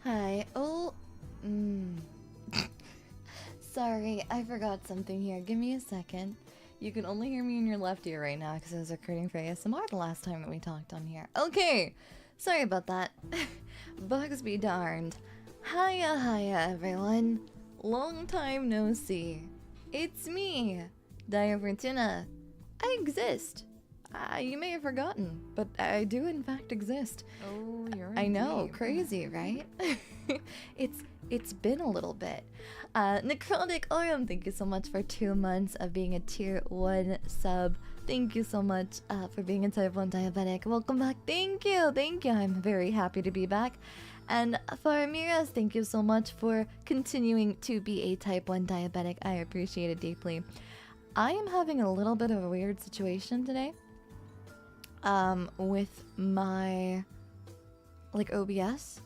Hi. Oh. Sorry, I forgot something here. Give me a second. You can only hear me in your left ear right now because I was recording for ASMR the last time that we talked on here. Okay. Sorry about that. Bugs be darned. Hiya, everyone. Long time no see. It's me, Daiya Fortuna. I exist. You may have forgotten, but I do in fact exist. Oh, you're I know, deep. crazy, right? It's been a little bit. Necrotic Orium, thank you so much for 2 months of being a tier 1 sub. Thank you so much for being a type 1 diabetic. Welcome back. Thank you. I'm very happy to be back. And for Amiras, thank you so much for continuing to be a type 1 diabetic. I appreciate it deeply. I am having a little bit of a weird situation today. With my OBS.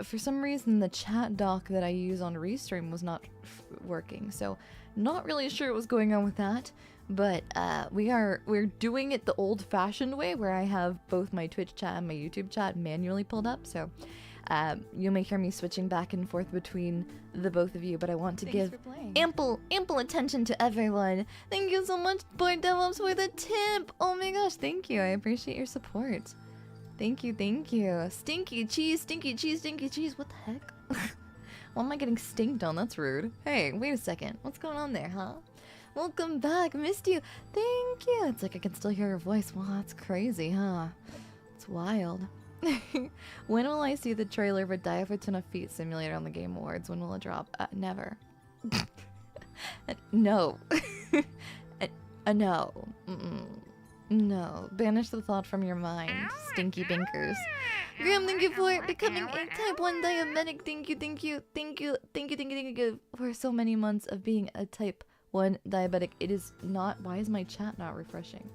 For some reason the chat dock that I use on Restream was not working, so not really sure what's going on with that, but we're doing it the old-fashioned way where I have both my Twitch chat and my YouTube chat manually pulled up, so you may hear me switching back and forth between the both of you, but I want to give ample attention to everyone. Thank you so much, Boy DevOps, for the tip. Oh my gosh, thank you. I appreciate your support. Thank you. Stinky cheese. What the heck? Why am I getting stinked on? That's rude. Hey, wait a second. What's going on there, huh? Welcome back. Missed you. Thank you. It's like I can still hear your voice. Wow, that's crazy, huh? It's wild. When will I see the trailer for Daiya Fortuna Feet Simulator on the Game Awards? When will it drop? Never. No. No. No. Banish the thought from your mind. Stinky binkers. Graham, thank you for becoming a type 1 diabetic. Thank you for so many months of being a type 1 diabetic. It is not. Why is my chat not refreshing?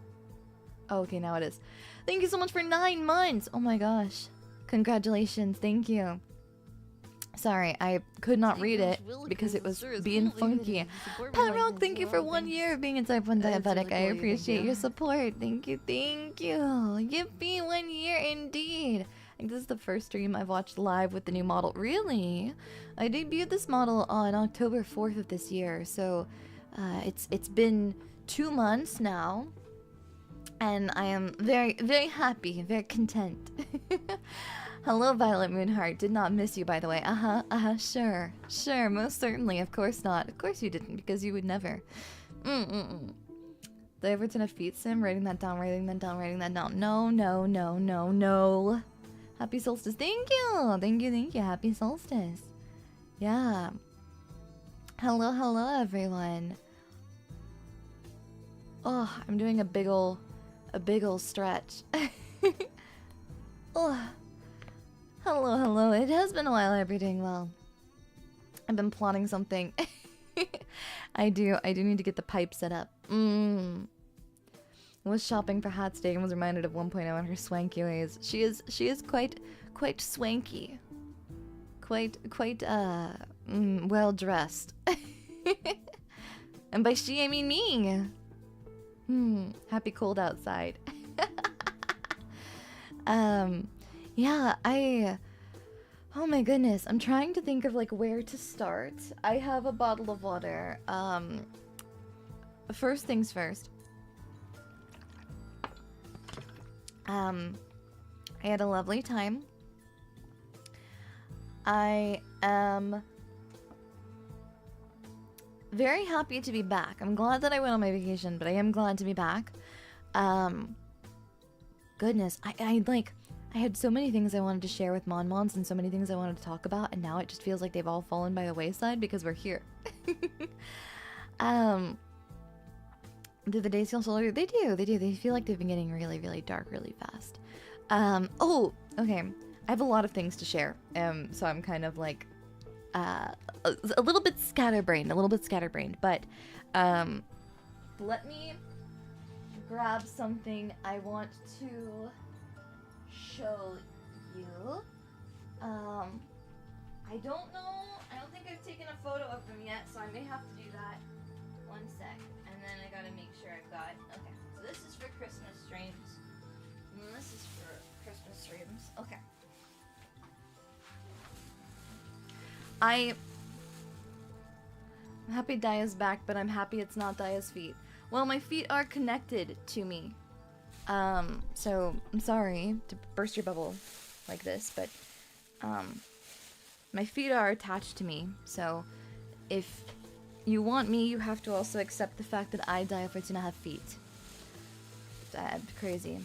Oh, okay, now it is. Thank you so much for 9 months. Oh my gosh. Congratulations. Thank you. Sorry, I could not read it because it was being funky. Pat Rock, thank you for 1 year of being a type 1 diabetic. I appreciate your support. Thank you. Yippee, 1 year indeed. I think this is the first stream I've watched live with the new model. Really? I debuted this model on October 4th of this year, so it's been 2 months now. And I am very, very happy, very content. Hello, Violet Moonheart. Did not miss you, by the way. Sure, most certainly. Of course not. Of course you didn't, because you would never. Did I ever turn a feet sim? Writing that down. No. Happy solstice. Thank you. Happy solstice. Yeah. Hello, everyone. Oh, I'm doing a big ol' stretch. Oh. Hello. It has been a while. I've been doing well. I've been plotting something. I do need to get the pipe set up. Was shopping for hats today and was reminded of 1.0 in her swanky ways. She is quite swanky. Quite well dressed. And by she I mean me. Happy cold outside. Yeah, oh my goodness, I'm trying to think of where to start. I have a bottle of water. First things first. I had a lovely time. I am very happy to be back. I'm glad that I went on my vacation, but I am glad to be back. Goodness, I had so many things I wanted to share with Monmons and so many things I wanted to talk about, and now it just feels like they've all fallen by the wayside because we're here. Do the days feel slower? They do. They feel like they've been getting really, really dark really fast. Oh, okay. I have a lot of things to share, so I'm kind of a little bit scatterbrained, but let me grab something I want to show you. I don't think I've taken a photo of them yet, so I may have to do that. 1 sec, and then I gotta make sure I've got, okay, so this is for Christmas streams, and this is for Christmas streams, okay. I'm happy Daiya's back, but I'm happy it's not Daiya's feet. Well, my feet are connected to me. So I'm sorry to burst your bubble like this, but my feet are attached to me. So if you want me, you have to also accept the fact that I, Daiya Fortuna, have feet. Crazy.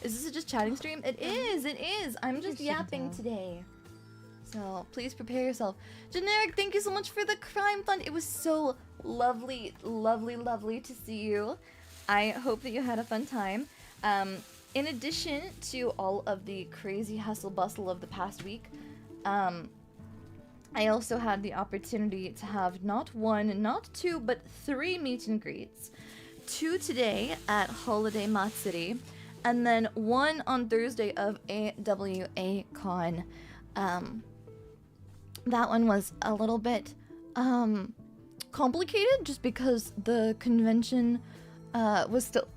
Is this a just chatting stream? It is, it is. I'm just yapping today. So please prepare yourself. Generic, thank you so much for the crime fund. It was so lovely, lovely, lovely to see you. I hope that you had a fun time. In addition to all of the crazy hustle bustle of the past week, I also had the opportunity to have not one, not two, but 3 meet and greets. 2 today at Holiday Matsuri, and then 1 on Thursday of AWA Con. That one was a little bit complicated just because the convention was still,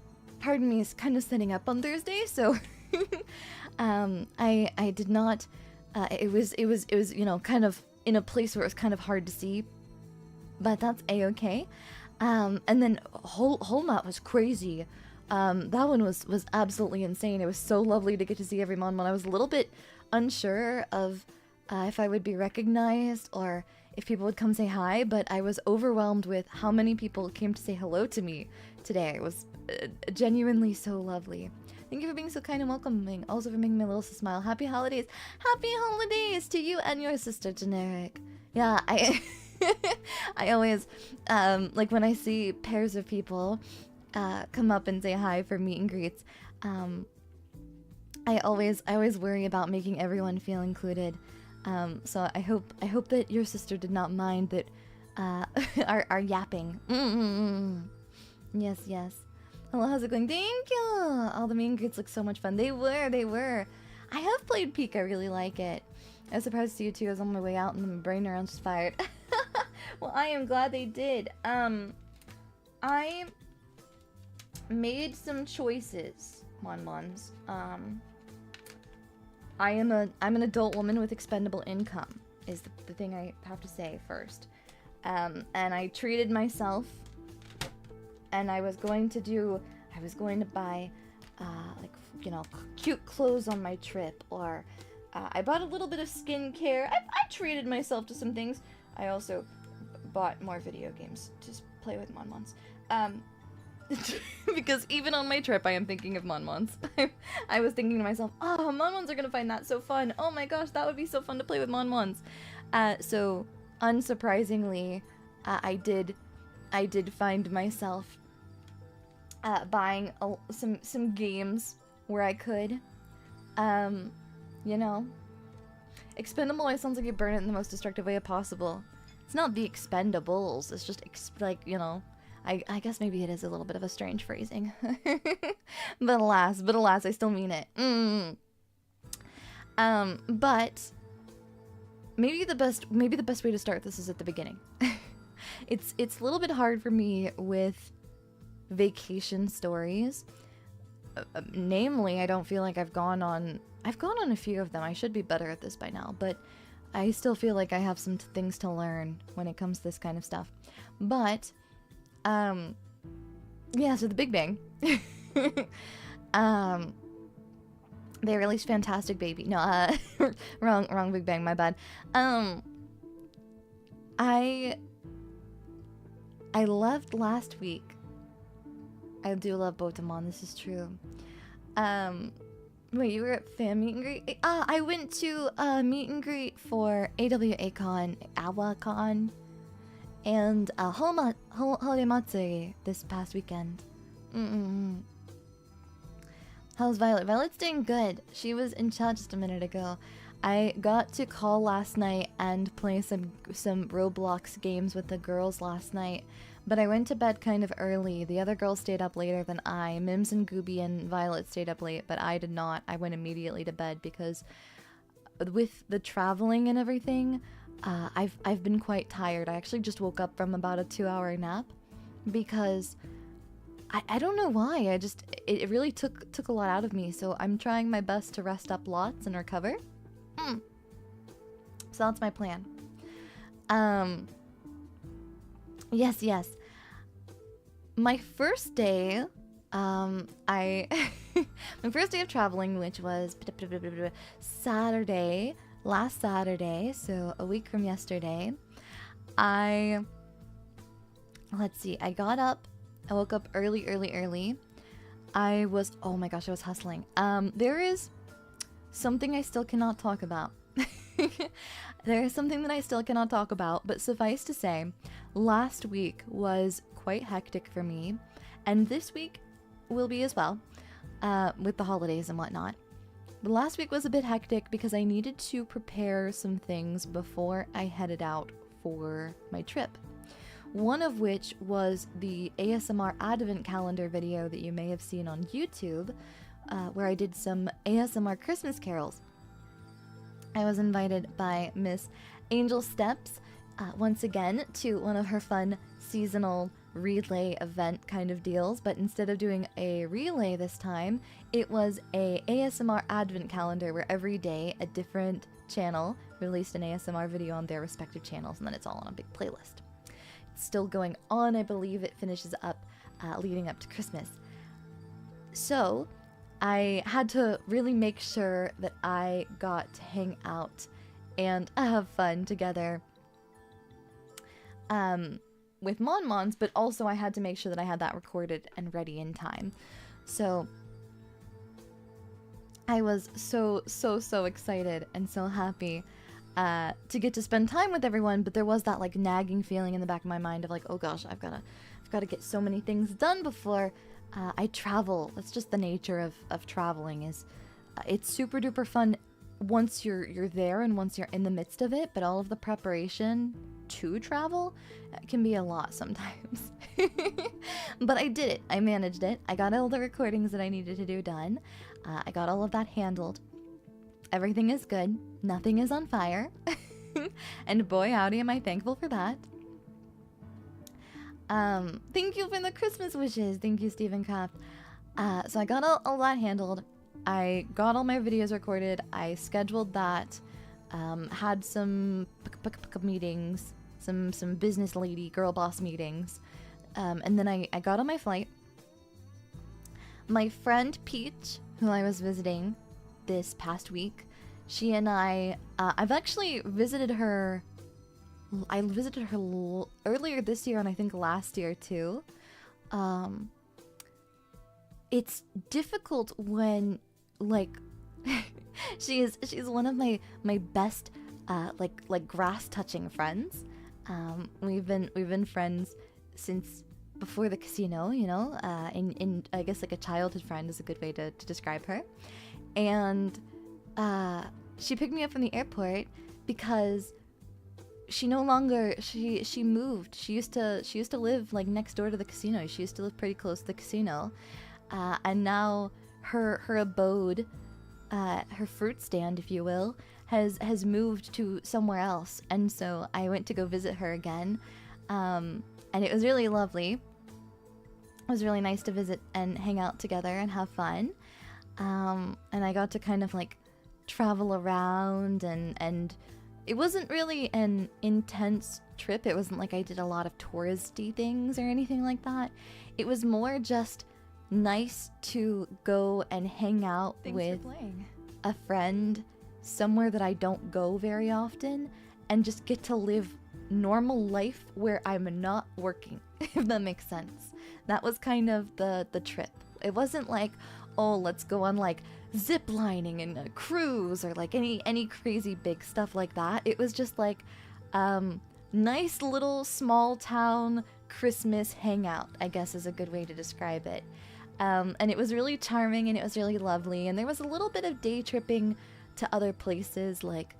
pardon me, is kind of setting up on Thursday, so I did not, it was, you know, kind of in a place where it was kind of hard to see, but that's a-okay. And then Holmat was crazy. That one was absolutely insane. It was so lovely to get to see every Monmon. I was a little bit unsure of if I would be recognized or if people would come say hi, but I was overwhelmed with how many people came to say hello to me today. It was genuinely so lovely. Thank you for being so kind and welcoming. Also for making my little sister smile. Happy holidays. Happy holidays to you and your sister, Generic. Yeah, I always, like when I see pairs of people come up and say hi for meet and greets, I always worry about making everyone feel included. So I hope that your sister did not mind that our yapping. Yes, yes. Hello, how's it going? Thank you! All the meet and greets look so much fun. They were. I have played Peak, I really like it. I was surprised to see you two. I was on my way out and my brain neurons just fired. Well, I am glad they did. I made some choices, Monmons. I'm an adult woman with expendable income, is the thing I have to say first. And I treated myself, and I was going to buy, like, you know, cute clothes on my trip, or I bought a little bit of skincare. I treated myself to some things. I also bought more video games to play with Monmons. Because even on my trip, I am thinking of Monmons. I was thinking to myself, oh, Monmons are gonna find that so fun. Oh my gosh, that would be so fun to play with Monmons. So, unsurprisingly, I did find myself buying some games where I could. You know, expendable always sounds like you burn it in the most destructive way possible. It's not the expendables, it's just like, you know, I guess maybe it is a little bit of a strange phrasing. but alas, I still mean it. But maybe the best way to start this is at the beginning. It's a little bit hard for me with vacation stories. Namely, I don't feel like I've gone on a few of them. I should be better at this by now, but I still feel like I have some things to learn when it comes to this kind of stuff. But yeah, so the Big Bang. They released Fantastic Baby. No, wrong Big Bang, my bad. I left last week. I do love Botamon, this is true. Wait, you were at fan meet and greet? I went to a meet and greet for AWACon, AwaCon, and Holiday Matsuri this past weekend. How's Violet? Violet's doing good. She was in chat just a minute ago. I got to call last night and play some Roblox games with the girls last night, but I went to bed kind of early. The other girls stayed up later than I. Mims and Gooby and Violet stayed up late, but I did not. I went immediately to bed because with the traveling and everything, I've been quite tired. I actually just woke up from about a 2-hour nap because I don't know why. It really took a lot out of me. So I'm trying my best to rest up lots and recover. So that's my plan. Yes, yes. My first day, I my first day of traveling, which was Saturday, last Saturday, so a week from yesterday. Let's see, I got up, I woke up early. Oh my gosh, I was hustling. There is something I still cannot talk about. There is something that I still cannot talk about, but suffice to say, last week was quite hectic for me, and this week will be as well, with the holidays and whatnot. But last week was a bit hectic because I needed to prepare some things before I headed out for my trip. One of which was the ASMR Advent Calendar video that you may have seen on YouTube, where I did some ASMR Christmas carols. I was invited by Miss Angel Steps once again to one of her fun seasonal relay event kind of deals, but instead of doing a relay this time, it was a ASMR Advent Calendar where every day a different channel released an ASMR video on their respective channels, and then it's all on a big playlist. It's still going on. I believe it finishes up leading up to Christmas. So I had to really make sure that I got to hang out and have fun together with Mon-Mons, but also I had to make sure that I had that recorded and ready in time. So I was so excited and so happy to get to spend time with everyone, but there was that like nagging feeling in the back of my mind of like, oh gosh, I've got to get so many things done before I travel. That's just the nature of traveling. Is it's super duper fun once you're there and once you're in the midst of it, but all of the preparation to travel can be a lot sometimes. But I did it. I managed it. I got all the recordings that I needed to do done. I got all of that handled. Everything is good. Nothing is on fire. And boy howdy am I thankful for that. Thank you for the Christmas wishes. Thank you, Stephen Kraft. So I got all that handled. I got all my videos recorded. I scheduled that. Had some meetings, some business lady girl boss meetings. And then I got on my flight. My friend Peach, who I was visiting this past week, she and I've actually visited her. I visited her earlier this year and I think last year too. It's difficult when like she's one of my best like grass touching friends. We've been friends since before the casino, you know, in I guess like a childhood friend is a good way to describe her. And she picked me up from the airport because she no longer she moved. She used to live like next door to the casino. She used to live pretty close to the casino, and now her abode, her fruit stand, if you will, has moved to somewhere else. And so I went to go visit her again, and it was really lovely. It was really nice to visit and hang out together and have fun. And I got to kind of like travel around and it wasn't really an intense trip. It wasn't like I did a lot of touristy things or anything like that. It was more just nice to go and hang out with a friend somewhere that I don't go very often and just get to live normal life where I'm not working, if that makes sense. That was kind of the trip. It wasn't like, oh, let's go on like zip lining and a cruise or like any crazy big stuff like that. It was just like nice little small town Christmas hangout, I guess is a good way to describe it. And it was really charming and it was really lovely. And there was a little bit of day tripping to other places, like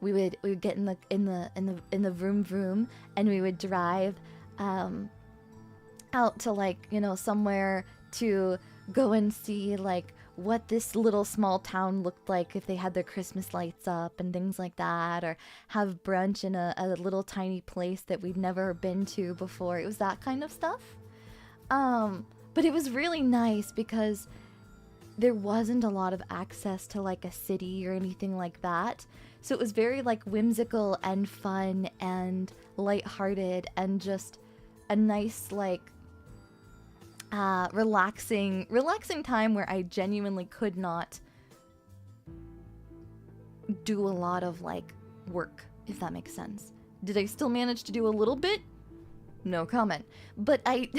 we would get in the vroom vroom and we would drive out to like, you know, somewhere to go and see like what this little small town looked like if they had their Christmas lights up and things like that, or have brunch in a little tiny place that we'd never been to before. It was that kind of stuff. But it was really nice because there wasn't a lot of access to like a city or anything like that So it was very like whimsical and fun and lighthearted and just a nice like relaxing time where I genuinely could not do a lot of like work, if that makes sense. Did I still manage to do a little bit? No comment. But I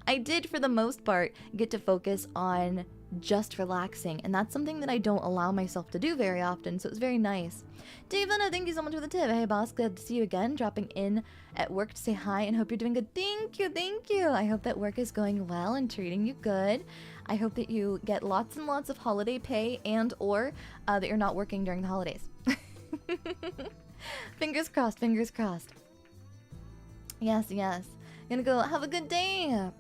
I did for the most part get to focus on just relaxing, and that's something that I don't allow myself to do very often, so it's very nice. Davina, thank you so much for the tip. Hey boss, glad to see you again, dropping in at work to say hi and hope you're doing good. Thank you, thank you. I hope that work is going well and treating you good. I hope that you get lots and lots of holiday pay and or that you're not working during the holidays. Fingers crossed, fingers crossed. Yes, yes. Gonna go have a good day.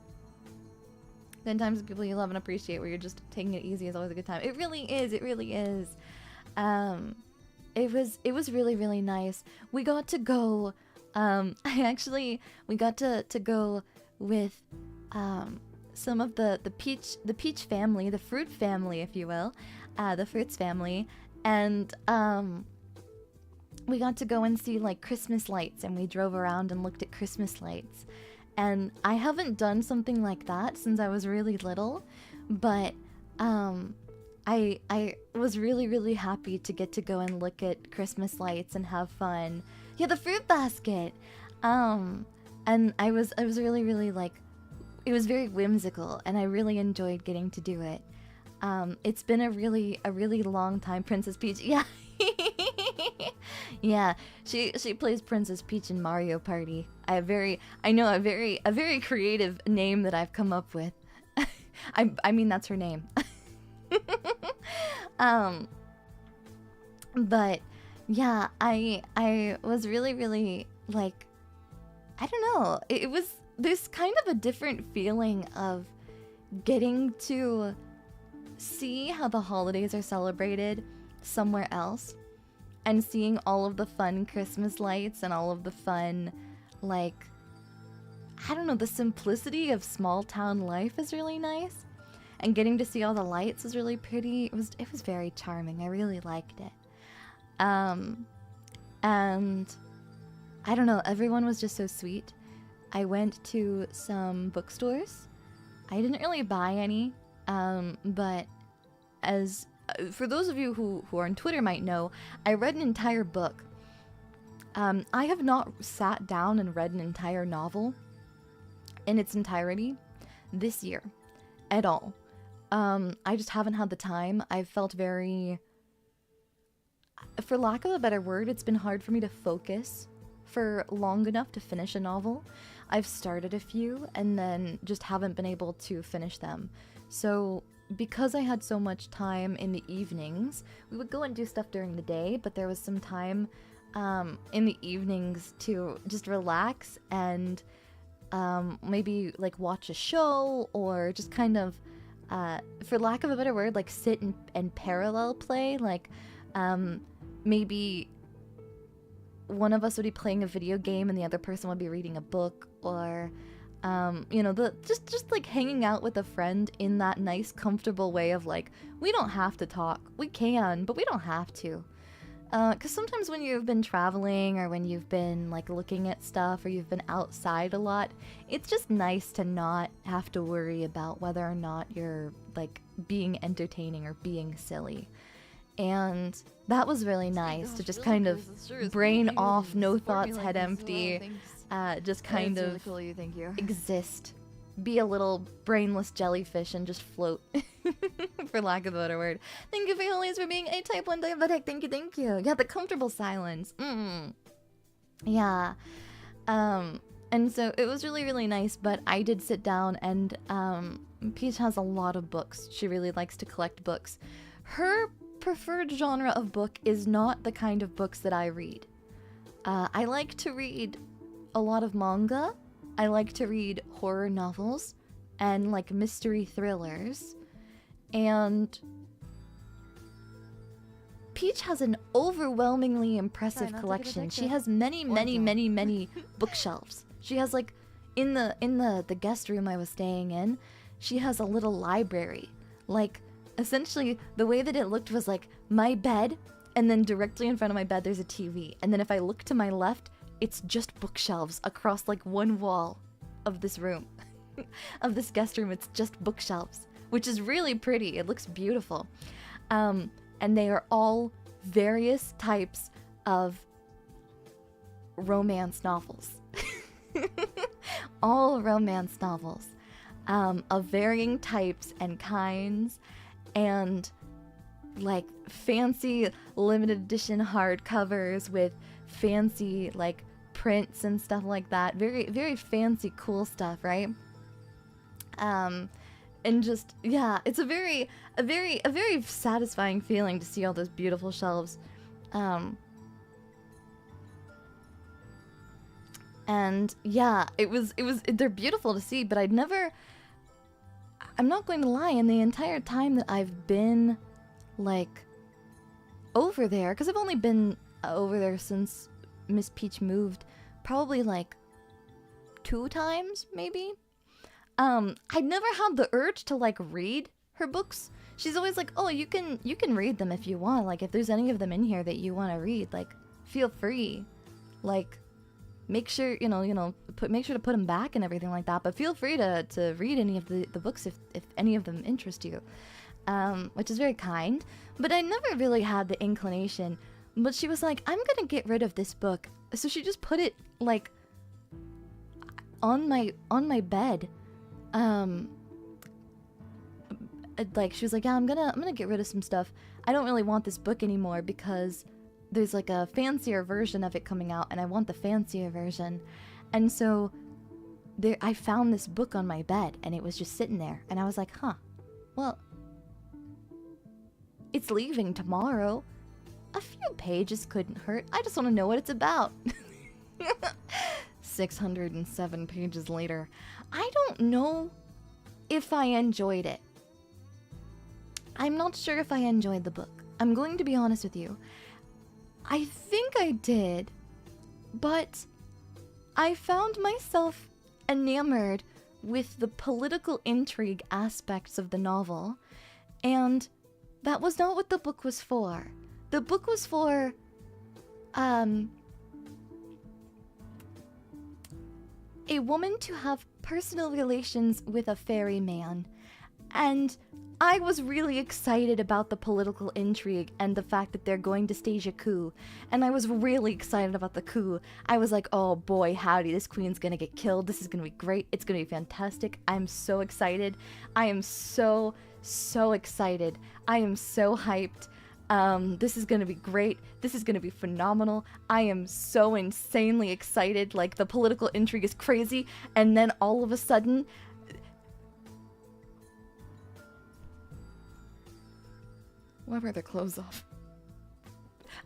10 times with people you love and appreciate where you're just taking it easy is always a good time. It really is, it really is. It was really, really nice. We got to go, we got to go with some of the peach family, the fruit family, if you will, the fruits family, and we got to go and see like Christmas lights, and we drove around and looked at Christmas lights. And I haven't done something like that since I was really little, but I was really, really happy to get to go and look at Christmas lights and have fun. Yeah, the fruit basket. And I was really, really like, it was very whimsical, and I really enjoyed getting to do it. It's been a really long time. Princess Peach, yeah. Yeah, she plays Princess Peach in Mario Party. I know a very creative name that I've come up with. I mean that's her name. But yeah, I was really like, I don't know. It was this kind of a different feeling of getting to see how the holidays are celebrated somewhere else, and seeing all of the fun Christmas lights and all of the fun, like, I don't know, the simplicity of small town life is really nice, and getting to see all the lights was really pretty. It was very charming. I really liked it. And I don't know, everyone was just so sweet. I went to some bookstores. I didn't really buy any, but as for those of you who are on Twitter might know, I read an entire book. I have not sat down and read an entire novel in its entirety this year at all. I just haven't had the time. I've felt very, for lack of a better word, it's been hard for me to focus for long enough to finish a novel. I've started a few and then just haven't been able to finish them. So because I had so much time in the evenings, we would go and do stuff during the day, but there was some time in the evenings to just relax and maybe like watch a show, or just kind of, for lack of a better word, like sit and parallel play. Like maybe one of us would be playing a video game and the other person would be reading a book, or you know, just like hanging out with a friend in that nice, comfortable way of like, we don't have to talk. We can, but we don't have to. Because sometimes when you've been traveling, or when you've been like looking at stuff, or you've been outside a lot, it's just nice to not have to worry about whether or not you're like being entertaining or being silly. And that was really nice to just kind of brain off, no thoughts, head empty. Just kind of really cool. Thank you. Exist, be a little brainless jellyfish and just float, for lack of a better word. Thank you, Faolies, for being a type 1 diabetic. Thank you, thank you. Yeah, the comfortable silence. Yeah. And so it was really, really nice, but I did sit down, and Peach has a lot of books. She really likes to collect books. Her preferred genre of book is not the kind of books that I read. I like to read a lot of manga. I like to read horror novels and like mystery thrillers. And Peach has an overwhelmingly impressive collection. She has many bookshelves. She has like in the guest room I was staying in, she has a little library. Like essentially the way that it looked was like my bed and then directly in front of my bed there's a TV, and then if I look to my left, it's just bookshelves across like one wall of this room. Of this guest room, it's just bookshelves, which is really pretty. It looks beautiful. And they are all various types of romance novels. All romance novels of varying types and kinds, and like fancy limited edition hardcovers with fancy like prints and stuff like that. Very, very fancy, cool stuff, right? And just, yeah, it's a very satisfying feeling to see all those beautiful shelves. And yeah, they're beautiful to see, but I'm not going to lie, in the entire time that I've been, like, over there, because I've only been over there since Miss Peach moved, probably, like, 2 times, maybe? I'd never had the urge to, like, read her books. She's always like, oh, you can read them if you want. Like, if there's any of them in here that you want to read, like, feel free. Like, make sure, make sure to put them back and everything like that. But feel free to read any of the books if any of them interest you. Which is very kind. But I never really had the inclination. But she was like, I'm gonna get rid of this book. So she just put it, like, on my bed. Like, she was like, yeah, I'm gonna get rid of some stuff. I don't really want this book anymore because there's like a fancier version of it coming out, and I want the fancier version. And so I found this book on my bed, and it was just sitting there, and I was like, huh, well, it's leaving tomorrow. A few pages couldn't hurt. I just want to know what it's about. 607 pages later. I don't know if I enjoyed it. I'm not sure if I enjoyed the book. I'm going to be honest with you. I think I did, but I found myself enamored with the political intrigue aspects of the novel, and that was not what the book was for. The book was for, a woman to have personal relations with a fairy man. And I was really excited about the political intrigue and the fact that they're going to stage a coup. And I was really excited about the coup. I was like, oh boy, howdy, this queen's gonna get killed. This is gonna be great. It's gonna be fantastic. I'm so excited. I am so excited. I am so hyped. This is gonna be great. This is gonna be phenomenal. I am so insanely excited. Like, the political intrigue is crazy. And then all of a sudden, why were their clothes off?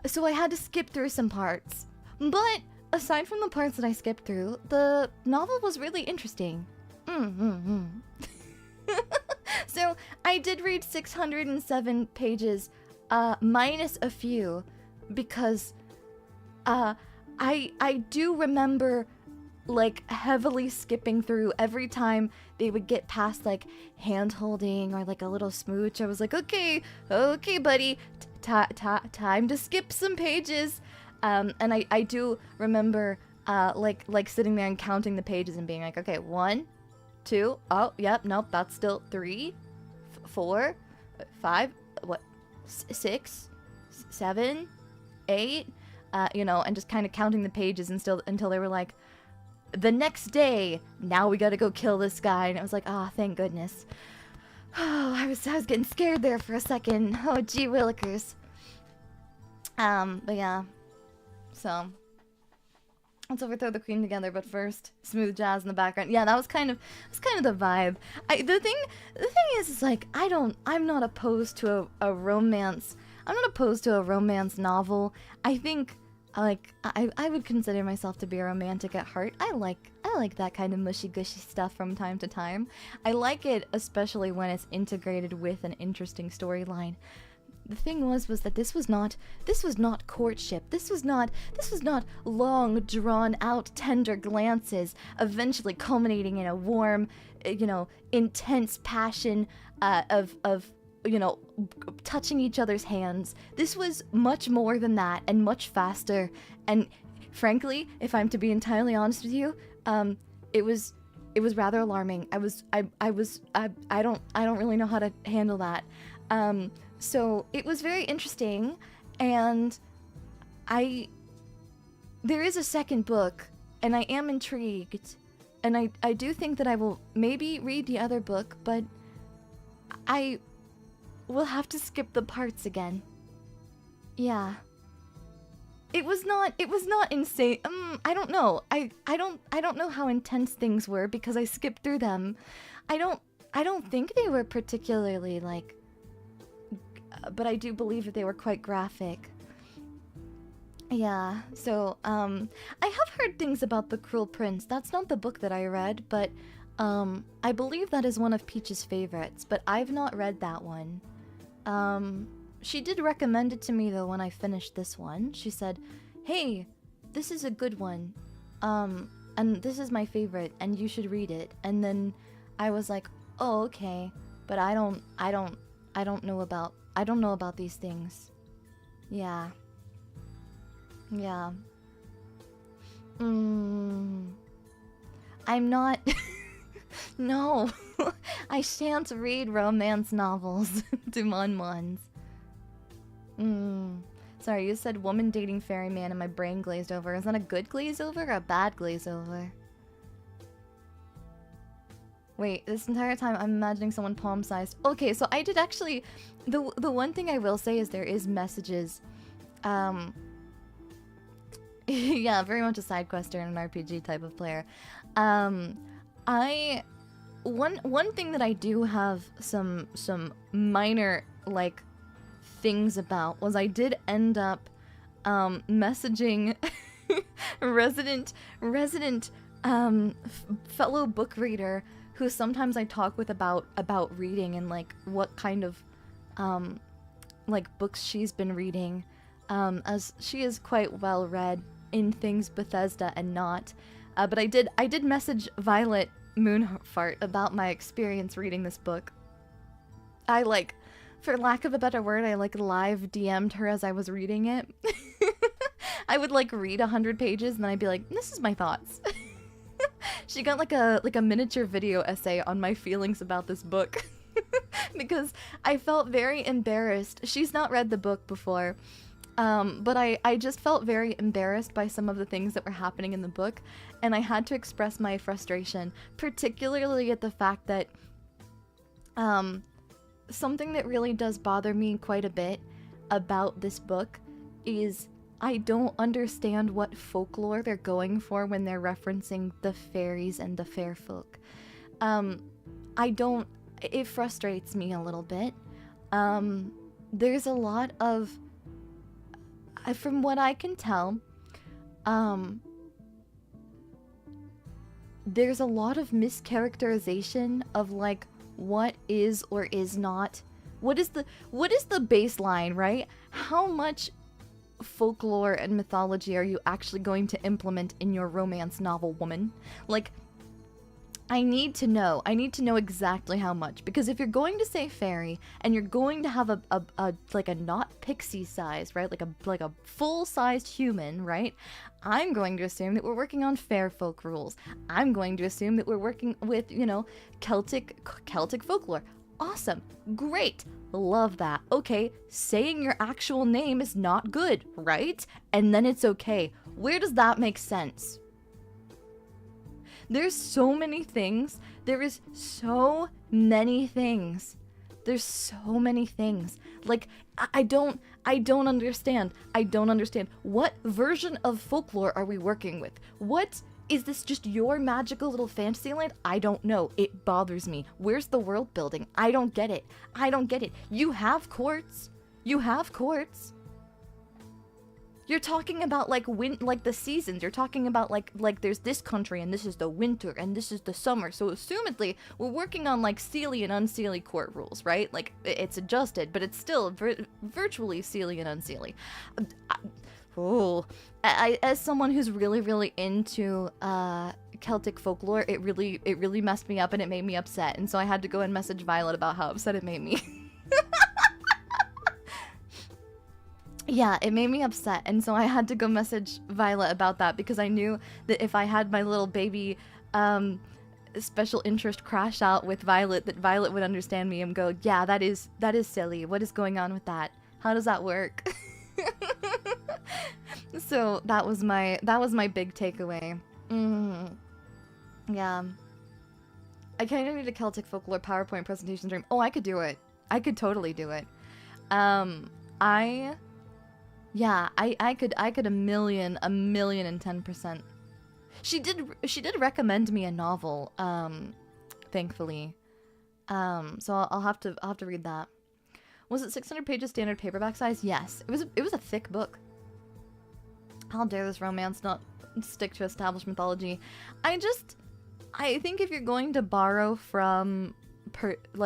So I had to skip through some parts. But aside from the parts that I skipped through, the novel was really interesting. So I did read 607 pages, minus a few, because I do remember, like, heavily skipping through every time they would get past, like, hand-holding or, like, a little smooch. I was like, okay, buddy, time to skip some pages. And I do remember, like sitting there and counting the pages and being like, okay, 1, 2, oh, yep, nope, that's still 3, 4, 5, 6, 7, 8, and just kind of counting the pages until they were like, the next day, now we gotta go kill this guy. And I was like, thank goodness. Oh, I was getting scared there for a second. Oh, gee willikers. But yeah. So, let's overthrow the queen together, but first, smooth jazz in the background. Yeah, that was kind of the vibe. The thing is like, I'm not opposed to a romance. I'm not opposed to a romance novel. I think, like, I would consider myself to be a romantic at heart. I like that kind of mushy-gushy stuff from time to time. I like it especially when it's integrated with an interesting storyline. The thing was that this was not courtship. This was not long, drawn-out, tender glances, eventually culminating in a warm, intense passion of you know, touching each other's hands. This was much more than that and much faster. And frankly, if I'm to be entirely honest with you, it was rather alarming. I don't really know how to handle that. So it was very interesting, and there is a second book, and I am intrigued, and I do think that I will maybe read the other book, but I will have to skip the parts again. Yeah. It was not insane. I don't know. I don't know how intense things were because I skipped through them. I don't think they were particularly like, but I do believe that they were quite graphic. Yeah, so, I have heard things about The Cruel Prince. That's not the book that I read, but, I believe that is one of Peach's favorites, but I've not read that one. She did recommend it to me, though, when I finished this one. She said, hey, this is a good one, and this is my favorite, and you should read it. And then I was like, oh, okay, but I don't know about these things. Yeah. Yeah. I'm not... No. I shan't read romance novels. Dumonmons. Sorry, you said woman dating ferryman and my brain glazed over. Is that a good glaze over or a bad glaze over? Wait, this entire time I'm imagining someone palm-sized. Okay, so I did actually... The one thing I will say is there is messages. Yeah, very much a side quester and an RPG type of player. One thing that I do have some minor like things about was I did end up messaging resident fellow book reader who sometimes I talk with about reading and like what kind of like books she's been reading, as she is quite well read in things Bethesda and not. But I did message Violet Moonfart about my experience reading this book. I like, for lack of a better word, I like live DM'd her as I was reading it. I would like read 100 pages and then I'd be like, this is my thoughts. She got like a miniature video essay on my feelings about this book. Because I felt very embarrassed. She's not read the book before. But I just felt very embarrassed by some of the things that were happening in the book, and I had to express my frustration, particularly at the fact that, something that really does bother me quite a bit about this book is I don't understand what folklore they're going for when they're referencing the fairies and the fair folk. It frustrates me a little bit. There's a lot of... From what I can tell, there's a lot of mischaracterization of like what is or is not. What is the baseline, right? How much folklore and mythology are you actually going to implement in your romance novel, woman? Like, I need to know exactly how much, because if you're going to say fairy and you're going to have a like a not pixie size, right? Like a full-sized human, right? I'm going to assume that we're working on fair folk rules. I'm going to assume that we're working with, you know, Celtic folklore. Awesome. Great. Love that. Okay, saying your actual name is not good, right? And then it's okay. Where does that make sense? There's so many things. There is so many things. There's so many things. Like, I don't understand. I don't understand. What version of folklore are we working with? What is this, just your magical little fantasy land? I don't know. It bothers me. Where's the world building? I don't get it. I don't get it. You have courts. You have courts. You're talking about like the seasons. You're talking about like there's this country and this is the winter and this is the summer. So assumedly we're working on like Seelie and Unseelie court rules, right? Like it's adjusted, but it's still virtually Seelie and Unseelie. As someone who's really into Celtic folklore, it really messed me up and it made me upset. And so I had to go and message Violet about how upset it made me. Yeah, it made me upset, and so I had to go message Violet about that because I knew that if I had my little baby special interest crash out with Violet, that Violet would understand me and go, yeah, that is silly. What is going on with that? How does that work? So that was my big takeaway. Yeah. I kind of need a Celtic folklore PowerPoint presentation stream. Oh, I could do it. I could totally do it. I could a million and 10%. She did recommend me a novel, thankfully. So I'll have to read that. Was it 600 pages standard paperback size? Yes. It was a thick book. How dare this romance not stick to established mythology? I think if you're going to borrow from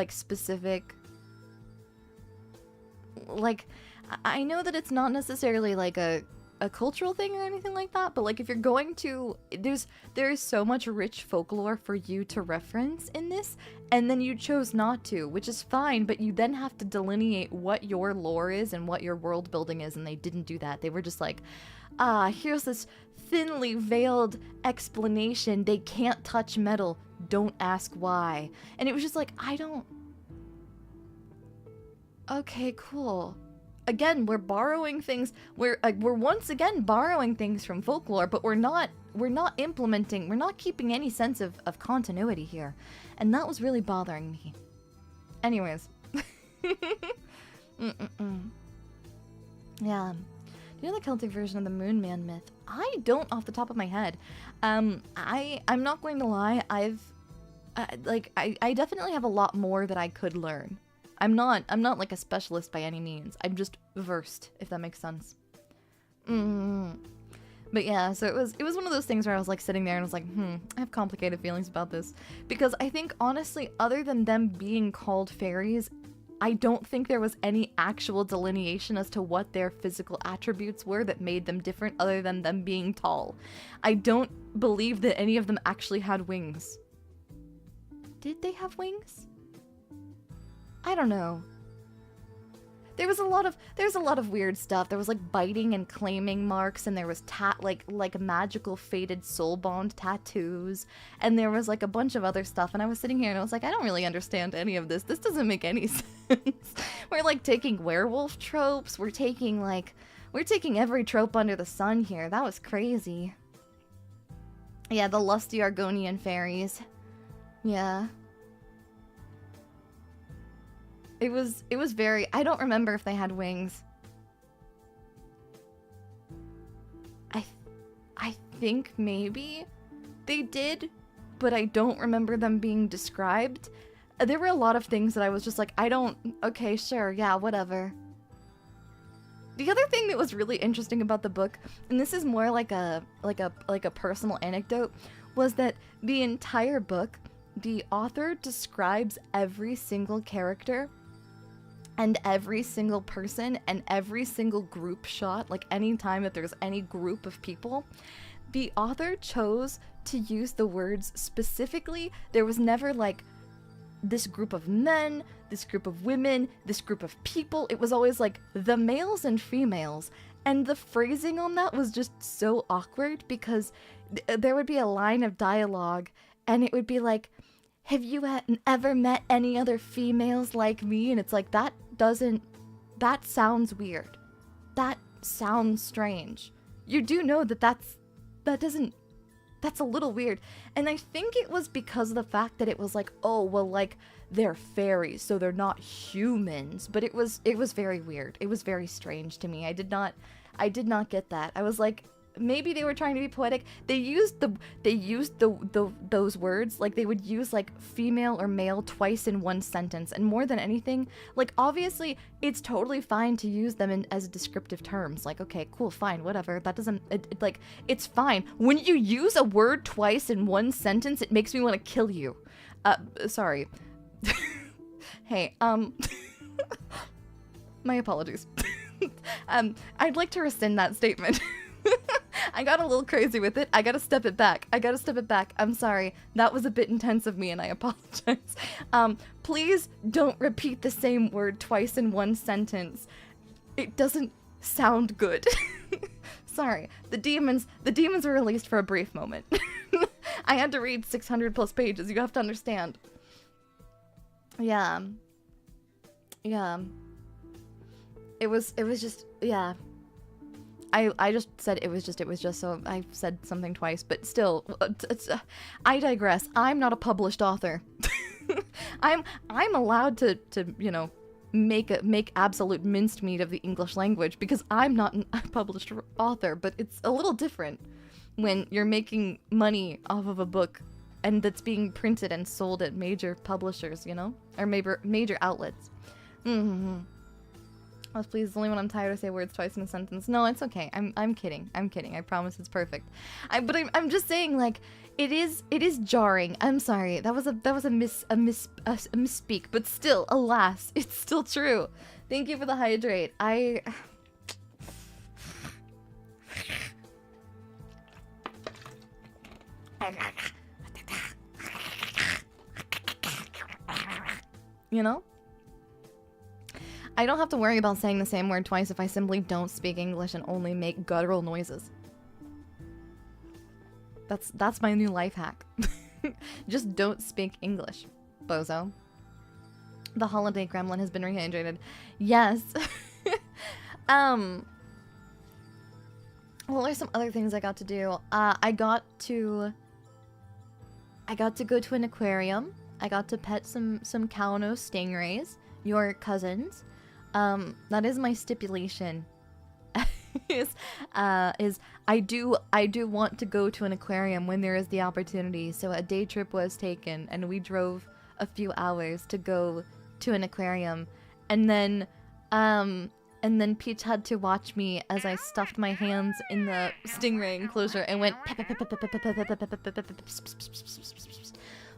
specific, like, I know that it's not necessarily like a cultural thing or anything like that, but like if you're going to, there is so much rich folklore for you to reference in this, and then you chose not to, which is fine, but you then have to delineate what your lore is and what your world building is, and they didn't do that. They were just like, here's this thinly veiled explanation. They can't touch metal. Don't ask why. And it was just like, okay, cool. Again, we're borrowing things. We're once again borrowing things from folklore, but we're not implementing. We're not keeping any sense of continuity here, and that was really bothering me. Anyways, yeah. Do you know the Celtic version of the Moon Man myth? I don't, off the top of my head. I'm not going to lie. I definitely have a lot more that I could learn. I'm not like a specialist by any means. I'm just versed, if that makes sense. But yeah, so it was one of those things where I was like sitting there and I was like, I have complicated feelings about this. Because I think honestly, other than them being called fairies, I don't think there was any actual delineation as to what their physical attributes were that made them different other than them being tall. I don't believe that any of them actually had wings. Did they have wings? I don't know. There was a lot of weird stuff. There was like biting and claiming marks, and there was like magical faded soul bond tattoos, and there was like a bunch of other stuff, and I was sitting here and I was like, I don't really understand any of this. This doesn't make any sense. We're like taking werewolf tropes. We're taking every trope under the sun here. That was crazy. Yeah, the lusty Argonian fairies. Yeah. It was very, I don't remember if they had wings. I think maybe they did, but I don't remember them being described. There were a lot of things that I was just like, okay, sure, yeah, whatever. The other thing that was really interesting about the book, and this is more like a personal anecdote, was that the entire book, the author describes every single character and every single person and every single group shot, like any time that there's any group of people, the author chose to use the words specifically. There was never like this group of men, this group of women, this group of people. It was always like the males and females. And the phrasing on that was just so awkward because there would be a line of dialogue and it would be like, have you ever met any other females like me? And it's like, that sounds weird. That sounds strange. You do know that's a little weird. And I think it was because of the fact that it was like, oh, well, like, they're fairies, so they're not humans. But it was very weird. It was very strange to me. I did not get that. I was like, maybe they were trying to be poetic. They used those words, like they would use like female or male twice in one sentence, and more than anything, like obviously it's totally fine to use them as descriptive terms. Like, okay, cool, fine, whatever. That doesn't like, it's fine. When you use a word twice in one sentence, it makes me want to kill you. Sorry. Hey, my apologies. I'd like to rescind that statement. I got a little crazy with it. I gotta step it back. I'm sorry. That was a bit intense of me and I apologize. Please don't repeat the same word twice in one sentence. It doesn't sound good. Sorry, the demons were released for a brief moment. I had to read 600 plus pages, you have to understand. Yeah. Yeah. It was just, yeah. I just said it was just, so I said something twice, but still, I digress. I'm not a published author. I'm allowed to, you know, make absolute minced meat of the English language because I'm not a published author, but it's a little different when you're making money off of a book and that's being printed and sold at major publishers, you know? Or major outlets. Mm-hmm. I was pleased only when I'm tired to say words twice in a sentence. No, it's okay. I'm kidding. I'm kidding. I promise it's perfect. But I'm just saying, like, it is jarring. I'm sorry. That was a misspeak, but still, alas, it's still true. Thank you for the hydrate. You know? I don't have to worry about saying the same word twice if I simply don't speak English and only make guttural noises. That's my new life hack. Just don't speak English, bozo. The holiday gremlin has been rehydrated. Yes. Well, there's some other things I got to do. I got to go to an aquarium. I got to pet some Kauno stingrays, your cousins. That is my stipulation. is I do want to go to an aquarium when there is the opportunity. So a day trip was taken and we drove a few hours to go to an aquarium, and then Peach had to watch me as I stuffed my hands in the stingray enclosure and went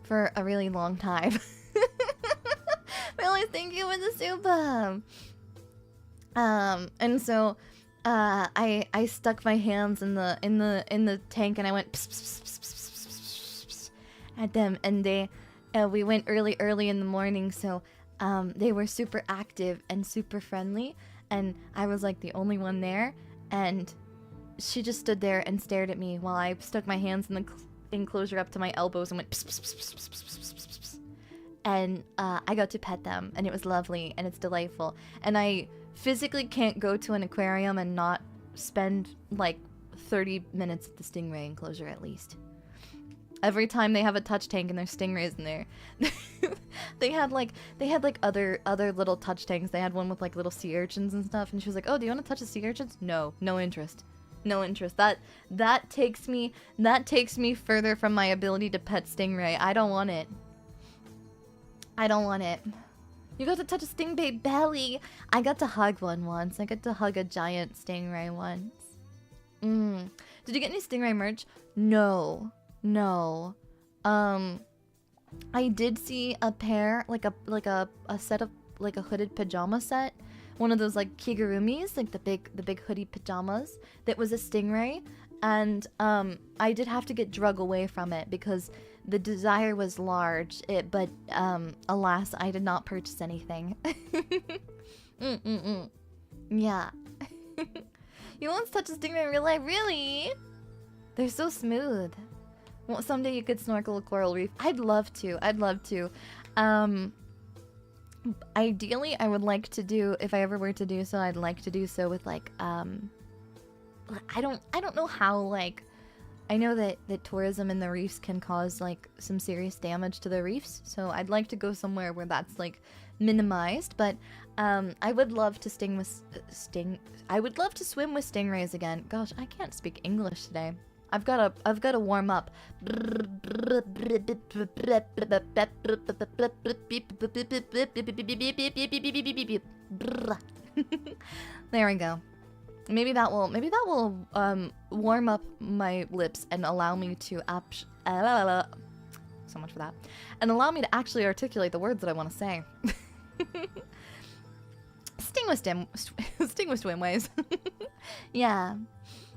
for a really long time. Really, thank you for the super. And so I stuck my hands in the tank and I went at them, and we went early in the morning, so they were super active and super friendly, and I was like the only one there, and she just stood there and stared at me while I stuck my hands in the enclosure up to my elbows and went and I got to pet them, and it was lovely and it's delightful, and I physically can't go to an aquarium and not spend like 30 minutes at the stingray enclosure at least. Every time they have a touch tank and there's stingrays in there. they had like other little touch tanks. They had one with like little sea urchins and stuff, and she was like, "Oh, do you want to touch the sea urchins?" No interest. No interest. That takes me further from my ability to pet stingray. I don't want it. You got to touch a stingray belly. I got to hug one once. I got to hug a giant stingray once. Did you get any stingray merch? No. I did see a pair, like a set of like a hooded pajama set. One of those like kigurumis, like the big hoodie pajamas that was a stingray, and I did have to get drug away from it because the desire was large. But alas, I did not purchase anything. Yeah. You once touched a stingray in real life? Really? They're so smooth. Well, someday you could snorkel a coral reef. I'd love to. Ideally, I would like to do, if I ever were to do so, I'd like to do so with like, I don't know how, like, I know that tourism in the reefs can cause like some serious damage to the reefs, so I'd like to go somewhere where that's like minimized, but I would love to swim with stingrays again. Gosh, I can't speak English today. I've got to warm up. There we go. Maybe that will warm up my lips and allow me to so much for that. And allow me to actually articulate the words that I want to say. Sting with swimways. Yeah.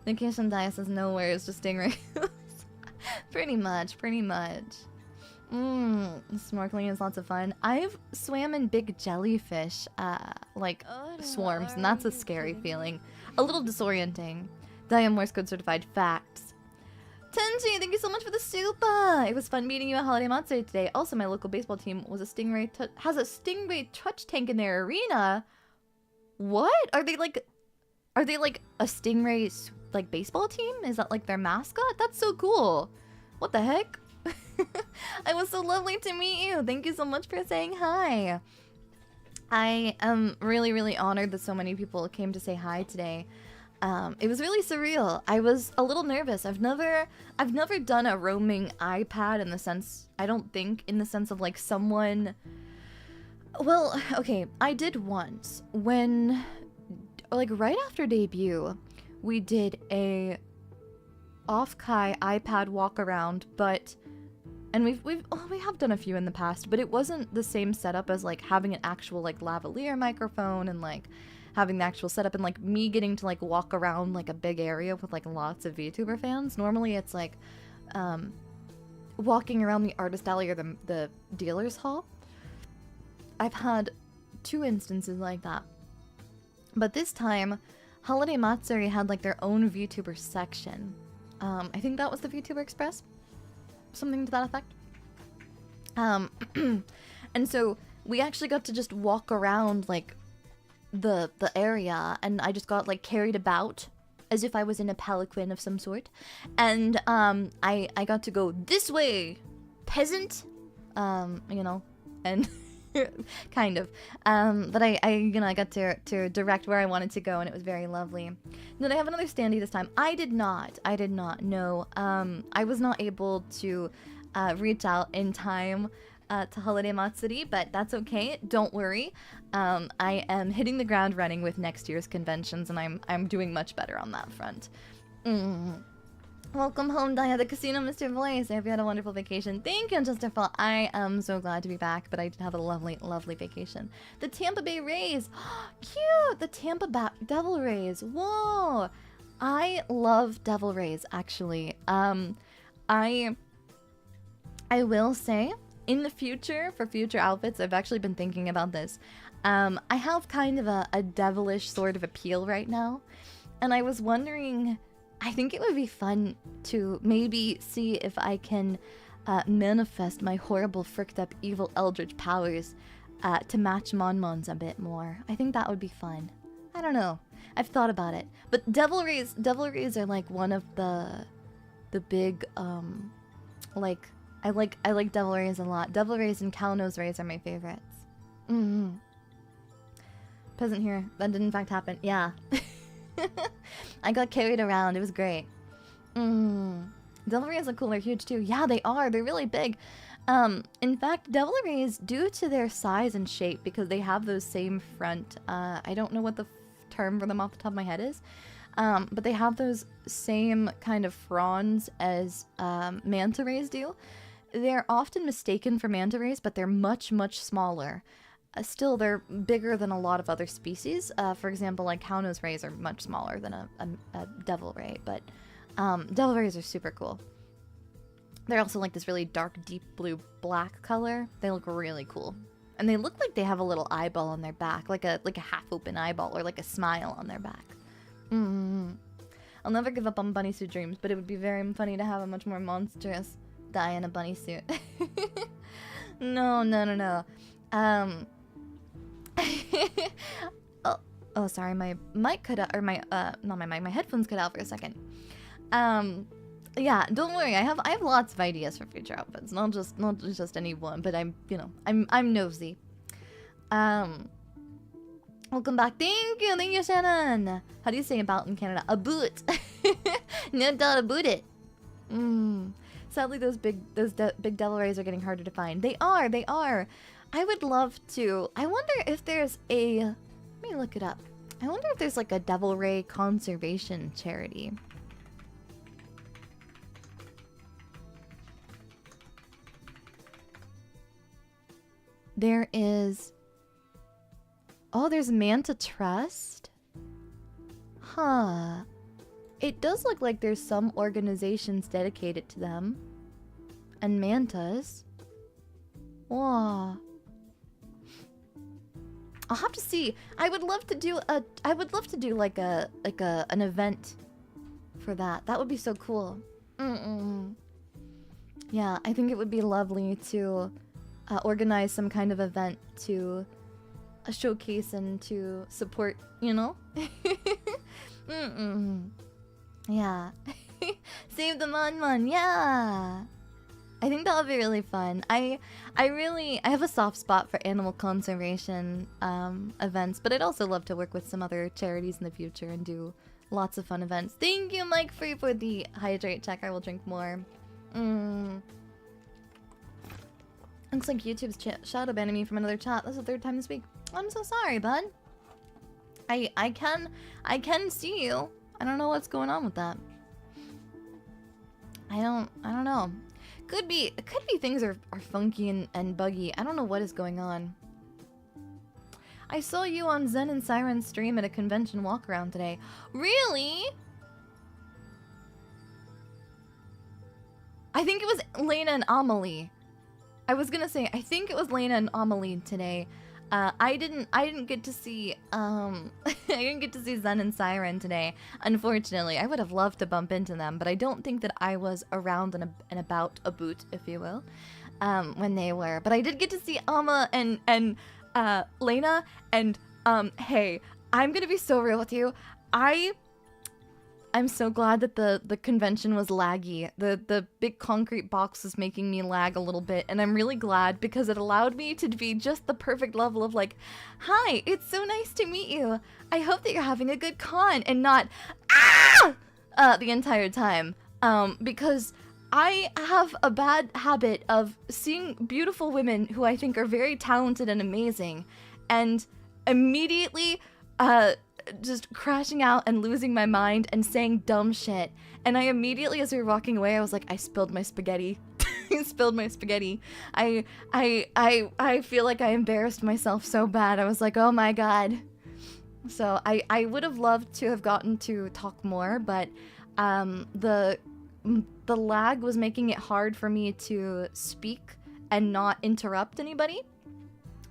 Vacation Daiya says nowhere, it's just stingrays. Pretty much. Snorkeling is lots of fun. I've swam in big jellyfish, like swarms, and that's a scary feeling. a little disorienting. Daiya Morse code certified facts. Tenji, thank you so much for the super. It was fun meeting you at Holiday Matsuri today. Also, my local baseball team was has a Stingray touch tank in their arena. What? Are they like a Stingray like baseball team? Is that like their mascot? That's so cool. What the heck? It was so lovely to meet you. Thank you so much for saying hi. I am really, really honored that so many people came to say hi today. It was really surreal. I was a little nervous. I've never done a roaming iPad in the sense, I don't think, in the sense of like someone. Well, okay, I did once when, like right after debut, we did a off-Kai iPad walk around, and we have done a few in the past, but it wasn't the same setup as like having an actual like lavalier microphone and like having the actual setup and like me getting to like walk around like a big area with like lots of VTuber fans. Normally it's like walking around the artist alley or the dealer's hall. I've had 2 instances like that. But this time, Holiday Matsuri had like their own VTuber section. I think that was the VTuber Express. Something to that effect. And so we actually got to just walk around like the area, and I just got like carried about as if I was in a palanquin of some sort. And I got to go this way, peasant. You know, and kind of. But I got to direct where I wanted to go, and it was very lovely. Did I have another standee this time? I did not. No. I was not able to reach out in time to Holiday Matsuri, but that's okay. Don't worry. I am hitting the ground running with next year's conventions, and I'm doing much better on that front. Welcome home, Daiya, the casino, Mr. Voice. I hope you had a wonderful vacation. Thank you, Justified. I am so glad to be back, but I did have a lovely, lovely vacation. The Tampa Bay Rays. Cute! The Tampa Bay Devil Rays. Whoa! I love Devil Rays, actually. I will say, in the future, for future outfits, I've actually been thinking about this. I have kind of a devilish sort of appeal right now, and I was wondering, I think it would be fun to maybe see if I can manifest my horrible, fricked up, evil eldritch powers to match Monmon's a bit more. I think that would be fun. I don't know. I've thought about it. But Devil Rays are like one of the big, like, I like Devil Rays a lot. Devil Rays and Cow-Nose Rays are my favorites. Peasant here. That did in fact happen. Yeah. I got carried around. It was great. Devil Rays are cool. They're huge too. Yeah, they are. They're really big. In fact, Devil Rays, due to their size and shape, because they have those same front, I don't know what the term for them off the top of my head is, but they have those same kind of fronds as Manta Rays do. They're often mistaken for Manta Rays, but they're much, much smaller. Still, they're bigger than a lot of other species. For example, like Cow-Nose Rays are much smaller than a Devil Ray, but Devil Rays are super cool. They're also like this really dark, deep blue black color. They look really cool. And they look like they have a little eyeball on their back, like a half-open eyeball or like a smile on their back. I'll never give up on bunny suit dreams, but it would be very funny to have a much more monstrous Daiya in a bunny suit. No. Oh, sorry, my mic cut out, or my not my mic, my headphones cut out for a second. Yeah, don't worry, I have lots of ideas for future outfits, not just any one, but I'm nosy. Welcome back. Thank you, Shannon. How do you say about in Canada? A boot. No doubt about it. Sadly, those big Devil Rays are getting harder to find. They are. I would love to. I wonder if there's a. Let me look it up. I wonder if there's like a Devil Ray conservation charity. There is. Oh, there's Manta Trust? Huh. It does look like there's some organizations dedicated to them. And mantas. Wow. I'll have to see. I would love to do like an event for that. That would be so cool. Yeah, I think it would be lovely to organize some kind of event to showcase and to support, you know? Yeah. Save the Mon, yeah. I think that would be really fun. I have a soft spot for animal conservation events, but I'd also love to work with some other charities in the future and do lots of fun events. Thank you, Mike Free, for the hydrate check. I will drink more. Looks like YouTube's shadow banning me from another chat. That's the 3rd time this week. I'm so sorry, bud. I can see you. I don't know what's going on with that. I don't know. Could be things are funky and buggy. I don't know what is going on. I saw you on Zen and Siren's stream at a convention walkaround today. Really? I think it was Lena and Amelie. I was gonna say, I think it was Lena and Amelie today. I didn't get to see I didn't get to see Zen and Siren today, unfortunately. I would have loved to bump into them, but I don't think that I was around and about a boot, if you will, when they were. But I did get to see Alma and Lena, and hey, I'm gonna be so real with you. I'm so glad that the convention was laggy. The big concrete box was making me lag a little bit, and I'm really glad because it allowed me to be just the perfect level of like, hi, it's so nice to meet you. I hope that you're having a good con, and not the entire time. Because I have a bad habit of seeing beautiful women who I think are very talented and amazing, and immediately just crashing out and losing my mind and saying dumb shit. And I immediately, as we were walking away, I was like, I spilled my spaghetti. I spilled my spaghetti. I feel like I embarrassed myself so bad. I was like, oh my god. So I would have loved to have gotten to talk more, but the lag was making it hard for me to speak and not interrupt anybody.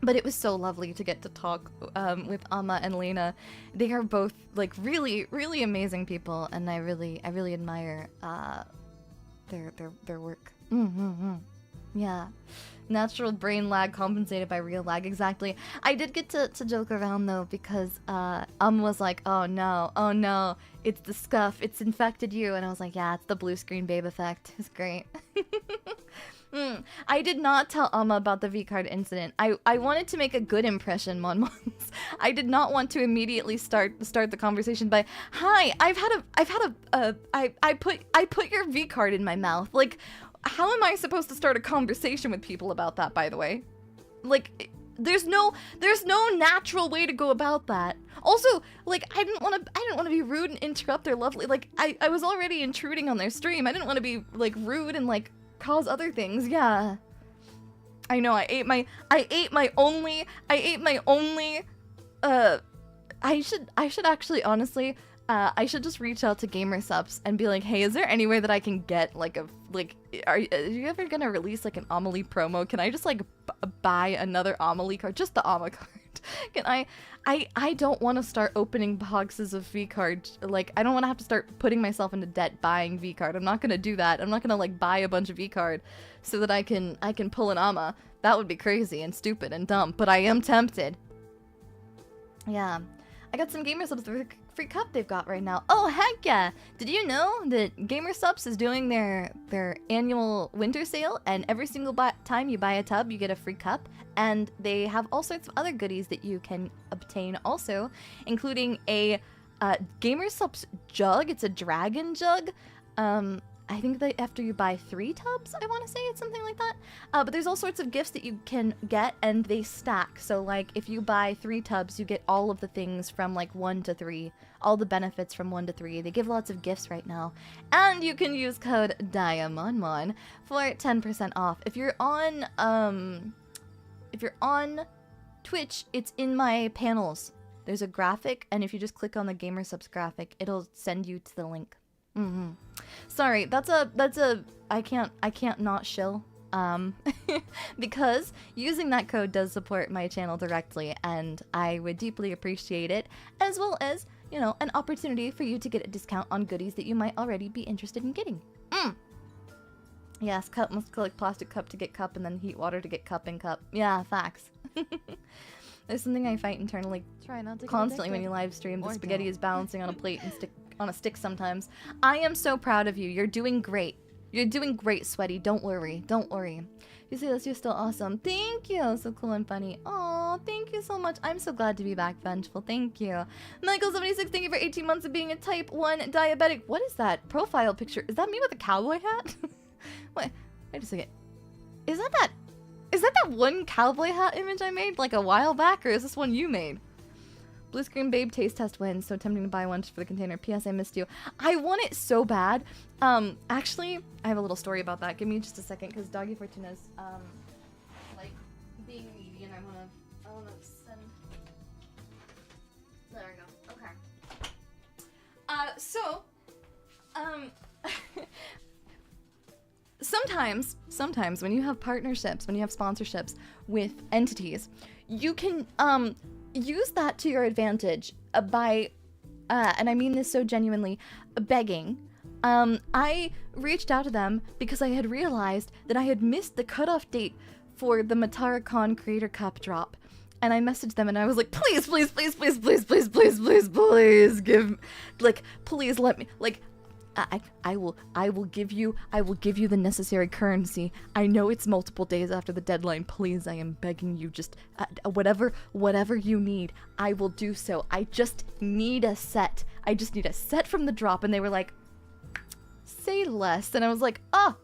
But it was so lovely to get to talk with Amma and Lena. They are both like really, really amazing people, and I really admire their work. Yeah, natural brain lag compensated by real lag. Exactly. I did get to joke around though, because was like, oh no, it's the scuff, it's infected you, and I was like, yeah, it's the blue screen babe effect. It's great. I did not tell Amma about the V-card incident. I wanted to make a good impression, Mon. I did not want to immediately start the conversation by, "Hi, I put your V-card in my mouth." Like, how am I supposed to start a conversation with people about that, by the way? Like, there's no natural way to go about that. Also, like, I didn't want to be rude and interrupt their lovely, like, I was already intruding on their stream. I didn't want to be like rude and like cause other things. Yeah, I know. I ate my only I should actually, honestly, I should just reach out to GamerSups and be like, hey, is there any way that I can get like are you ever gonna release like an Amelie promo? Can I just like buy another Amelie card, just the Amma card? Can I don't want to start opening boxes of V-cards. Like, I don't want to have to start putting myself into debt buying V-card. I'm not gonna do that. I'm not gonna like buy a bunch of V-card so that I can pull an Amma. That would be crazy and stupid and dumb, but I am tempted. Yeah, I got some GamerSups for the free cup they've got right now. Oh heck yeah! Did you know that GamerSups is doing their annual winter sale, and every single time you buy a tub, you get a free cup, and they have all sorts of other goodies that you can obtain also, including a GamerSups jug. It's a dragon jug. I think that after you buy 3 tubs, I want to say it's something like that. But there's all sorts of gifts that you can get, and they stack. So, like, if you buy 3 tubs, you get all of the things from, like, 1 to 3. All the benefits from 1 to 3. They give lots of gifts right now. And you can use code DAIYA for 10% off. If you're on Twitch, it's in my panels. There's a graphic, and if you just click on the GamerSups graphic, it'll send you to the link. Sorry, that's a I can't not shill. because using that code does support my channel directly, and I would deeply appreciate it, as well as, you know, an opportunity for you to get a discount on goodies that you might already be interested in getting. Yes, cup must collect plastic cup to get cup, and then heat water to get cup and cup. Yeah, facts. There's something I fight internally constantly when you live stream. The spaghetti is balancing on a plate and on a stick sometimes. I am so proud of you. You're doing great. You're doing great, Sweaty. Don't worry. Don't worry. You say this, you're still awesome. Thank you. So cool and funny. Aw, thank you so much. I'm so glad to be back, Vengeful. Thank you. Michael76, thank you for 18 months of being a type 1 diabetic. What is that profile picture? Is that me with a cowboy hat? What? Wait a second. Is that that one cowboy hat image I made like a while back, or is this one you made? Blue screen babe taste test wins, so tempting to buy one just for the container. P.S. I missed you. I want it so bad. Actually, I have a little story about that. Give me just a second, because Doggy Fortuna's, like, being needy, and I wanna send... There we go. Okay. Sometimes when you have partnerships, when you have sponsorships with entities, you can, use that to your advantage by, and I mean this so genuinely, begging. I reached out to them because I had realized that I had missed the cutoff date for the Mataracon Creator Cup drop. And I messaged them and I was like, please give, like, please let me, like, I will give you the necessary currency. I know it's multiple days after the deadline. Please, I am begging you, just whatever you need, I will do so. I just need a set. I just need a set from the drop. And they were like, say less. And I was like, oh.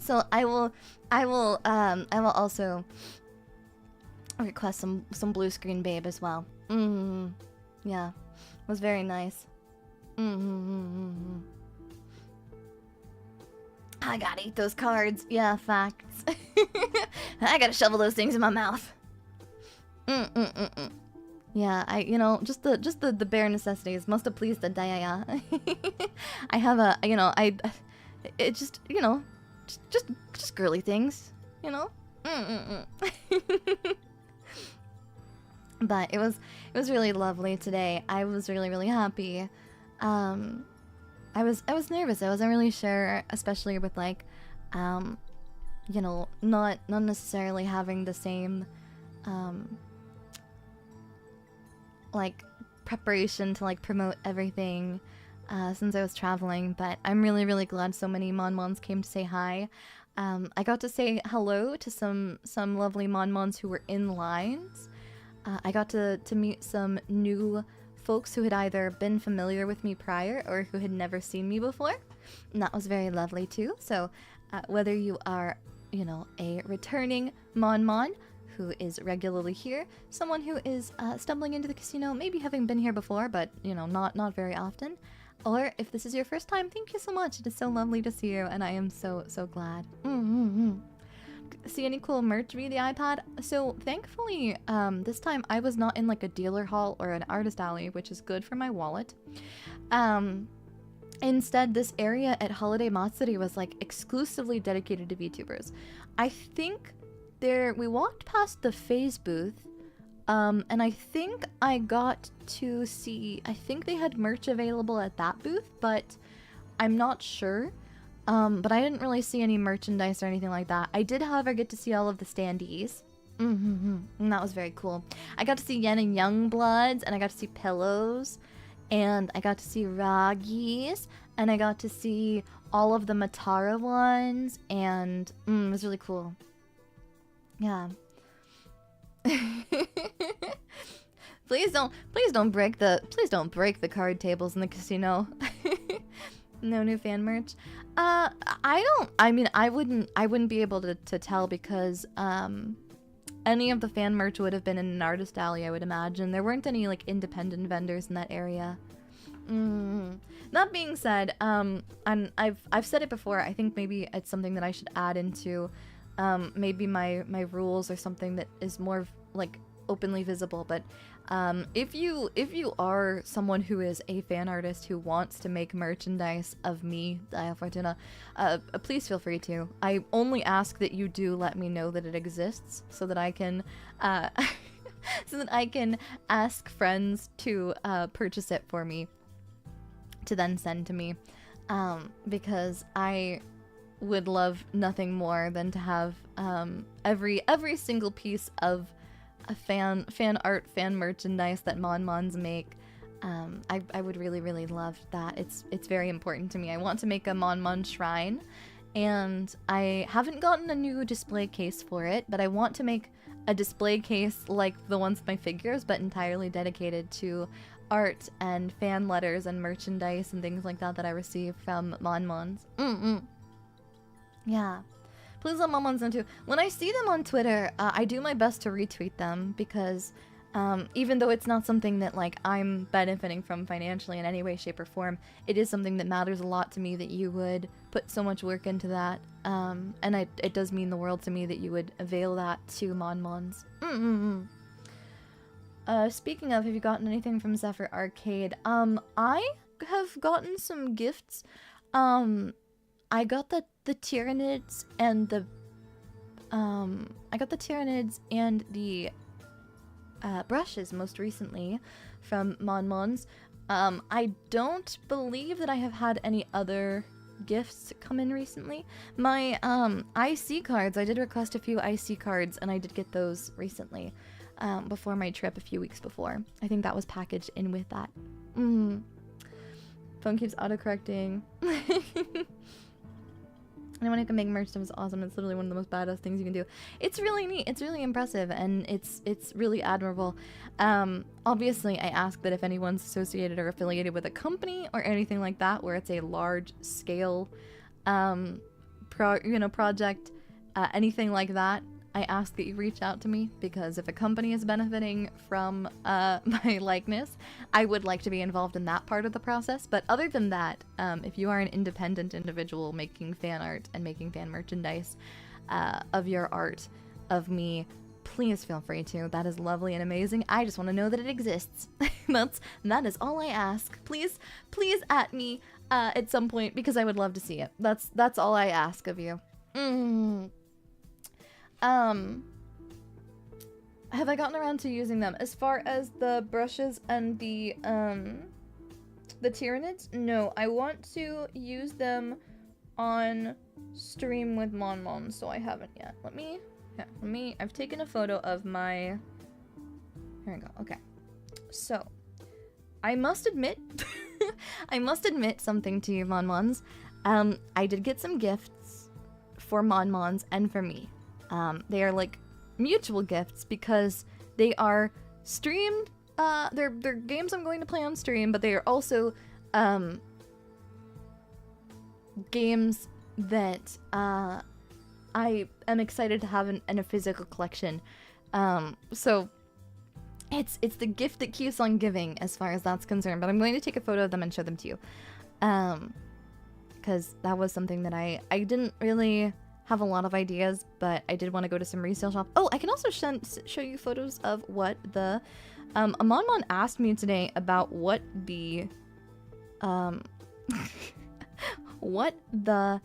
So I will also request some blue screen babe as well. Yeah, it was very nice. I gotta eat those cards. Yeah, facts. I gotta shovel those things in my mouth. Yeah, you know, just the bare necessities must have pleased the Daiya. I have a, you know, it just, you know, just girly things, you know. But it was really lovely today. I was really happy. I was nervous. I wasn't really sure, especially with like, you know, not necessarily having the same, like preparation to like promote everything, since I was traveling. But I'm really glad so many Monmons came to say hi. I got to say hello to some lovely Monmons who were in lines. I got to meet some new folks who had either been familiar with me prior or who had never seen me before, and that was very lovely too. So whether you are, you know, a returning Mon who is regularly here, someone who is stumbling into the casino, maybe having been here before but, you know, not very often, or if this is your first time, thank you so much. It is so lovely to see you, and I am so glad. See any cool merch via the iPad? So thankfully, this time I was not in like a dealer hall or an artist alley, which is good for my wallet. Instead, this area at Holiday Matsuri was like exclusively dedicated to VTubers. I think we walked past the phase booth, and I think I got to see, I think they had merch available at that booth, but I'm not sure. But I didn't really see any merchandise or anything like that. I did, however, get to see all of the standees. And that was very cool. I got to see Yen and Youngbloods, and I got to see pillows, and I got to see Ragis, and I got to see all of the Matara ones, and it was really cool. Yeah. Please don't break the card tables in the casino. No new fan merch. I wouldn't be able to tell because any of the fan merch would have been in an artist alley, I would imagine. There weren't any like independent vendors in that area. That being said, and I've said it before, I think maybe it's something that I should add into maybe my rules or something that is more like openly visible, but If you are someone who is a fan artist who wants to make merchandise of me, Daiya Fortuna, please feel free to. I only ask that you do let me know that it exists so that I can so that I can ask friends to purchase it for me to then send to me, because I would love nothing more than to have every single piece of a fan art, fan merchandise that Mons make. I would really love that. It's very important to me. I want to make a Mon shrine, and I haven't gotten a new display case for it, but I want to make a display case like the ones with my figures, but entirely dedicated to art and fan letters and merchandise and things like that that I receive from Mons. Yeah. Please let Mons know too. When I see them on Twitter, I do my best to retweet them because even though it's not something that like I'm benefiting from financially in any way, shape, or form, it is something that matters a lot to me that you would put so much work into that. And it does mean the world to me that you would avail that to Mons. Speaking of, have you gotten anything from Zephyr Arcade? I have gotten some gifts. I got the Tyranids and the brushes most recently from Mons. I don't believe that I have had any other gifts come in recently. My IC cards, I did request a few IC cards and I did get those recently, before my trip a few weeks before. I think that was packaged in with that. Phone keeps autocorrecting. Anyone who can make merch stuff is awesome. It's literally one of the most badass things you can do. It's really neat. It's really impressive, and it's really admirable. Obviously, I ask that if anyone's associated or affiliated with a company or anything like that, where it's a large scale, project, anything like that, I ask that you reach out to me, because if a company is benefiting from my likeness, I would like to be involved in that part of the process. But other than that, if you are an independent individual making fan art and making fan merchandise of your art of me, please feel free to. That is lovely and amazing. I just want to know that it exists. That is all I ask. Please at me at some point, because I would love to see it. That's all I ask of you. Have I gotten around to using them? As far as the brushes and the Tyranids? No, I want to use them on stream with Mon, so I haven't yet. I've taken a photo of my, here we go, okay. So, I must admit, I must admit something to you, Mons. I did get some gifts for Mons and for me. They are like mutual gifts because they are streamed, they're games I'm going to play on stream, but they are also games that I am excited to have in a physical collection. So it's the gift that keeps on giving as far as that's concerned, but I'm going to take a photo of them and show them to you, because that was something that I didn't really have a lot of ideas, but I did want to go to some resale shops. Oh, I can also show you photos of what the Mon asked me today about what the what the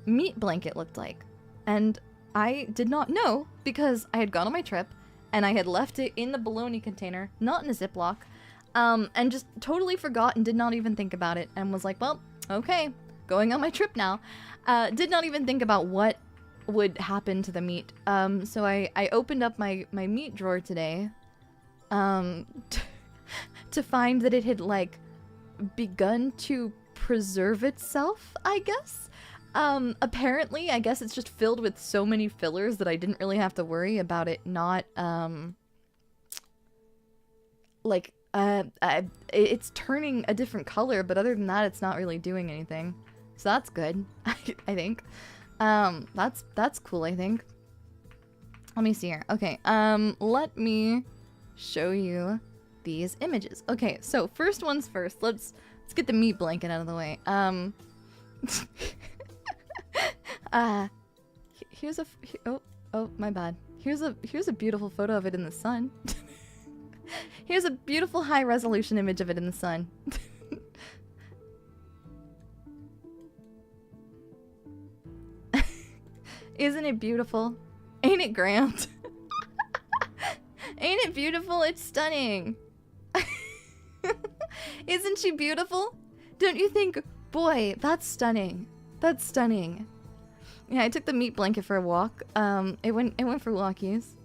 meat blanket looked like, and I did not know because I had gone on my trip and I had left it in the bologna container, not in a Ziploc, and just totally forgot and did not even think about it, and was like, well, okay, going on my trip now. Did not even think about what would happen to the meat. So I opened up my meat drawer today, to find that it had like begun to preserve itself, I guess. Apparently, I guess it's just filled with so many fillers that I didn't really have to worry about it not, it's turning a different color, but other than that, it's not really doing anything. So that's good, I think. That's cool, I think. Let me see here. Okay, let me show you these images. Okay, so first ones first. Let's get the meat blanket out of the way. Here's a oh, my bad. Here's a beautiful photo of it in the sun. Here's a beautiful high resolution image of it in the sun. Isn't it beautiful? Ain't it grand? Ain't it beautiful? It's stunning. Isn't she beautiful? Don't you think, boy, that's stunning. That's stunning. Yeah, I took the meat blanket for a walk. It went for walkies.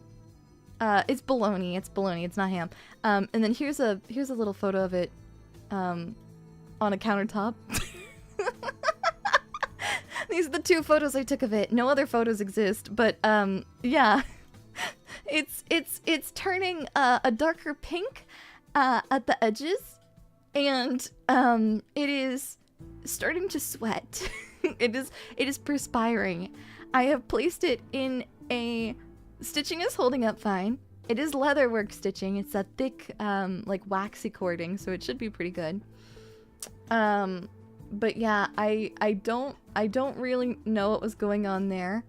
It's bologna. It's bologna. It's not ham. And then here's a little photo of it, on a countertop. These are the 2 photos I took of it. No other photos exist, but yeah, it's turning a darker pink at the edges, and it is starting to sweat. It is perspiring. I have placed it in a... Stitching is holding up fine. It is leatherwork stitching. It's a thick, like waxy cording, so it should be pretty good. But yeah, I don't really know what was going on there.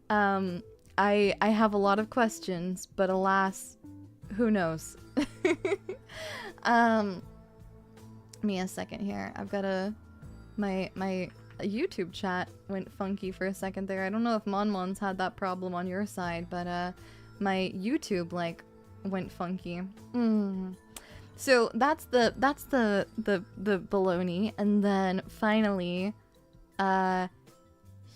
I have a lot of questions, but alas, who knows? Me a second here. I've got my YouTube chat went funky for a second there. I don't know if Monmon's had that problem on your side, but my YouTube like went funky. So that's the baloney, and then finally,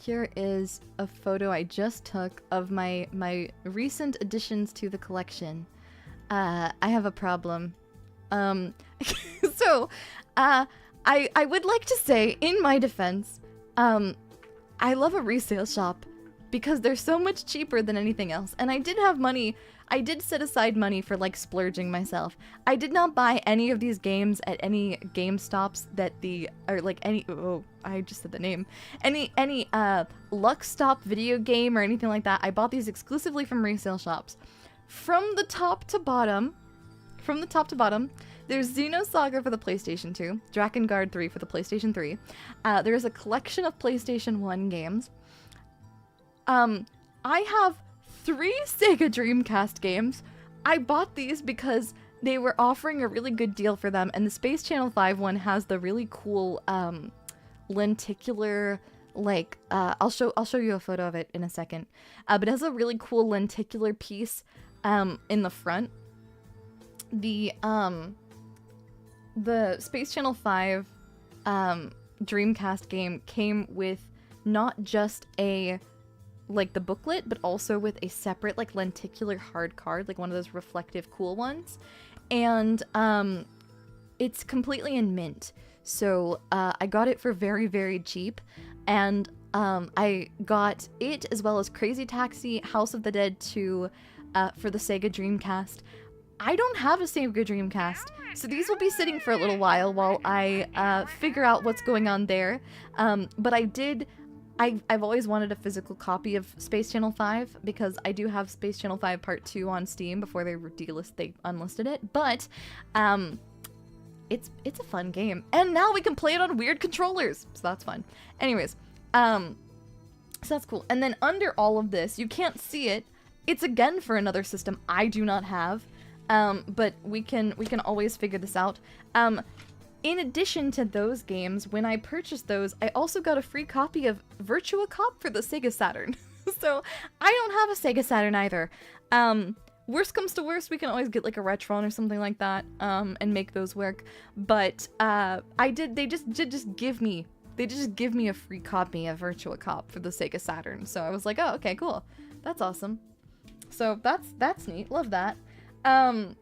here is a photo I just took of my recent additions to the collection. I have a problem. So, I would like to say, in my defense, I love a resale shop because they're so much cheaper than anything else. And I did have money. I did set aside money for like splurging myself. I did not buy any of these games at any GameStops that I just said the name. Any Luckstop video game or anything like that. I bought these exclusively from resale shops. From the top to bottom, there's Xenosaga for the PlayStation 2, Drakengard 3 for the PlayStation 3. There's a collection of PlayStation 1 games. I have 3 Sega Dreamcast games. I bought these because they were offering a really good deal for them, and the Space Channel 5 one has the really cool lenticular, like, I'll show you a photo of it in a second. But it has a really cool lenticular piece in the front. The Space Channel 5 Dreamcast game came with not just the booklet, but also with a separate, like, lenticular hard card, like one of those reflective cool ones. And it's completely in mint. So I got it for very, very cheap. And I got it as well as Crazy Taxi, House of the Dead 2 for the Sega Dreamcast. I don't have a Sega Dreamcast, so these will be sitting for a little while I figure out what's going on there. But I've always wanted a physical copy of Space Channel 5 because I do have Space Channel 5 Part 2 on Steam before they unlisted it. But it's a fun game, and now we can play it on weird controllers, so that's fun. Anyways, so that's cool. And then under all of this, you can't see it. It's again for another system I do not have. But we can always figure this out. In addition to those games, when I purchased those, I also got a free copy of Virtua Cop for the Sega Saturn. So I don't have a Sega Saturn either. Worst comes to worst, we can always get like a Retron or something like that, and make those work. But they just give me a free copy of Virtua Cop for the Sega Saturn. So I was like, oh, okay, cool, that's awesome. So that's neat. Love that. You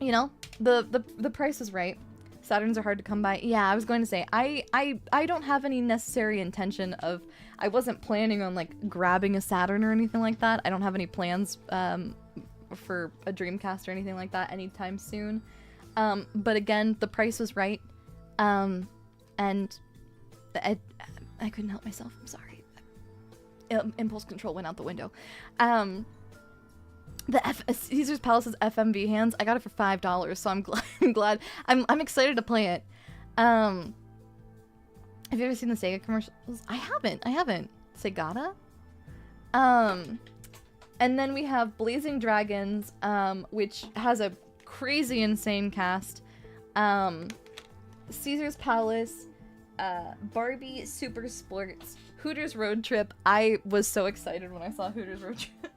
know, the price is right. Saturns are hard to come by. Yeah, I was going to say, I don't have any necessary intention of, I wasn't planning on like grabbing a Saturn or anything like that. I don't have any plans for a Dreamcast or anything like that anytime soon. But again, the price was right. And I couldn't help myself. I'm sorry. Impulse control went out the window. Caesar's Palace's FMV hands. I got it for $5, so I'm glad. I'm excited to play it. Have you ever seen the Sega commercials? I haven't. Segata? And then we have Blazing Dragons, which has a crazy insane cast. Caesar's Palace, Barbie Super Sports, Hooters Road Trip. I was so excited when I saw Hooters Road Trip.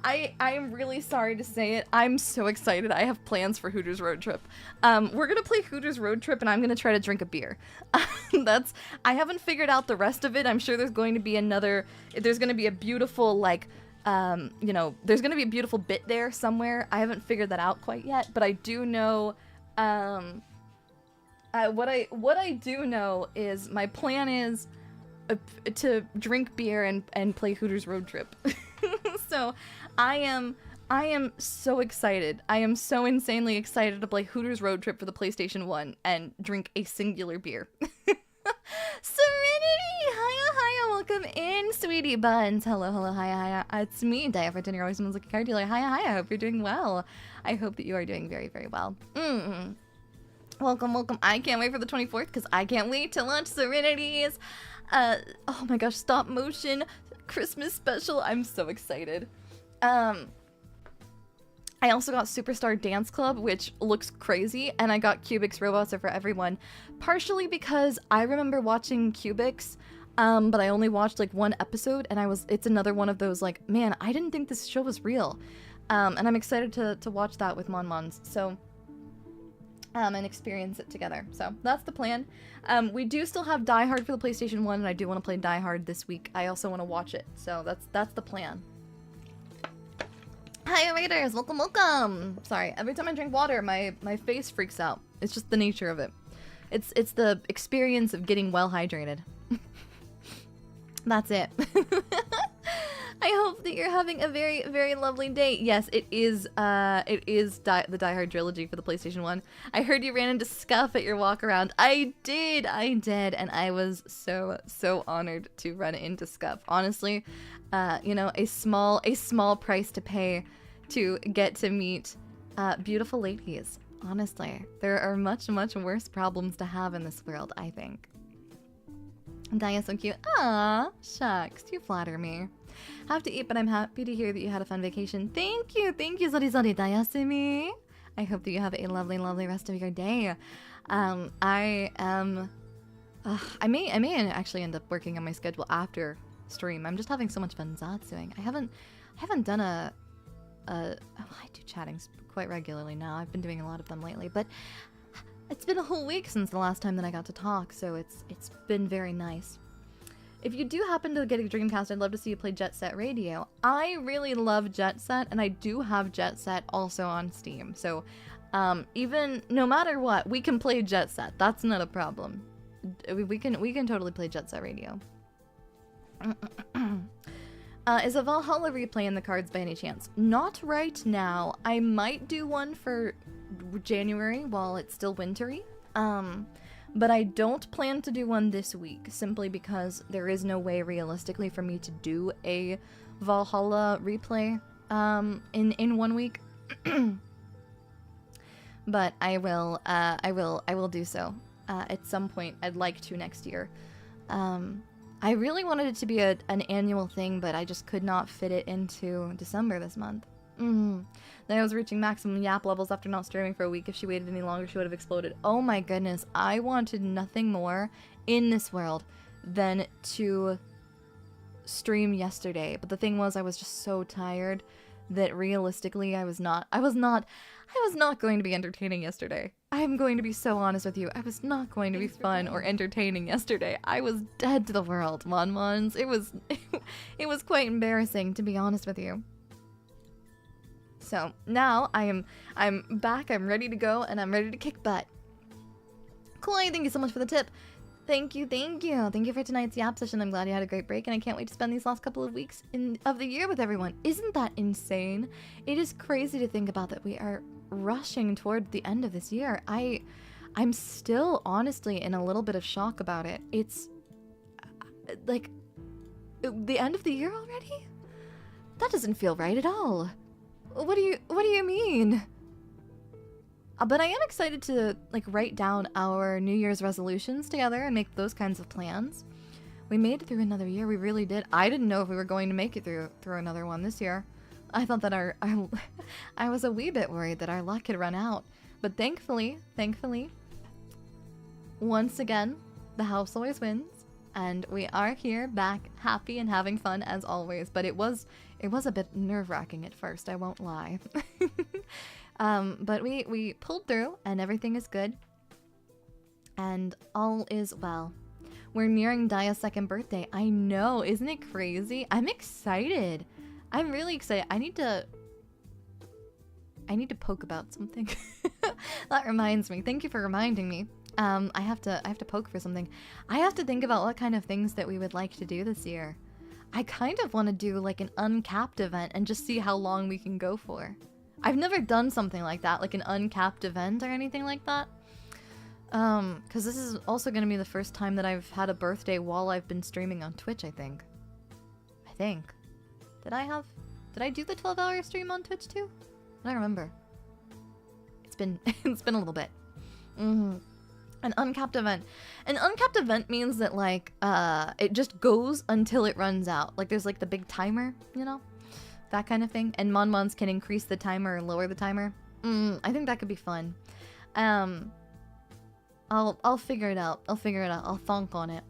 I am really sorry to say it. I'm so excited. I have plans for Hooters Road Trip. We're gonna play Hooters Road Trip and I'm gonna try to drink a beer. I haven't figured out the rest of it. I'm sure there's going to be there's gonna be a beautiful, like, you know, there's gonna be a beautiful bit there somewhere. I haven't figured that out quite yet, but I do know, what I do know is my plan is to drink beer and play Hooters Road Trip. So I am so excited. I am so insanely excited to play Hooters Road Trip for the PlayStation 1 and drink a singular beer. Serenity! Hiya, hiya, welcome in, sweetie buns. Hello, hello, hiya, hiya. It's me, Daiya, for 10 year always someone's like a card dealer. Hiya, hiya, I hope you're doing well. I hope that you are doing very, very well. Welcome, welcome. I can't wait for the 24th because I can't wait to launch Serenities. Oh my gosh, stop motion Christmas special. I'm so excited. I also got Superstar Dance Club, which looks crazy, and I got Cubics Robots Are for Everyone, partially because I remember watching Cubics, but I only watched like one episode, and it's another one of those like, man, I didn't think this show was real. And I'm excited to watch that with Mon-Mons, so and experience it together. So that's the plan. We do still have Die Hard for the PlayStation 1, and I do want to play Die Hard this week. I also want to watch it, so that's the plan. Hi, Raiders! Welcome, welcome! Sorry, every time I drink water, my face freaks out. It's just the nature of it. It's the experience of getting well hydrated. That's it. I hope that you're having a very, very lovely day. Yes, it is the Die Hard trilogy for the PlayStation 1. I heard you ran into Scuff at your walk around. I did, and I was so honored to run into Scuff. Honestly, you know, a small price to pay to get to meet beautiful ladies. Honestly, there are much worse problems to have in this world, I think. Daiya's so cute. Ah, shucks, you flatter me. Have to eat, but I'm happy to hear that you had a fun vacation. Thank you, Zorizori Dayasumi. I hope that you have a lovely, lovely rest of your day. I may actually end up working on my schedule after stream. I'm just having so much fun Zatsuing. I haven't done I do chattings quite regularly now. I've been doing a lot of them lately, but it's been a whole week since the last time that I got to talk, so it's been very nice. If you do happen to get a Dreamcast, I'd love to see you play Jet Set Radio. I really love Jet Set, and I do have Jet Set also on Steam. So, even no matter what, we can play Jet Set. That's not a problem. We can totally play Jet Set Radio. Is a Valhalla replay in the cards by any chance? Not right now. I might do one for January while it's still wintry. But I don't plan to do one this week, simply because there is no way realistically for me to do a Valhalla replay in 1 week. But I will do so at some point. I'd like to next year. I really wanted it to be an annual thing, but I just could not fit it into December this month. Then I was reaching maximum yap levels after not streaming for a week. If she waited any longer, she would have exploded. Oh my goodness, I wanted nothing more in this world than to stream yesterday. But the thing was, I was just so tired that realistically I was not going to be entertaining yesterday. I'm going to be so honest with you. I was not going to be fun or entertaining yesterday. I was dead to the world, Mon-Mons. It was quite embarrassing, to be honest with you. So now I'm back, I'm ready to go, and I'm ready to kick butt. Koi, thank you so much for the tip. Thank you. Thank you for tonight's yap session. I'm glad you had a great break, and I can't wait to spend these last couple of weeks of the year with everyone. Isn't that insane? It is crazy to think about that we are rushing toward the end of this year. I'm still honestly in a little bit of shock about it. It's like the end of the year already? That doesn't feel right at all. What do you mean? But I am excited to like write down our New Year's resolutions together and make those kinds of plans. We made it through another year. We really did. I didn't know if we were going to make it through another one this year. I thought that I was a wee bit worried that our luck had run out. But thankfully, once again, the house always wins, and we are here back, happy and having fun as always. But it was a bit nerve-wracking at first, I won't lie. But we pulled through, and everything is good, and all is well. We're nearing Daiya's 2nd birthday. I know, isn't it crazy? I'm excited. I'm really excited. I need to poke about something. That reminds me. Thank you for reminding me. I have to poke for something. I have to think about what kind of things that we would like to do this year. I kind of want to do like an uncapped event and just see how long we can go for. I've never done something like that, like an uncapped event or anything like that. Because this is also going to be the first time that I've had a birthday while I've been streaming on Twitch, I think. Did I do the 12-hour stream on Twitch too? I don't remember. It's been a little bit. An uncapped event. An uncapped event means that like it just goes until it runs out. Like there's like the big timer, you know? That kind of thing. And Monmons can increase the timer or lower the timer. I think that could be fun. I'll figure it out. I'll thonk on it.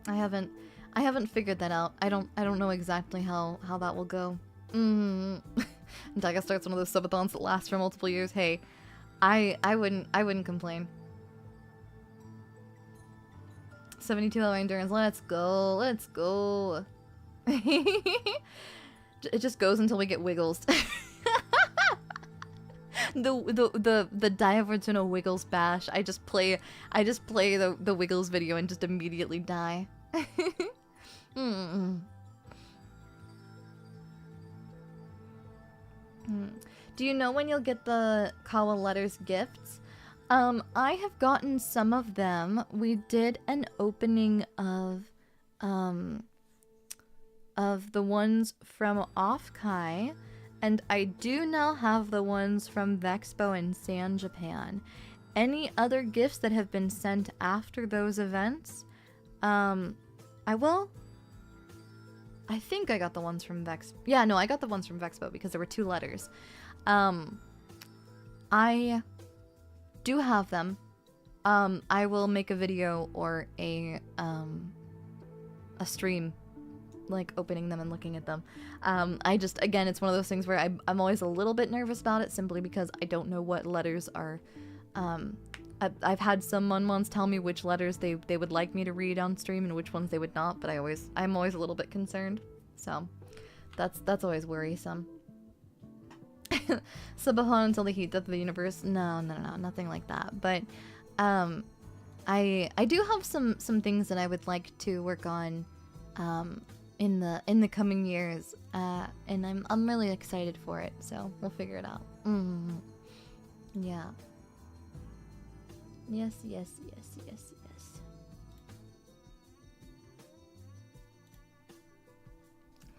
I haven't figured that out. I don't know exactly how that will go. Daiya starts one of those subathons that last for multiple years. Hey, I wouldn't complain. 72-hour endurance. Let's go. It just goes until we get wiggles. The Daiya Fortuna Wiggles bash. I just play the Wiggles video and just immediately die. Do you know when you'll get the Kawa Letters gifts? I have gotten some of them. We did an opening of the ones from Offkai, and I do now have the ones from Vexpo and San Japan. Any other gifts that have been sent after those events, I think I got the ones from Vex. Yeah, no, I got the ones from Vexpo because there were 2 letters. I do have them. I will make a video or a stream, like opening them and looking at them. Again, it's one of those things where I'm always a little bit nervous about it simply because I don't know what letters are. I've had some Monmons tell me which letters they would like me to read on stream and which ones they would not, but I'm always a little bit concerned. So that's always worrisome. Subathon until the heat death of the universe. No, nothing like that. But I do have some things that I would like to work on in the coming years, and I'm really excited for it. So we'll figure it out. Yeah. Yes.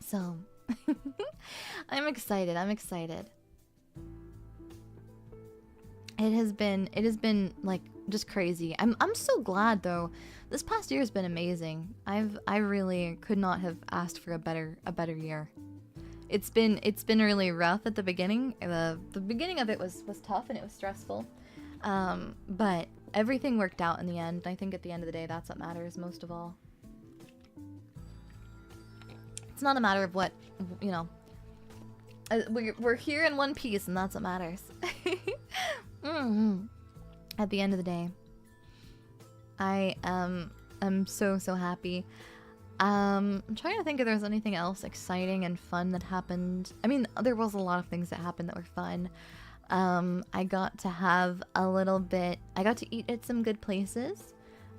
So I'm excited. It has been like just crazy. I'm so glad though. This past year has been amazing. I really could not have asked for a better year. It's been really rough at the beginning. The beginning of it was tough and it was stressful. But everything worked out in the end. I think at the end of the day, that's what matters most of all. It's not a matter of what, you know. We're here in one piece, and that's what matters. At the end of the day, I am so happy. I'm trying to think if there's anything else exciting and fun that happened. I mean, there was a lot of things that happened that were fun. I got to have a little bit. I got to eat at some good places.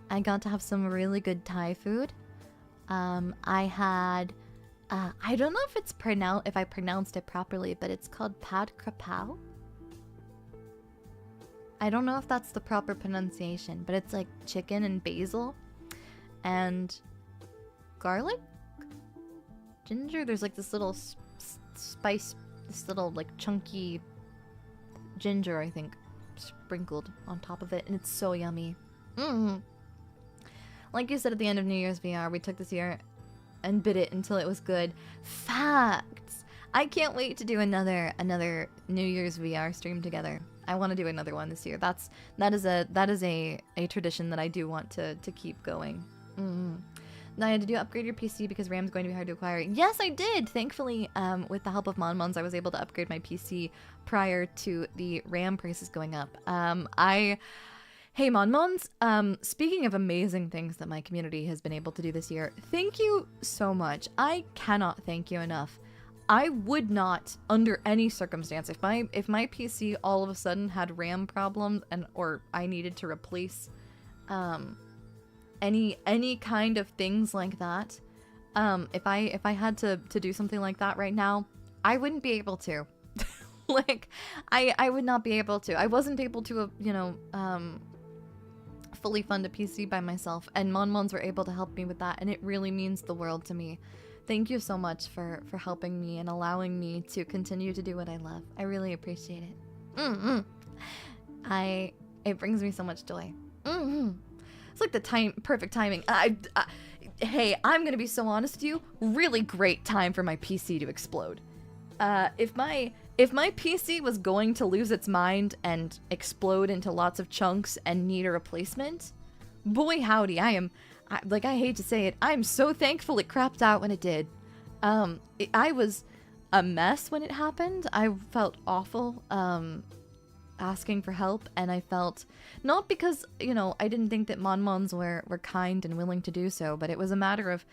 I got to have some really good Thai food. I had. I don't know if I pronounced it properly, but it's called pad krapao. I don't know if that's the proper pronunciation, but it's like chicken and basil and garlic, ginger. There's like this little spice, this little like chunky ginger, I think, sprinkled on top of it, and it's so yummy. Like you said at the end of New Year's VR, we took this year and bit it until it was good. Facts! I can't wait to do another New Year's VR stream together. I want to do another one this year. That is a tradition that I do want to keep going. Daiya, did you upgrade your PC because RAM's going to be hard to acquire? Yes, I did! Thankfully, with the help of Monmons, I was able to upgrade my PC prior to the RAM prices going up. Hey Monmons, speaking of amazing things that my community has been able to do this year, thank you so much. I cannot thank you enough. I would not, under any circumstance, if my PC all of a sudden had RAM problems or I needed to replace any kind of things like that, if I had to do something like that right now, I wouldn't be able to. Like, I would not be able to. I wasn't able to, fully fund a PC by myself, and Monmons were able to help me with that, and it really means the world to me. Thank you so much for helping me and allowing me to continue to do what I love. I really appreciate it. It brings me so much joy. It's like the perfect timing. Hey, I'm gonna be so honest with you. Really great time for my PC to explode. If my PC was going to lose its mind and explode into lots of chunks and need a replacement, boy howdy, I hate to say it, I'm so thankful it crapped out when it did. I was a mess when it happened. I felt awful asking for help, and I felt, not because, I didn't think that Monmons were kind and willing to do so, but it was a matter of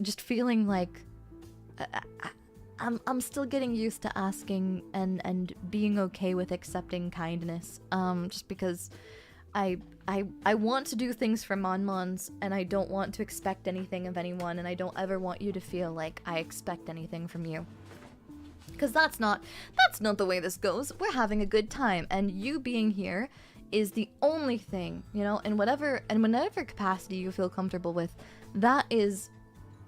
just feeling like I'm still getting used to asking and being okay with accepting kindness, just because I want to do things for Monmons, and I don't want to expect anything of anyone, and I don't ever want you to feel like I expect anything from you. Because that's not the way this goes. We're having a good time, and you being here is the only thing, in whatever capacity you feel comfortable with. That is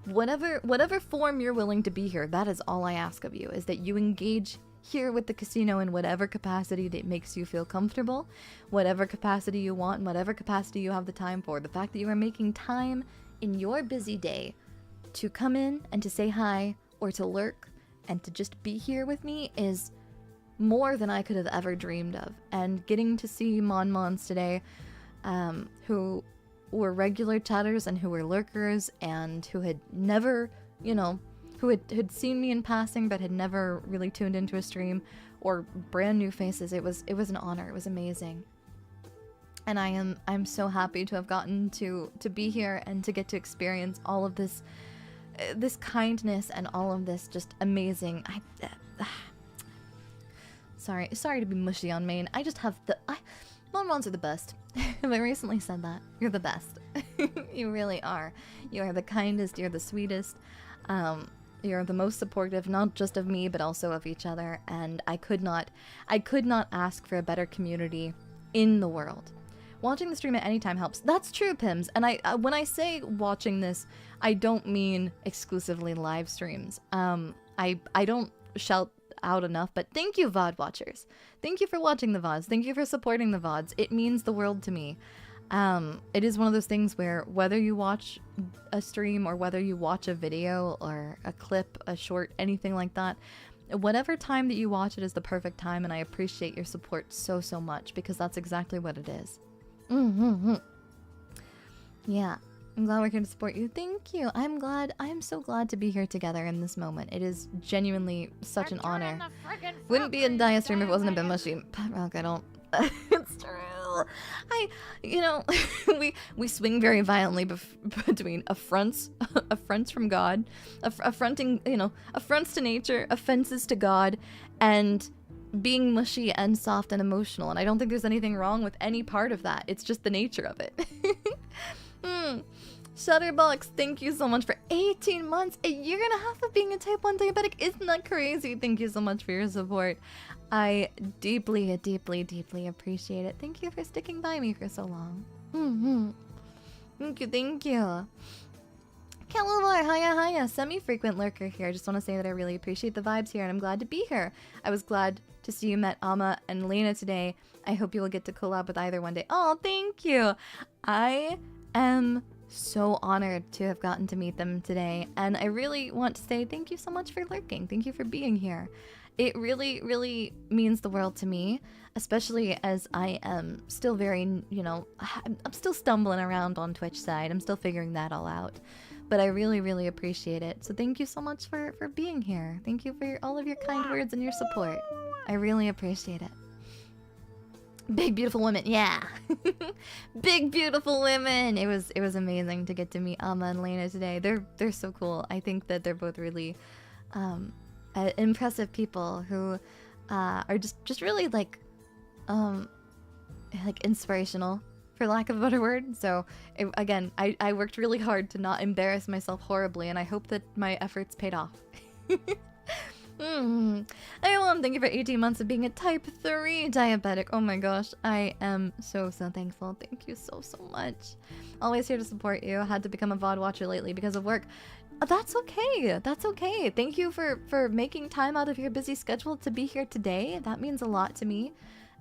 whatever form you're willing to be here. That is all I ask of you, is that you engage here with the casino in whatever capacity that makes you feel comfortable, whatever capacity you want, and whatever capacity you have the time for. The fact that you are making time in your busy day to come in and to say hi, or to lurk, and to just be here with me is more than I could have ever dreamed of. And getting to see Monmons today, who were regular chatters and who were lurkers and who had never, who had seen me in passing but had never really tuned into a stream, or brand new faces, it was an honor. It was amazing. And I'm so happy to have gotten to be here and to get to experience all of this kindness and all of this just amazing. Sorry to be mushy on main. I just have Monmons are the best. I recently said that. You're the best. You really are. You are the kindest, you're the sweetest. You're the most supportive, not just of me, but also of each other. And I could not ask for a better community in the world. Watching the stream at any time helps. That's true, Pims. And when I say watching this, I don't mean exclusively live streams. I don't shout out enough, but thank you, VOD watchers. Thank you for watching the VODs. Thank you for supporting the VODs. It means the world to me. It is one of those things where whether you watch a stream or whether you watch a video or a clip, a short, anything like that, whatever time that you watch it is the perfect time, and I appreciate your support so much, because that's exactly what it is. Yeah, I'm glad we're here to support you. Thank you. I'm so glad to be here together in this moment. It is genuinely such an honor. Wouldn't be a Daiya stream if it wasn't a bit mushy. Rock, I don't. It's true. We swing very violently between affronts from God, affronting, affronts to nature, offenses to God, and being mushy and soft and emotional. And I don't think there's anything wrong with any part of that. It's just the nature of it. Shutterbox, thank you so much for 18 months, a year and a half of being a type 1 diabetic. Isn't that crazy? Thank you so much for your support. I deeply appreciate it. Thank you for sticking by me for so long. Thank you. Calabar, hiya, semi-frequent lurker here. I just want to say that I really appreciate the vibes here, and I'm glad to be here. I was glad to see you met Amma and Lena today. I hope you will get to collab with either one day. Oh, thank you. I am so honored to have gotten to meet them today, and I really want to say thank you so much for lurking. Thank you for being here. It really, really means the world to me, especially as I am still very, you know, I'm still stumbling around on Twitch side. I'm still figuring that all out. But I really, really appreciate it. So thank you so much for being here. Thank you for all of your kind words and your support. I really appreciate it. Big beautiful women, yeah. Big beautiful women. It was amazing to get to meet Amma and Lena today. They're so cool. I think that they're both really impressive people who are just really like inspirational, for lack of a better word. So again, I worked really hard to not embarrass myself horribly, and I hope that my efforts paid off. Everyone, thank you for 18 months of being a type 3 diabetic. Oh my gosh, I am so thankful. Thank you so much. Always here to support you. I had to become a VOD watcher lately because of work. That's okay. That's okay. Thank you for making time out of your busy schedule to be here today. That means a lot to me.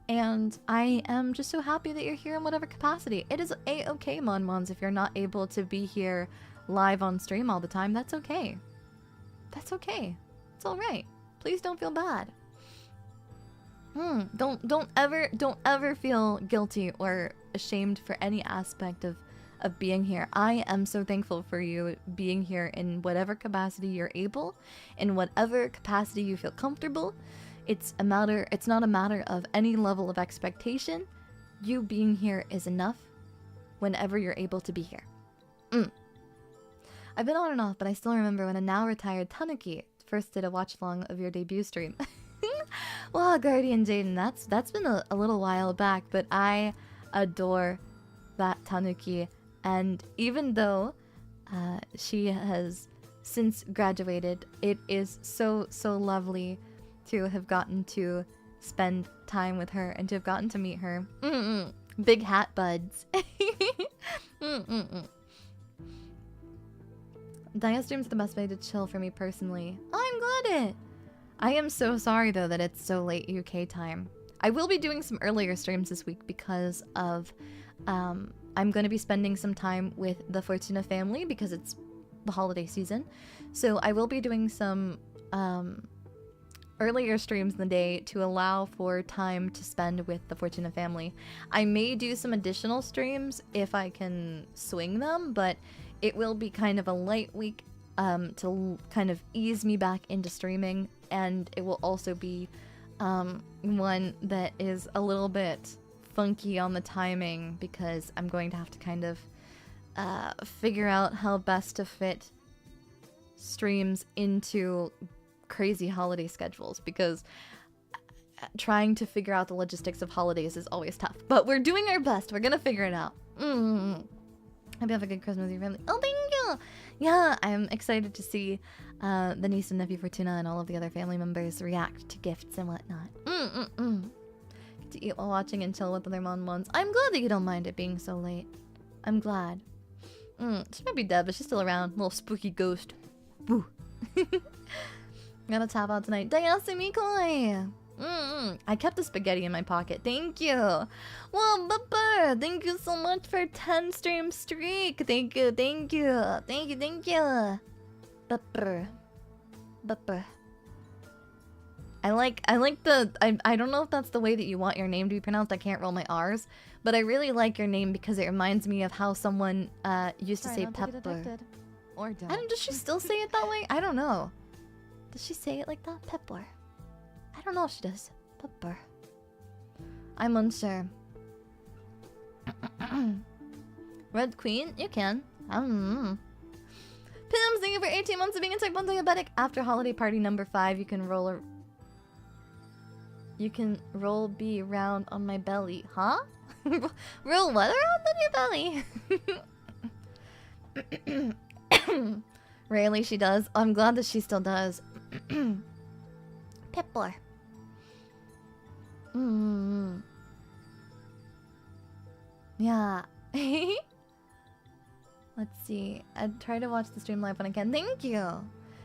And I am just so happy that you're here in whatever capacity. It is a-okay, Mon-Mons, if you're not able to be here live on stream all the time. That's okay. That's okay. It's alright. Please don't feel bad. Don't ever feel guilty or ashamed for any aspect of being here. I am so thankful for you being here in whatever capacity you're able, in whatever capacity you feel comfortable. It's not a matter of any level of expectation. You being here is enough whenever you're able to be here. I've been on and off, but I still remember when a now retired Tanuki first did a watch along of your debut stream. Well, Guardian Jaden, that's been a little while back, but I adore that Tanuki, and even though she has since graduated, it is so lovely to have gotten to spend time with her and to have gotten to meet her. Big hat buds. Daiya streams are the best way to chill for me personally. I'm glad it. I am so sorry though that it's so late UK time. I will be doing some earlier streams this week because of I'm going to be spending some time with the Fortuna family because it's the holiday season. So I will be doing some earlier streams in the day to allow for time to spend with the Fortuna family. I may do some additional streams if I can swing them, but it will be kind of a light week to kind of ease me back into streaming, and it will also be one that is a little bit funky on the timing because I'm going to have to kind of figure out how best to fit streams into crazy holiday schedules, because trying to figure out the logistics of holidays is always tough, but we're doing our best. We're gonna figure it out. Hope you have a good Christmas with your family. Oh, thank you. Yeah, I'm excited to see the niece and nephew Fortuna and all of the other family members react to gifts and whatnot. Get to eat while watching and chill with other Mon-Mons. I'm glad that you don't mind it being so late. I'm glad. She might be dead, but she's still around. Little spooky ghost. Woo. Gotta tap out tonight. Dayasumikoi! I kept the spaghetti in my pocket. Thank you. Well, Bupper, thank you so much for 10 stream streak. Thank you. Bupper. I like the I don't know if that's the way that you want your name to be pronounced. I can't roll my R's, but I really like your name because it reminds me of how someone used to say pepper. Or does she still say it that way? I don't know. Does she say it like that? Pepper. I don't know if she does. Pepper. I'm unsure. Red Queen? You can. Pims, thank you for 18 months of being a type 1 diabetic. After holiday party number 5, you can roll B around on my belly. Huh? Roll what around on your belly? Rarely she does. I'm glad that she still does. Pepper. Yeah. Let's see. I'd try to watch the stream live when I can. Thank you.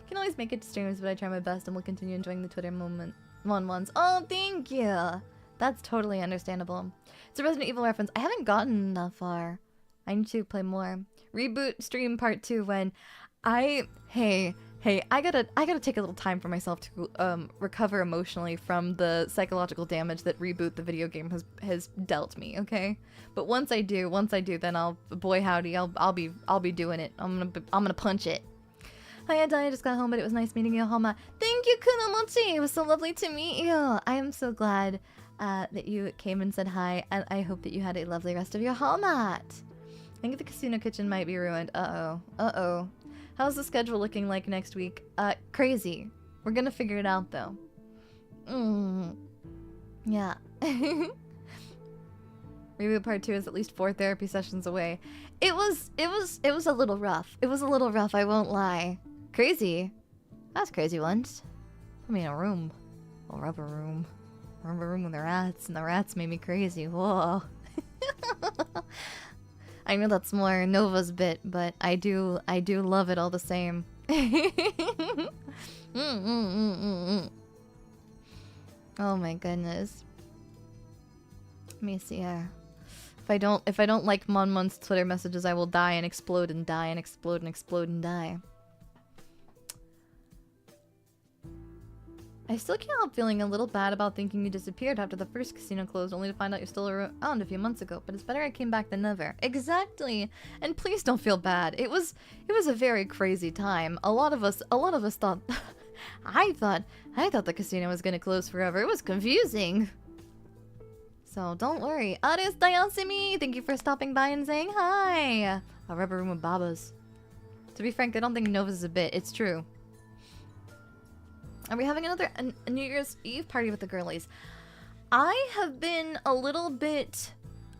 Can always make it to streams, but I try my best and will continue enjoying the Twitter moment. Mon-Mons. Oh, thank you. That's totally understandable. It's a Resident Evil reference. I haven't gotten that far. I need to play more. Reboot stream part 2 when hey, I gotta take a little time for myself to recover emotionally from the psychological damage that Reboot the video game has dealt me, okay? But once I do, then boy howdy, I'll be doing it. I'm gonna punch it. Hi, I just got home, but it was nice meeting you, Homa. Thank you, Kunomochi. It was so lovely to meet you. I am so glad that you came and said hi, and I hope that you had a lovely rest of your Homa. I think the casino kitchen might be ruined. Uh-oh. How's the schedule looking like next week? Crazy. We're gonna figure it out, though. Yeah. Reboot part 2 is at least 4 therapy sessions away. It was a little rough. It was a little rough, I won't lie. Crazy. That's crazy once. I mean, a room. A rubber room. A rubber room with the rats, and the rats made me crazy. Whoa. I know that's more Nova's bit, but I do love it all the same. Oh my goodness. Let me see here. If I don't like Monmon's Twitter messages, I will die and explode and die and explode and explode and die. I still can't help feeling a little bad about thinking you disappeared after the first casino closed, only to find out you're still around a few months ago. But it's better I came back than never. Exactly. And please don't feel bad. It was a very crazy time. A lot of us thought I thought the casino was gonna close forever. It was confusing. So don't worry. Aris Dayasimi, thank you for stopping by and saying hi. A rubber room with babas. To be frank, I don't think Nova's a bit. It's true. Are we having another New Year's Eve party with the girlies? I have been a little bit,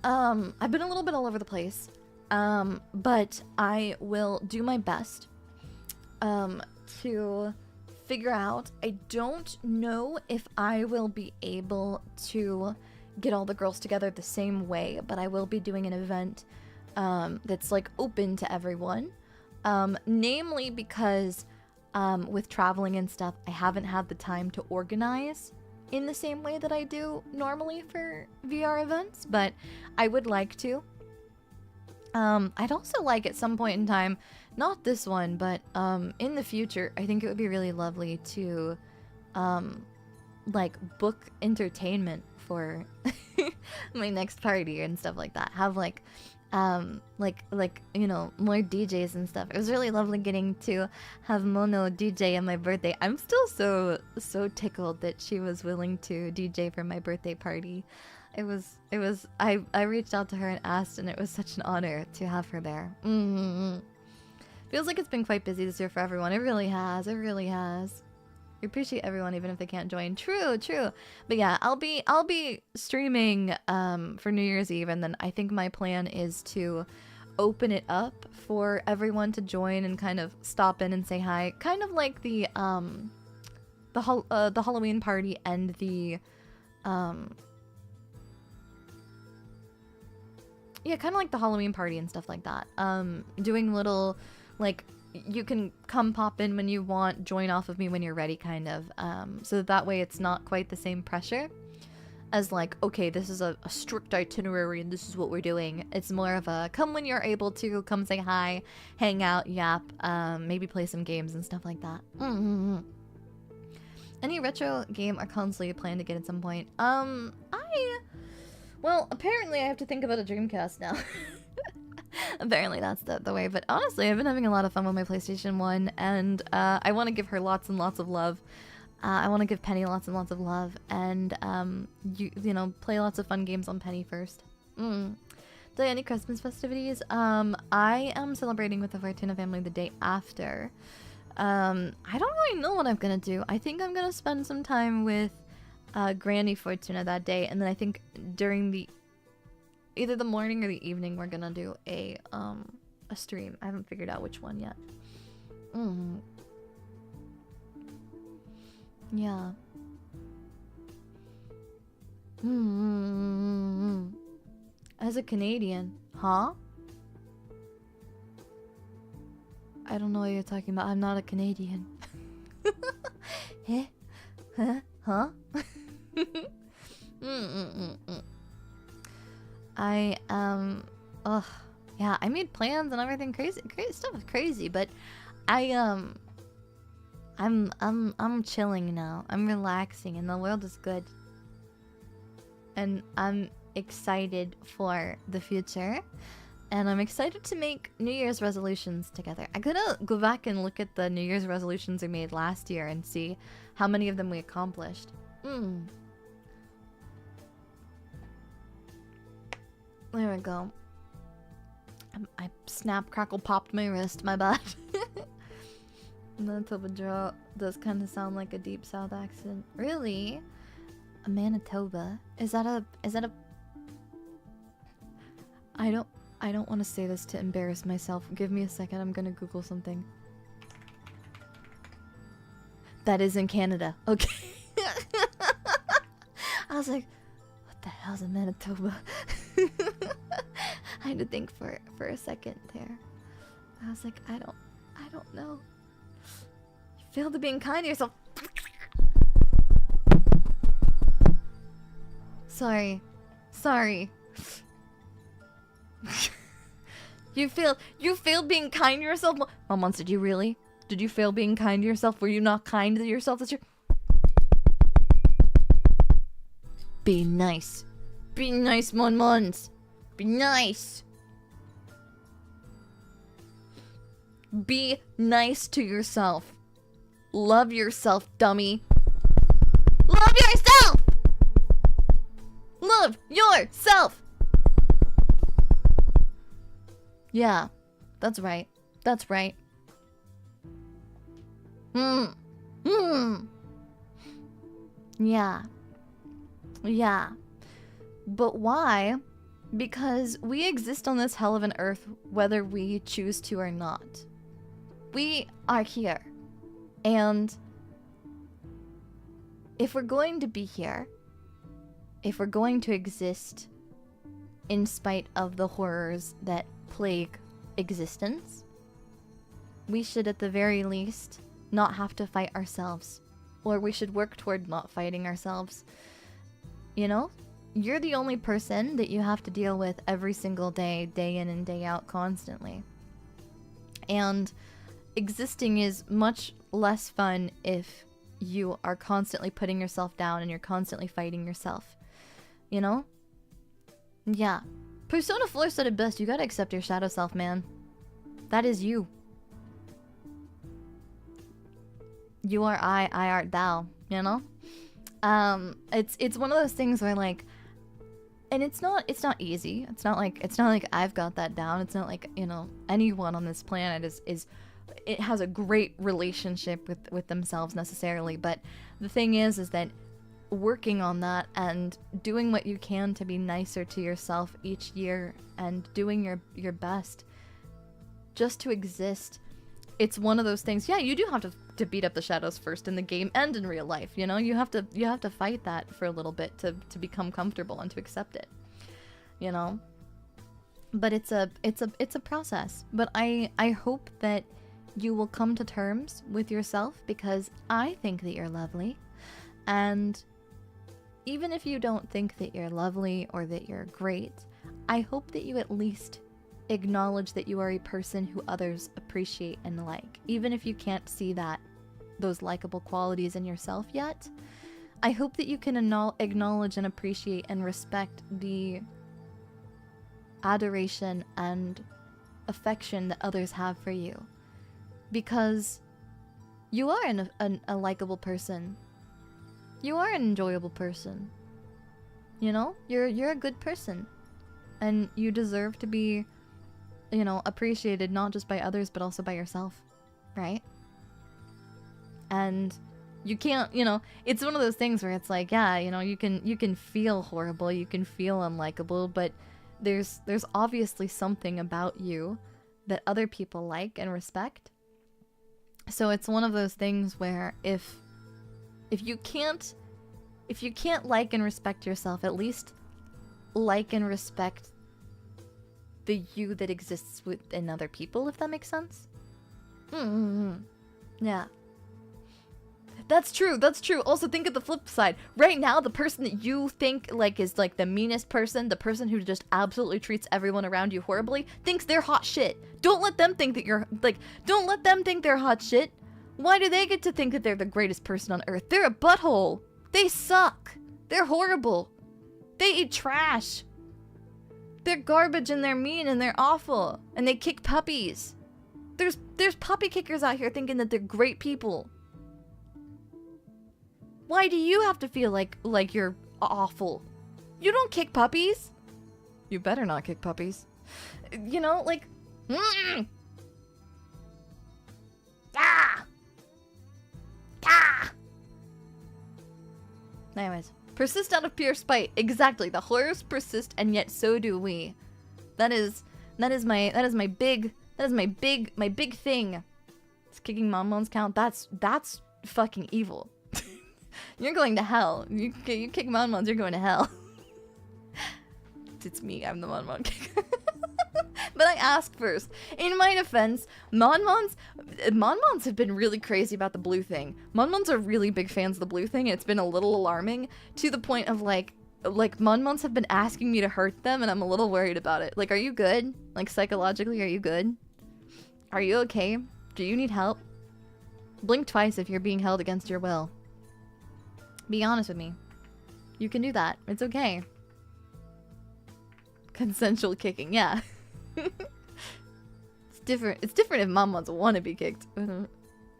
I've been a little bit all over the place. But I will do my best, to figure out. I don't know if I will be able to get all the girls together the same way, but I will be doing an event, that's like open to everyone. Namely because with traveling and stuff, I haven't had the time to organize in the same way that I do normally for VR events, but I would like to. I'd also like at some point in time, not this one, but in the future, I think it would be really lovely to like book entertainment for my next party and stuff like that. Have like you know, more DJs and stuff. It was really lovely getting to have Mono DJ on my birthday. I'm still so tickled that she was willing to DJ for my birthday party. I reached out to her and asked, and it was such an honor to have her there. Feels like it's been quite busy this year for everyone. It really has. We appreciate everyone even if they can't join. True. But yeah, I'll be streaming for New Year's Eve, and then I think my plan is to open it up for everyone to join and kind of stop in and say hi. Kind of like the Halloween party and the yeah, kind of like the Halloween party and stuff like that. Doing little like, you can come pop in when you want, join off of me when you're ready, kind of. So that way it's not quite the same pressure as like, okay, this is a strict itinerary and this is what we're doing. It's more of a come when you're able to, come say hi, hang out, yap, maybe play some games and stuff like that. Any retro game or console you plan to get at some point? Well, apparently I have to think about a Dreamcast now. Apparently that's the way, but honestly, I've been having a lot of fun with my PlayStation 1, and I want to give her lots and lots of love. I want to give Penny lots and lots of love, and you know, play lots of fun games on Penny first. Daiya, any Christmas festivities? I am celebrating with the Fortuna family the day after. I don't really know what I'm gonna do. I think I'm gonna spend some time with Granny Fortuna that day, and then I think during either the morning or the evening, we're gonna do a stream. I haven't figured out which one yet. Yeah. As a Canadian, huh? I don't know what you're talking about. I'm not a Canadian. Huh? I am... Ugh. Yeah, I made plans and everything crazy stuff is crazy, but I'm chilling now. I'm relaxing and the world is good. And I'm excited for the future. And I'm excited to make New Year's resolutions together. I gotta go back and look at the New Year's resolutions I made last year and see how many of them we accomplished. There we go. I snap, crackle, popped my wrist, my bad. Manitoba draw does kind of sound like a deep south accent. Really? A Manitoba? Is that a... I don't want to say this to embarrass myself. Give me a second, I'm gonna Google something. That is in Canada. Okay. I was like, what the hell's a Manitoba? I had to think for a second there. I was like, I don't know. You failed to being kind to yourself. Sorry. You failed being kind to yourself. Mom, did you really? Did you fail being kind to yourself? Were you not kind to yourself this year? Be nice. Be nice, Mons. Be nice. Be nice to yourself. Love yourself, dummy. Love yourself! Love yourself! Yeah, that's right. That's right. Yeah. Yeah. But why? Because we exist on this hell of an earth whether we choose to or not. We are here. And if we're going to be here, if we're going to exist in spite of the horrors that plague existence, we should at the very least not have to fight ourselves. Or we should work toward not fighting ourselves. You know? You're the only person that you have to deal with every single day, day in and day out, constantly. And existing is much less fun if you are constantly putting yourself down and you're constantly fighting yourself. You know? Yeah. Persona 4 said it best, you gotta accept your shadow self, man. That is you. You are I art thou, you know? It's one of those things where like, and it's not easy. It's not like I've got that down. It's not like, you know, anyone on this planet it has a great relationship with themselves necessarily, but the thing is that working on that and doing what you can to be nicer to yourself each year and doing your best just to exist. It's one of those things. Yeah, you do have to beat up the shadows first in the game and in real life, you know? You have to fight that for a little bit to become comfortable and to accept it. You know? But it's a process. But I hope that you will come to terms with yourself, because I think that you're lovely. And even if you don't think that you're lovely or that you're great, I hope that you at least acknowledge that you are a person who others appreciate and like. Even if you can't see those likable qualities in yourself yet, I hope that you can acknowledge and appreciate and respect the adoration and affection that others have for you. Because you are a likable person. You are an enjoyable person. You know? You're a good person. And you deserve to be, you know, appreciated not just by others but also by yourself. Right? And you can't, you know, it's one of those things where it's like, yeah, you know, you can feel horrible, you can feel unlikable, but there's obviously something about you that other people like and respect. So it's one of those things where if you can't like and respect yourself, at least like and respect the you that exists within other people, if that makes sense. Yeah. That's true. That's true. Also, think of the flip side. Right now, the person that you think like is like the meanest person, the person who just absolutely treats everyone around you horribly, thinks they're hot shit. Don't let them think that you're like. Don't let them think they're hot shit. Why do they get to think that they're the greatest person on earth? They're a butthole. They suck. They're horrible. They eat trash. They're garbage and they're mean and they're awful. And they kick puppies. There's puppy kickers out here thinking that they're great people. Why do you have to feel like you're awful? You don't kick puppies. You better not kick puppies. You know, like... Ah! Ah! Anyways. Persist out of pure spite. Exactly. The horrors persist and yet so do we. That is my big thing. Does kicking Monmons count? That's fucking evil. You're going to hell. You kick Monmons, you're going to hell. It's me, I'm the Monmon kicker. But I asked first. In my defense, Monmons have been really crazy about the blue thing. Monmons are really big fans of the blue thing, and it's been a little alarming to the point of like Monmons have been asking me to hurt them, and I'm a little worried about it. Like, are you good? Like, psychologically, are you good? Are you okay? Do you need help? Blink twice if you're being held against your will. Be honest with me. You can do that. It's okay. Consensual kicking, yeah. It's different. It's different if Monmons want to be kicked.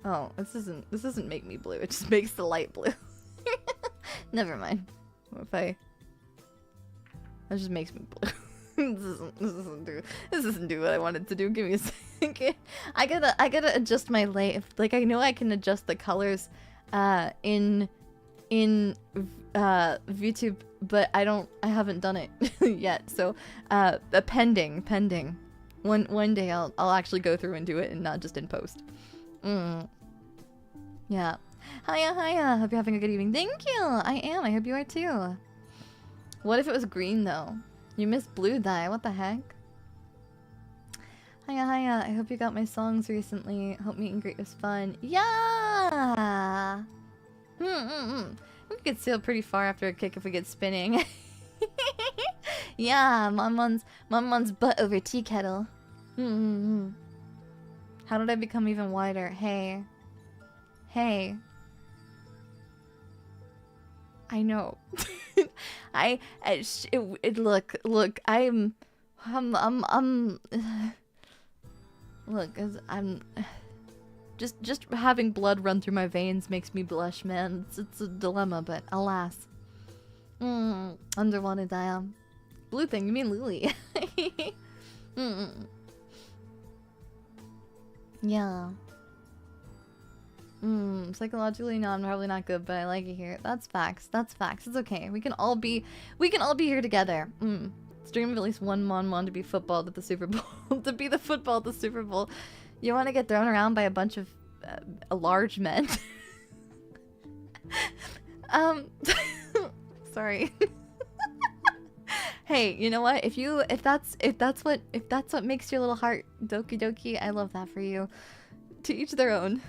Oh, this doesn't make me blue. It just makes the light blue. Never mind. That just makes me blue. This doesn't do what I wanted to do. Give me a second. I gotta adjust my light. Like, I know I can adjust the colors in VTube, but I haven't done it yet. So pending. One day I'll actually go through and do it and not just in post. Yeah. Hiya. Hope you're having a good evening. Thank you. I am. I hope you are too. What if it was green though? You missed blue dye. What the heck? Hiya. I hope you got my songs recently. Hope meet and greet was fun. Yeah. We could sail pretty far after a kick if we get spinning. Yeah, Monmon's butt over tea kettle. How did I become even wider? Hey. I know. Look, I'm just having blood run through my veins makes me blush, man. It's a dilemma, but alas. Underwater Daiya. Blue thing, you mean Lily? Yeah. Psychologically, no, I'm probably not good, but I like it here. That's facts. It's okay. We can all be here together. Let's dream of at least one Mon to be footballed at the Super Bowl. To be the football at the Super Bowl. You want to get thrown around by a bunch of large men? Sorry. Hey, you know what? If that's what makes your little heart doki doki, I love that for you. To each their own.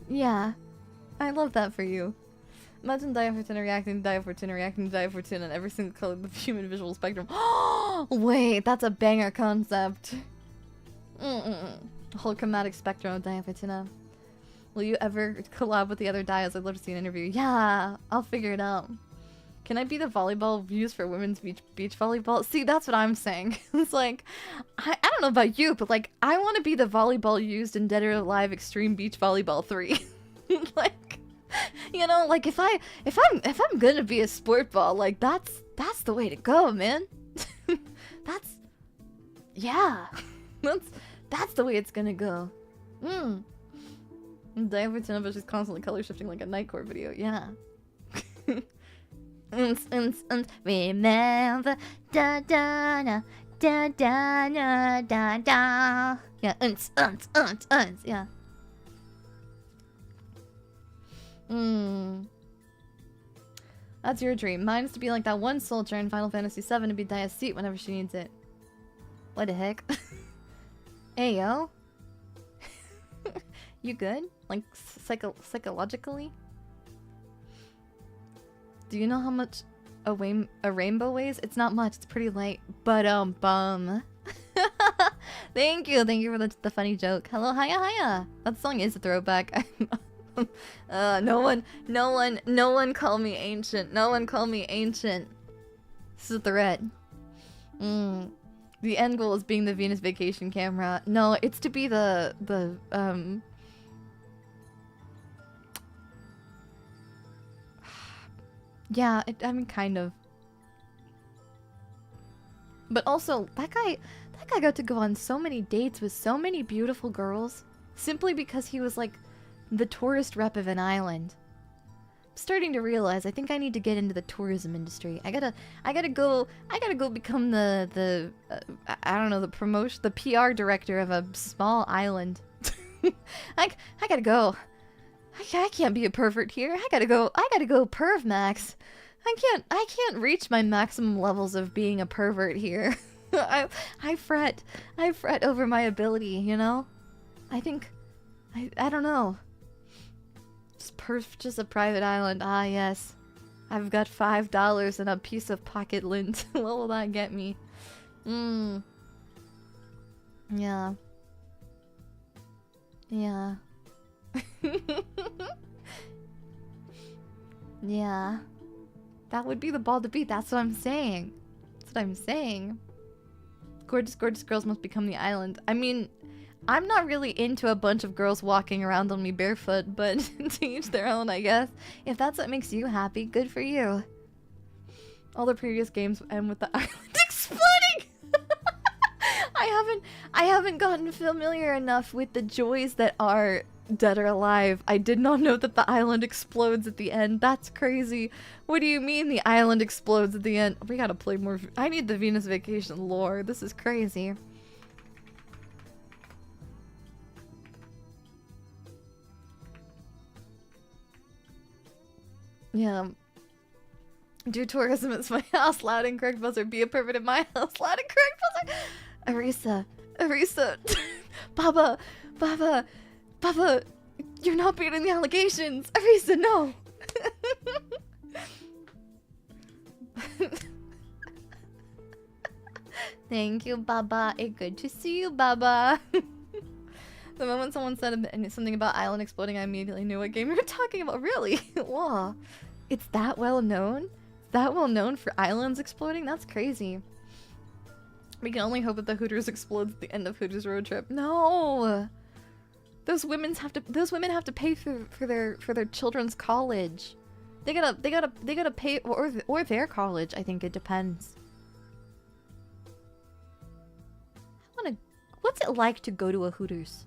Yeah, I love that for you. Imagine Daiya Fortuna reacting to Daiya Fortuna reacting to Daiya Fortuna in every single color of the human visual spectrum. Wait, that's a banger concept. The whole chromatic spectrum of Daiya Fortuna. Will you ever collab with the other Daiyas? I'd love to see an interview. Yeah, I'll figure it out. Can I be the volleyball used for women's beach volleyball? See, that's what I'm saying. It's like, I don't know about you, but like, I want to be the volleyball used in Dead or Alive Extreme Beach Volleyball 3. Like, you know, like if I'm gonna be a sport ball, like that's the way to go, man. Yeah, that's the way it's gonna go. Daiya Fortuna, but she's constantly color shifting like a Nightcore video. Yeah. Remember, da da da da da da da da. Yeah, yeah. That's your dream. Mine is to be like that one soldier in Final Fantasy VII to be Daiya's seat whenever she needs it. What the heck? Hey yo. You good? Like psychologically? Do you know how much a rainbow weighs? It's not much. It's pretty light. But bum. Thank you for the funny joke. Hello, hiya. That song is a throwback. No one call me ancient. No one call me ancient. This is a threat. The end goal is being the Venus vacation camera. No, it's to be the yeah, I mean kind of. But also, that guy got to go on so many dates with so many beautiful girls simply because he was like the tourist rep of an island. I'm starting to realize I think I need to get into the tourism industry. I gotta go become the I don't know, the PR director of a small island. I gotta go. I can't be a pervert here. I gotta go perv max. I can't reach my maximum levels of being a pervert here. I fret over my ability, you know? I think I don't know. Just a private island. Ah, yes. I've got $5 and a piece of pocket lint. What will that get me? Yeah. Yeah. Yeah. That would be the ball to beat. That's what I'm saying. Gorgeous girls must become the island. I mean, I'm not really into a bunch of girls walking around on me barefoot, but to each their own, I guess. If that's what makes you happy, good for you. All the previous games end with the island exploding! I haven't gotten familiar enough with the joys that are Dead or Alive. I did not know that the island explodes at the end. That's crazy. What do you mean the island explodes at the end? We gotta play more. I need the Venus vacation lore. This is crazy. Yeah. Do tourism at my house. Loud and correct buzzer. Be a pervert at my house. Loud and correct buzzer. Arisa. Baba. You're not beating the allegations. Arisa, no. Thank you, Baba. It's good to see you, Baba. The moment someone said something about island exploding, I immediately knew what game you were talking about. Really? Wow. It's that well known? That well known for islands exploding? That's crazy. We can only hope that the Hooters explodes at the end of Hooters road trip. No! Those women have to pay for their children's college. They gotta pay or their college. I think it depends. What's it like to go to a Hooters?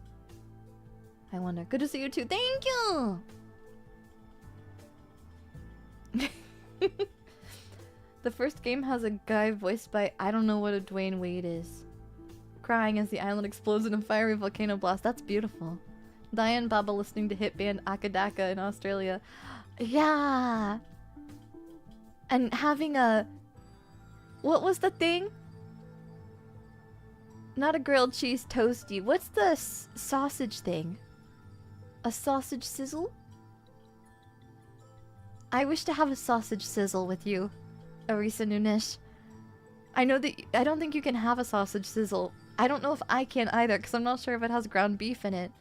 I wonder. Good to see you too. Thank you. The first game has a guy voiced by I don't know what a Dwayne Wade is, crying as the island explodes in a fiery volcano blast. That's beautiful. Daiya and Baba listening to hit band Akadaka in Australia. Yeah. And having a... What was the thing? Not a grilled cheese toasty. What's the sausage thing? A sausage sizzle? I wish to have a sausage sizzle with you, Arisa Nunesh. I know that I don't think you can have a sausage sizzle. I don't know if I can either, because I'm not sure if it has ground beef in it.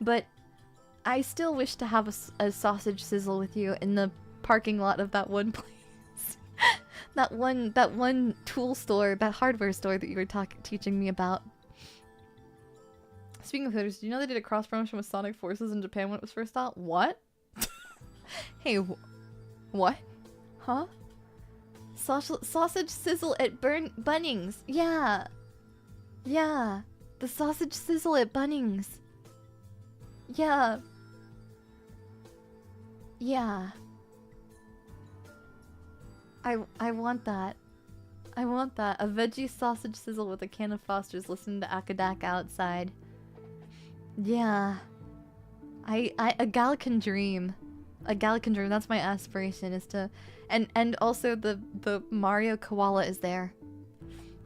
But I still wish to have a sausage sizzle with you in the parking lot of that one place. that one tool store, that hardware store that you were teaching me about. Speaking of Hooters, do you know they did a cross promotion with Sonic Forces in Japan when it was first out? What? Hey, what? Huh? Sausage sizzle at Bunnings. Yeah. Yeah. The sausage sizzle at Bunnings. Yeah. Yeah. I want that. I want that. A veggie sausage sizzle with a can of Foster's listening to Akadaka outside. Yeah. A gal can dream. A gal can dream. That's my aspiration, is to... And also the Mario koala is there.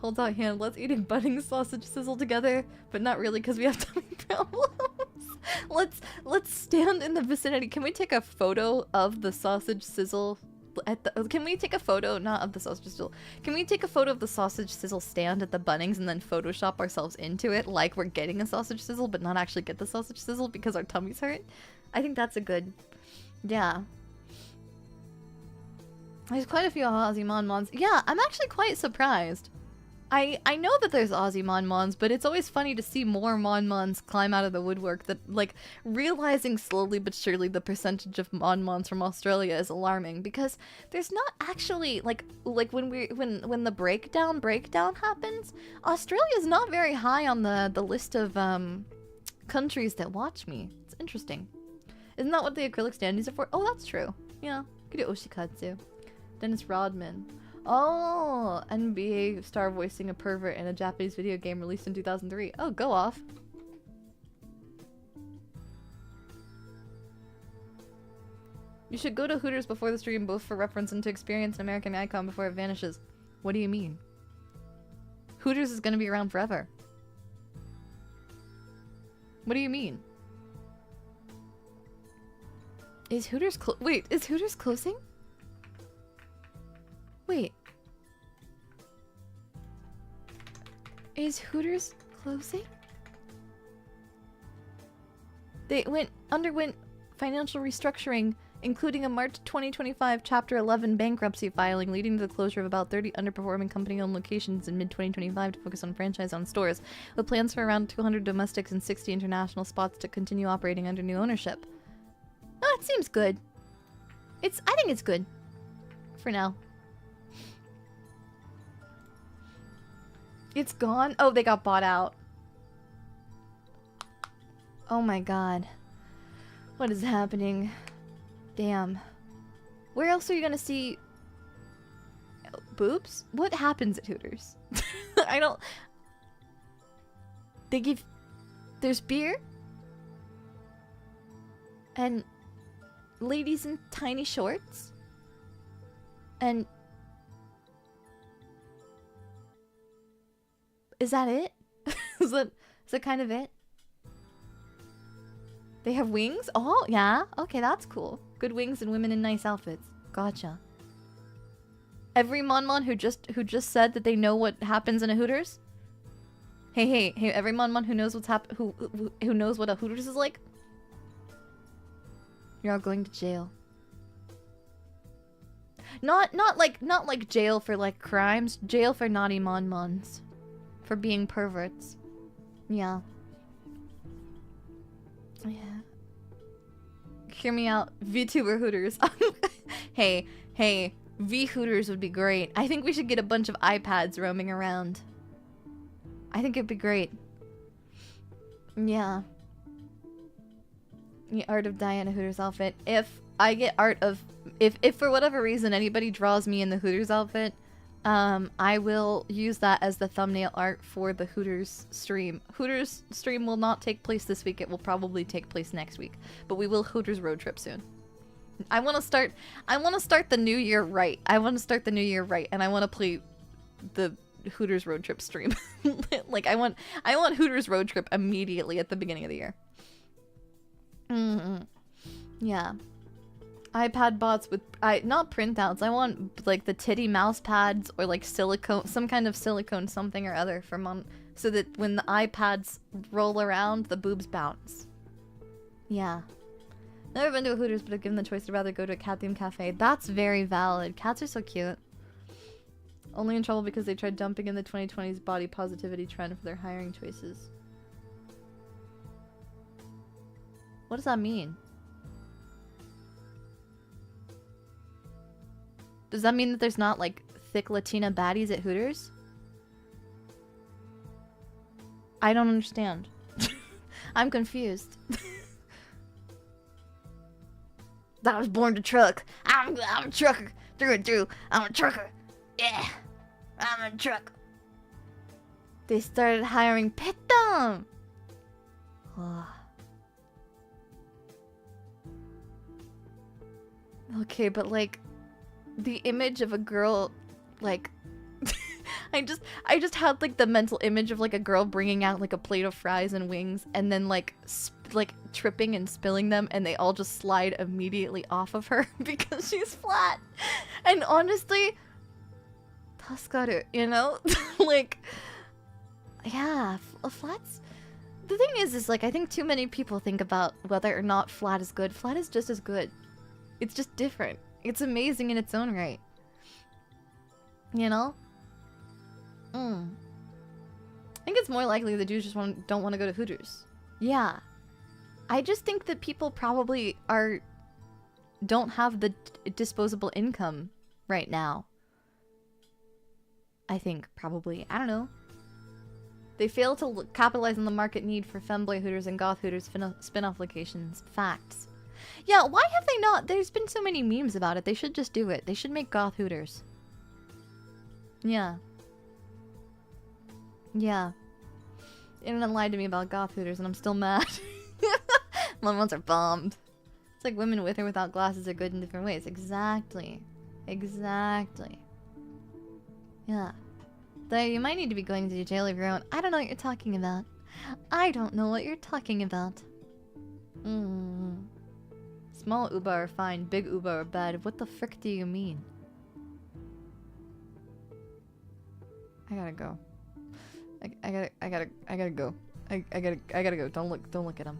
Holds out hand. Let's eat a budding sausage sizzle together. But not really, because we have tummy problems. Let's stand in the vicinity. Can we take a photo of the sausage sizzle at the can we take a photo not of the sausage sizzle. Can we take a photo of the sausage sizzle stand at the Bunnings and then Photoshop ourselves into it like we're getting a sausage sizzle but not actually get the sausage sizzle because our tummies hurt? I think that's a good yeah. There's quite a few Aussie Mon-Mons. Yeah, I'm actually quite surprised. I know that there's Aussie Mon-Mons, but it's always funny to see more Mon-Mons climb out of the woodwork. That, like, realizing slowly but surely the percentage of Mon-Mons from Australia is alarming because there's not actually like when the breakdown happens, Australia's not very high on the list of countries that watch me. It's interesting. Isn't that what the acrylic standees are for? Oh, that's true. Yeah, could do Oshikatsu. Dennis Rodman. Oh, NBA star voicing a pervert in a Japanese video game released in 2003. Oh, go off. You should go to Hooters before the stream, both for reference and to experience an American icon before it vanishes. What do you mean? Hooters is gonna be around forever. What do you mean? Is Hooters wait, is Hooters closing? Wait. Is Hooters closing? They underwent financial restructuring, including a March 2025 Chapter 11 bankruptcy filing, leading to the closure of about 30 underperforming company-owned locations in mid-2025 to focus on franchise-owned stores, with plans for around 200 domestics and 60 international spots to continue operating under new ownership. Oh, it seems good. I think it's good. For now. It's gone? Oh, they got bought out. Oh my god. What is happening? Damn. Where else are you gonna see boobs? What happens at Hooters? I don't... They give... There's beer? And ladies in tiny shorts? And... Is that it? is that kind of it? They have wings? Oh, yeah. Okay, that's cool. Good wings and women in nice outfits. Gotcha. Every Mon-Mon who just said that they know what happens in a Hooters? Hey, every Mon-Mon who knows what's who knows what a Hooters is like? You're all going to jail. Not like jail for like crimes, jail for naughty Mon-Mons. For being perverts. Yeah. Yeah. Hear me out. VTuber Hooters. Hey, V-Hooters would be great. I think we should get a bunch of iPads roaming around. I think it'd be great. Yeah. The art of Daiya in a Hooters outfit. If I get art of... If for whatever reason anybody draws me in the Hooters outfit... I will use that as the thumbnail art for the Hooters stream. Hooters stream will not take place this week. It will probably take place next week. But we will Hooters road trip soon. I want to start the new year right. And I want to play the Hooters road trip stream. Like I want Hooters road trip immediately at the beginning of the year. Yeah. iPad bots with not printouts. I want like the titty mouse pads or like silicone, some kind of silicone something or other for so that when the iPads roll around, the boobs bounce. Yeah. Never been to a Hooters, but I've given the choice to rather go to a cat-themed cafe. That's very valid. Cats are so cute. Only in trouble because they tried dumping in the 2020s body positivity trend for their hiring choices. What does that mean? Does that mean that there's not, like, thick Latina baddies at Hooters? I don't understand. I'm confused. I was born to truck. I'm a trucker. Through and through. I'm a trucker. Yeah. I'm a truck. They started hiring Pitum. Okay, but, like... The image of a girl, like, I just had like the mental image of like a girl bringing out like a plate of fries and wings, and then like like tripping and spilling them, and they all just slide immediately off of her because she's flat. And honestly, tasukaru, you know? Like, yeah, flats. The thing is like, I think too many people think about whether or not flat is good. Flat is just as good. It's just different. It's amazing in its own right. You know? I think it's more likely the dudes just don't want to go to Hooters. Yeah. I just think that people probably don't have the disposable income right now. I think, probably. I don't know. They fail to capitalize on the market need for femboy Hooters and goth Hooters spin-off locations. Facts. Yeah, why have they not? There's been so many memes about it. They should just do it. They should make goth Hooters. Yeah. Yeah. The internet lied to me about goth Hooters and I'm still mad. My ones are bombed. It's like women with or without glasses are good in different ways. Exactly. Exactly. Yeah. Though you might need to be going to jail of your own. I don't know what you're talking about. I don't know what you're talking about. Small uba are fine, big uba are bad. What the frick do you mean? I gotta go. I gotta go. I gotta go. Don't look at him.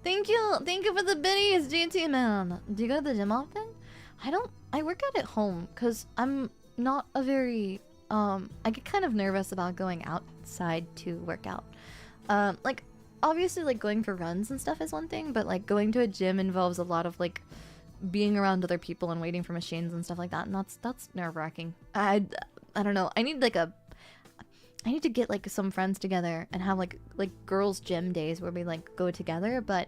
Thank you for the biddies, GT man. Do you go to the gym often? I work out at home because I'm not a very I get kind of nervous about going outside to work out. Like obviously like going for runs and stuff is one thing, but like going to a gym involves a lot of like being around other people and waiting for machines and stuff like that, and that's nerve-wracking. I don't know. I need to get like some friends together and have like girls gym days where we like go together, but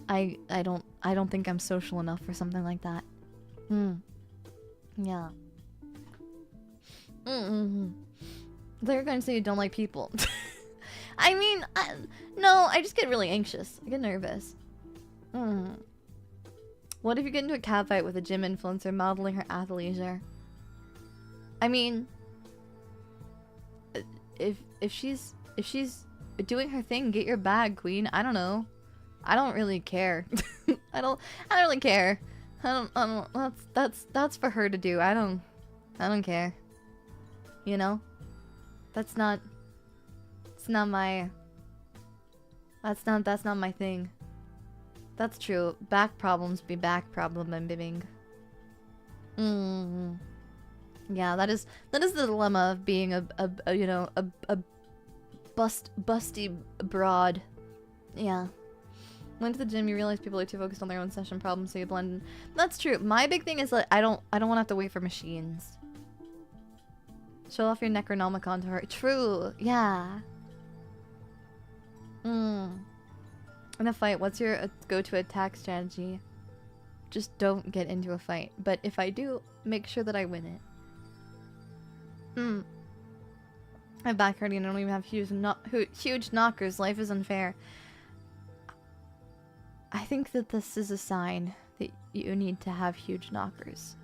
I don't think I'm social enough for something like that. Yeah. They're going to say you don't like people. I mean, no, I just get really anxious. I get nervous. What if you get into a cat fight with a gym influencer modeling her athleisure? I mean, if she's doing her thing, get your bag, queen. I don't know. I don't really care. I don't really care. I don't. That's for her to do. I don't care. You know? That's not my thing. That's true. Back problems be back problem and bibbing. Yeah, that is the dilemma of being a busty broad. Yeah. Went to the gym, you realize people are too focused on their own session problems, so you blend in. That's true. My big thing is that I don't want to have to wait for machines. Show off your Necronomicon to her. True. Yeah. In a fight, what's your go-to attack strategy? Just don't get into a fight. But if I do, make sure that I win it. I have back hurting and I don't even have huge knockers. Life is unfair. I think that this is a sign that you need to have huge knockers.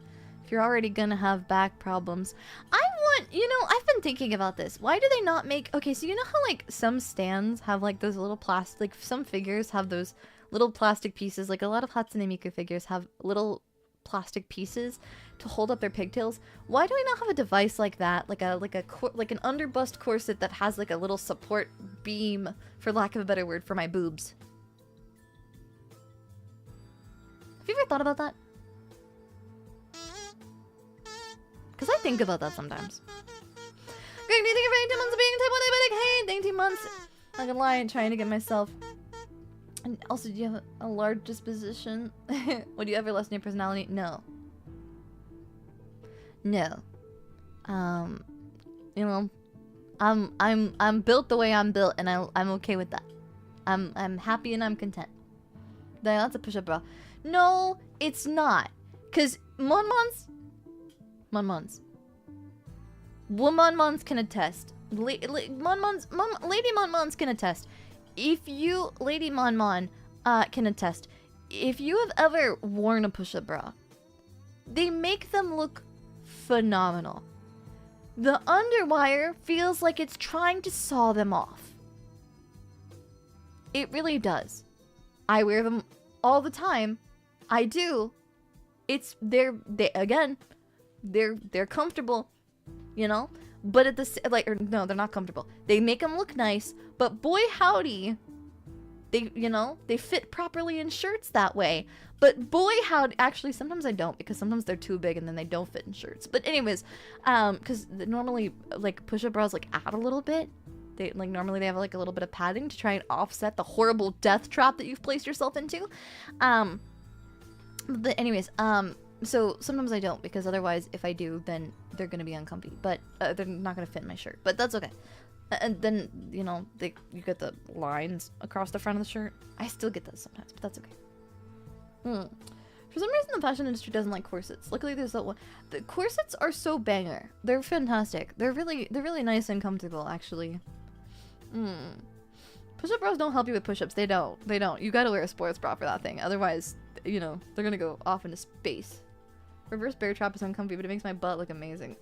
If you're already gonna have back problems. I've been thinking about this. Why do they not make... Okay, so you know how, like, some stands have, like, those little plastic... Like, some figures have those little plastic pieces. Like, a lot of Hatsune Miku figures have little plastic pieces to hold up their pigtails. Why do we not have a device like that? Like an underbust corset that has, like, a little support beam, for lack of a better word, for my boobs. Have you ever thought about that? Because I think about that sometimes. Greg, do you think you're 18 months of being type 1 diabetic? Hey, 18 months. Not gonna lie, I'm trying to get myself. And also, do you have a large disposition? Would you ever lessen your personality? No. No. You know, I'm built the way I'm built, and I'm okay with that. I'm happy and I'm content. That's a push-up, bro. No, it's not. Cause Monmons can attest. Lady Monmons can attest. If you, Lady Monmon, can attest. If you have ever worn a push-up bra, they make them look phenomenal. The underwire feels like it's trying to saw them off. It really does. I wear them all the time. I do. They're comfortable, you know? But at the like, or no, they're not comfortable. They make them look nice, but boy howdy, they fit properly in shirts that way. But boy howdy, actually sometimes I don't, because sometimes they're too big and then they don't fit in shirts. But anyways, because normally like push-up bras like add a little bit. Normally they have like a little bit of padding to try and offset the horrible death trap that you've placed yourself into. But anyways, so sometimes I don't, because otherwise if I do, then they're gonna be uncomfy. But they're not gonna fit in my shirt. But that's okay. And then, you get the lines across the front of the shirt. I still get those sometimes, but that's okay. For some reason, the fashion industry doesn't like corsets. Luckily, there's that one. The corsets are so banger. They're fantastic. They're really nice and comfortable, actually. Push-up bras don't help you with push-ups. They don't. You gotta wear a sports bra for that thing. Otherwise, they're gonna go off into space. Reverse bear trap is uncomfy, but it makes my butt look amazing.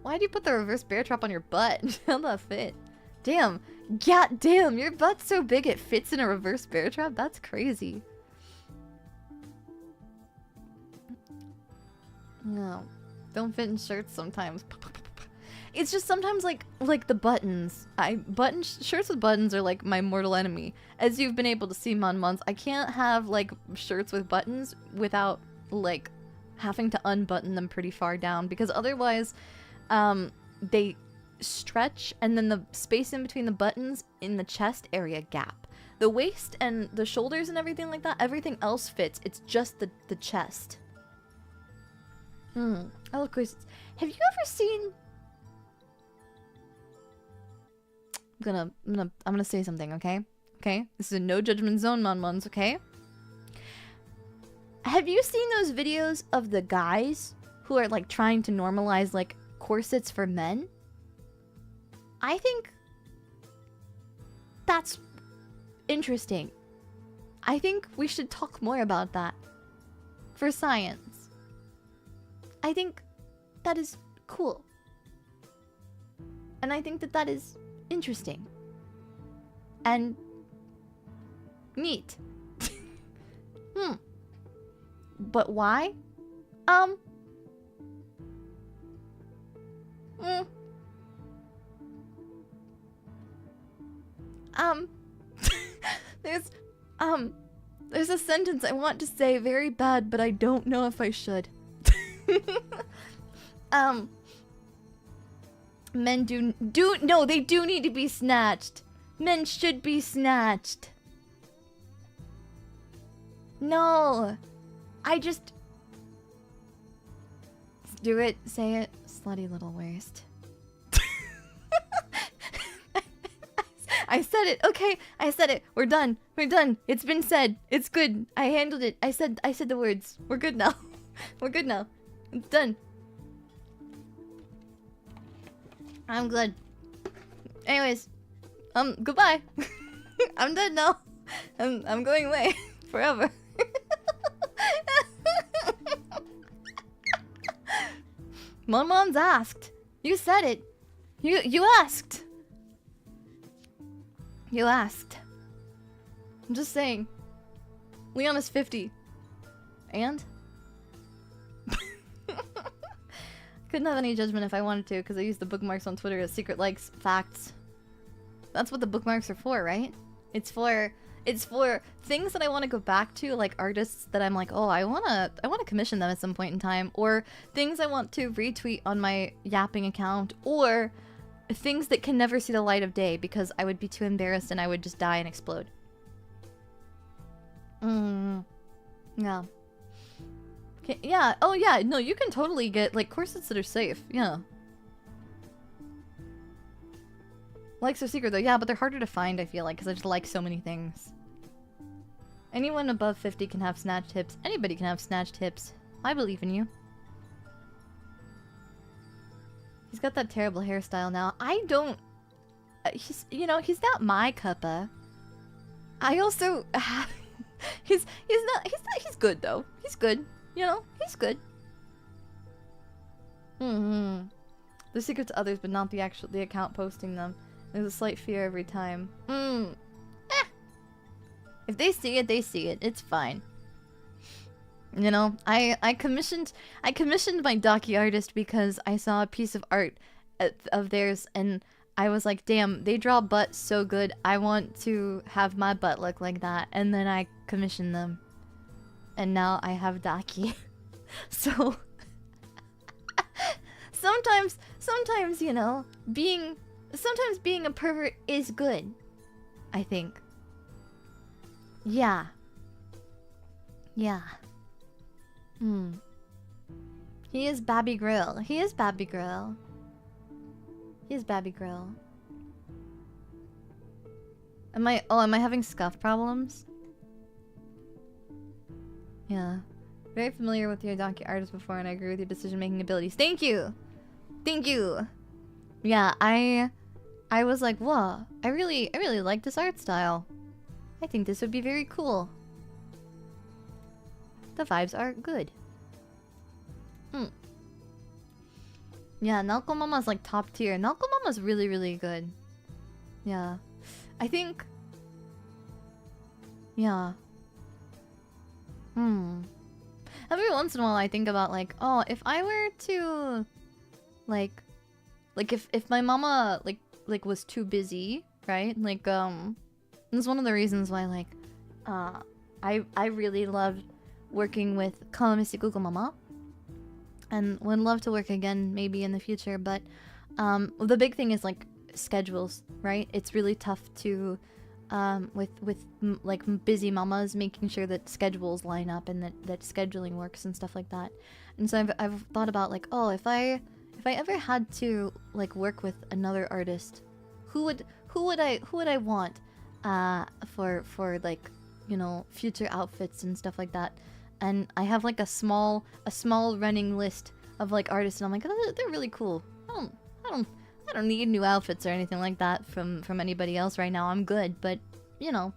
Why do you put the reverse bear trap on your butt? How'd that fit? Damn. God damn, your butt's so big it fits in a reverse bear trap? That's crazy. No. Don't fit in shirts sometimes. It's just sometimes like the buttons. Shirts with buttons are like my mortal enemy. As you've been able to see, Mon, I can't have like shirts with buttons without like having to unbutton them pretty far down, because otherwise they stretch and then the space in between the buttons in the chest area gap. The waist and the shoulders and everything like that, everything else fits. It's just the chest. I love corsets. Have you ever seen... I'm gonna say something, okay? Okay? This is a no judgment zone, Mon, okay? Have you seen those videos of the guys who are like trying to normalize like corsets for men? I think that's interesting. I think we should talk more about that for science. I think that is cool. And I think that is interesting. And neat. But why? There's a sentence I want to say very bad, but I don't know if I should. Men no, they do need to be snatched. Men should be snatched. No. Do it, say it, slutty little waist. I said it, okay, I said it, we're done, it's been said, it's good, I handled it, I said the words, we're good now, it's done. I'm good. Anyways, goodbye. I'm dead now. I'm going away forever. Mon's asked. You said it. You asked. You asked. I'm just saying. Leon is 50. And? Couldn't have any judgment if I wanted to, because I used the bookmarks on Twitter as secret likes. Facts. That's what the bookmarks are for, right? It's for things that I want to go back to, like artists that I'm like, oh, I wanna commission them at some point in time, or things I want to retweet on my yapping account, or things that can never see the light of day because I would be too embarrassed and I would just die and explode. Yeah. Okay, yeah. Oh yeah. No, you can totally get like corsets that are safe. Yeah. Likes are secret though. Yeah, but they're harder to find, I feel like, because I just like so many things. Anyone above 50 can have snatched hips. Anybody can have snatched hips. I believe in you. He's got that terrible hairstyle now. I don't... he's not my cuppa. I also... he's good though. He's good. He's good. The secret to others, but not the account posting them. There's a slight fear every time. If they see it, they see it. It's fine. You know, I commissioned my docu artist because I saw a piece of art of theirs and I was like, damn, they draw butts so good. I want to have my butt look like that. And then I commissioned them. And now I have Daki. So sometimes, you know, being a pervert is good. I think. Yeah. Yeah. He is Babby Grill. He is Babby Grill. He is Babby Grill. Am I having scuff problems? Yeah. Very familiar with your donkey artist before, and I agree with your decision-making abilities. Thank you! Thank you! Yeah, I was like, whoa, I really like this art style. I think this would be very cool. The vibes are good. Yeah, Naoko Mama's like top tier. Naoko Mama's really, really good. Yeah. I think... Yeah. Every once in a while I think about like, oh, if I were to... Like if my mama like was too busy, right? Like, that's one of the reasons why like, I really loved working with Kawamisi Google Mama. And would love to work again maybe in the future, but the big thing is like schedules, right? It's really tough to with like busy mamas making sure that schedules line up and that scheduling works and stuff like that. And so I've thought about like, oh, if I ever had to like work with another artist, who would I want for like, you know, future outfits and stuff like that. And I have like a small running list of like artists, and I'm like, oh, they're really cool. I don't need new outfits or anything like that from anybody else right now. I'm good, but you know.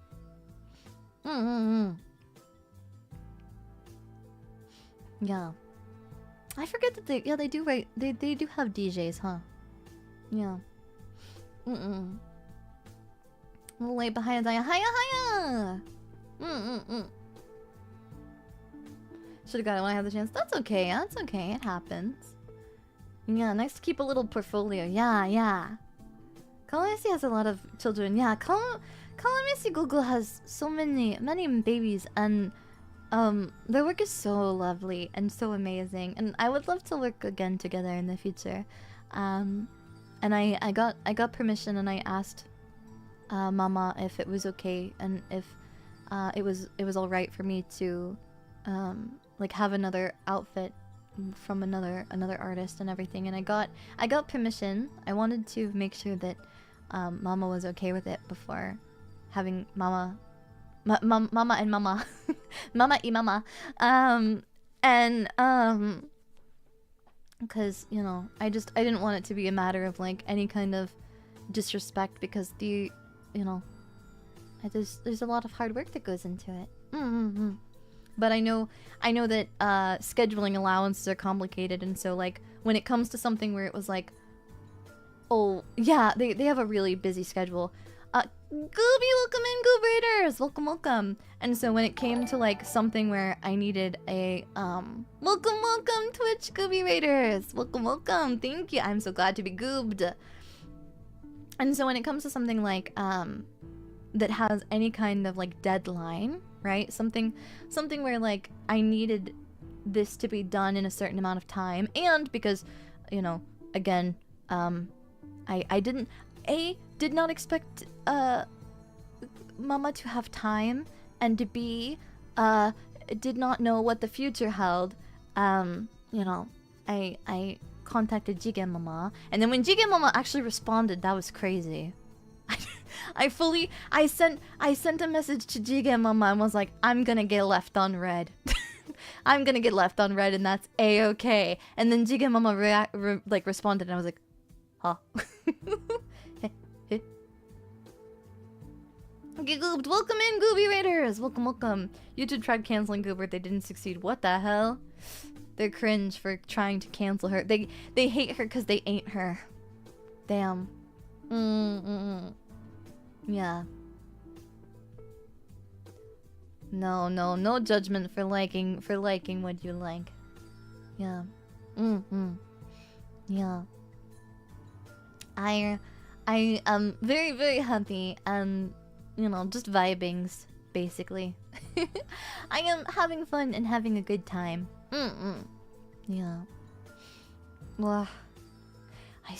Yeah. I forget that they do write, they do have DJs, huh? Yeah. A little late behind Daiya. Hiya! Should've got it when I had the chance. That's okay, that's okay, it happens. Yeah, nice to keep a little portfolio. Yeah. Kawamisi has a lot of children. Yeah, Kawamisi Google has so many babies, and their work is so lovely and so amazing, and I would love to work again together in the future. And I got permission, and I asked Mama if it was okay and if it was all right for me to like have another outfit from another artist and everything, and I got permission. I wanted to make sure that Mama was okay with it before having Mama and Mama Mama y Mama because, you know, I didn't want it to be a matter of like any kind of disrespect, because you know, there's a lot of hard work that goes into it. But I know that scheduling allowances are complicated, and so like when it comes to something where it was like, oh yeah, they have a really busy schedule. Gooby, welcome in, Goob Raiders! Welcome. And so when it came to like something where I needed a welcome Twitch Gooby Raiders! Welcome, thank you. I'm so glad to be goobed. And so when it comes to something like that has any kind of like deadline, right? Something where like I needed this to be done in a certain amount of time, and because, you know, again, I did not expect Mama to have time, and to B, did not know what the future held. You know, I contacted Jigen Mama, and then when Jigen Mama actually responded, that was crazy. I sent a message to Jigen Mama and was like, I'm gonna get left on red. I'm gonna get left on red, and that's a-okay. And then Jigen Mama responded, and I was like, huh? Okay, Goobed, welcome in, Gooby Raiders! Welcome. YouTube tried canceling Goob, but they didn't succeed. What the hell? They're cringe for trying to cancel her. They hate her because they ain't her. Damn. Yeah. No, no, no judgment for liking what you like. Yeah. Yeah. I am very, very happy and, you know, just vibings, basically. I am having fun and having a good time. Yeah. Well, I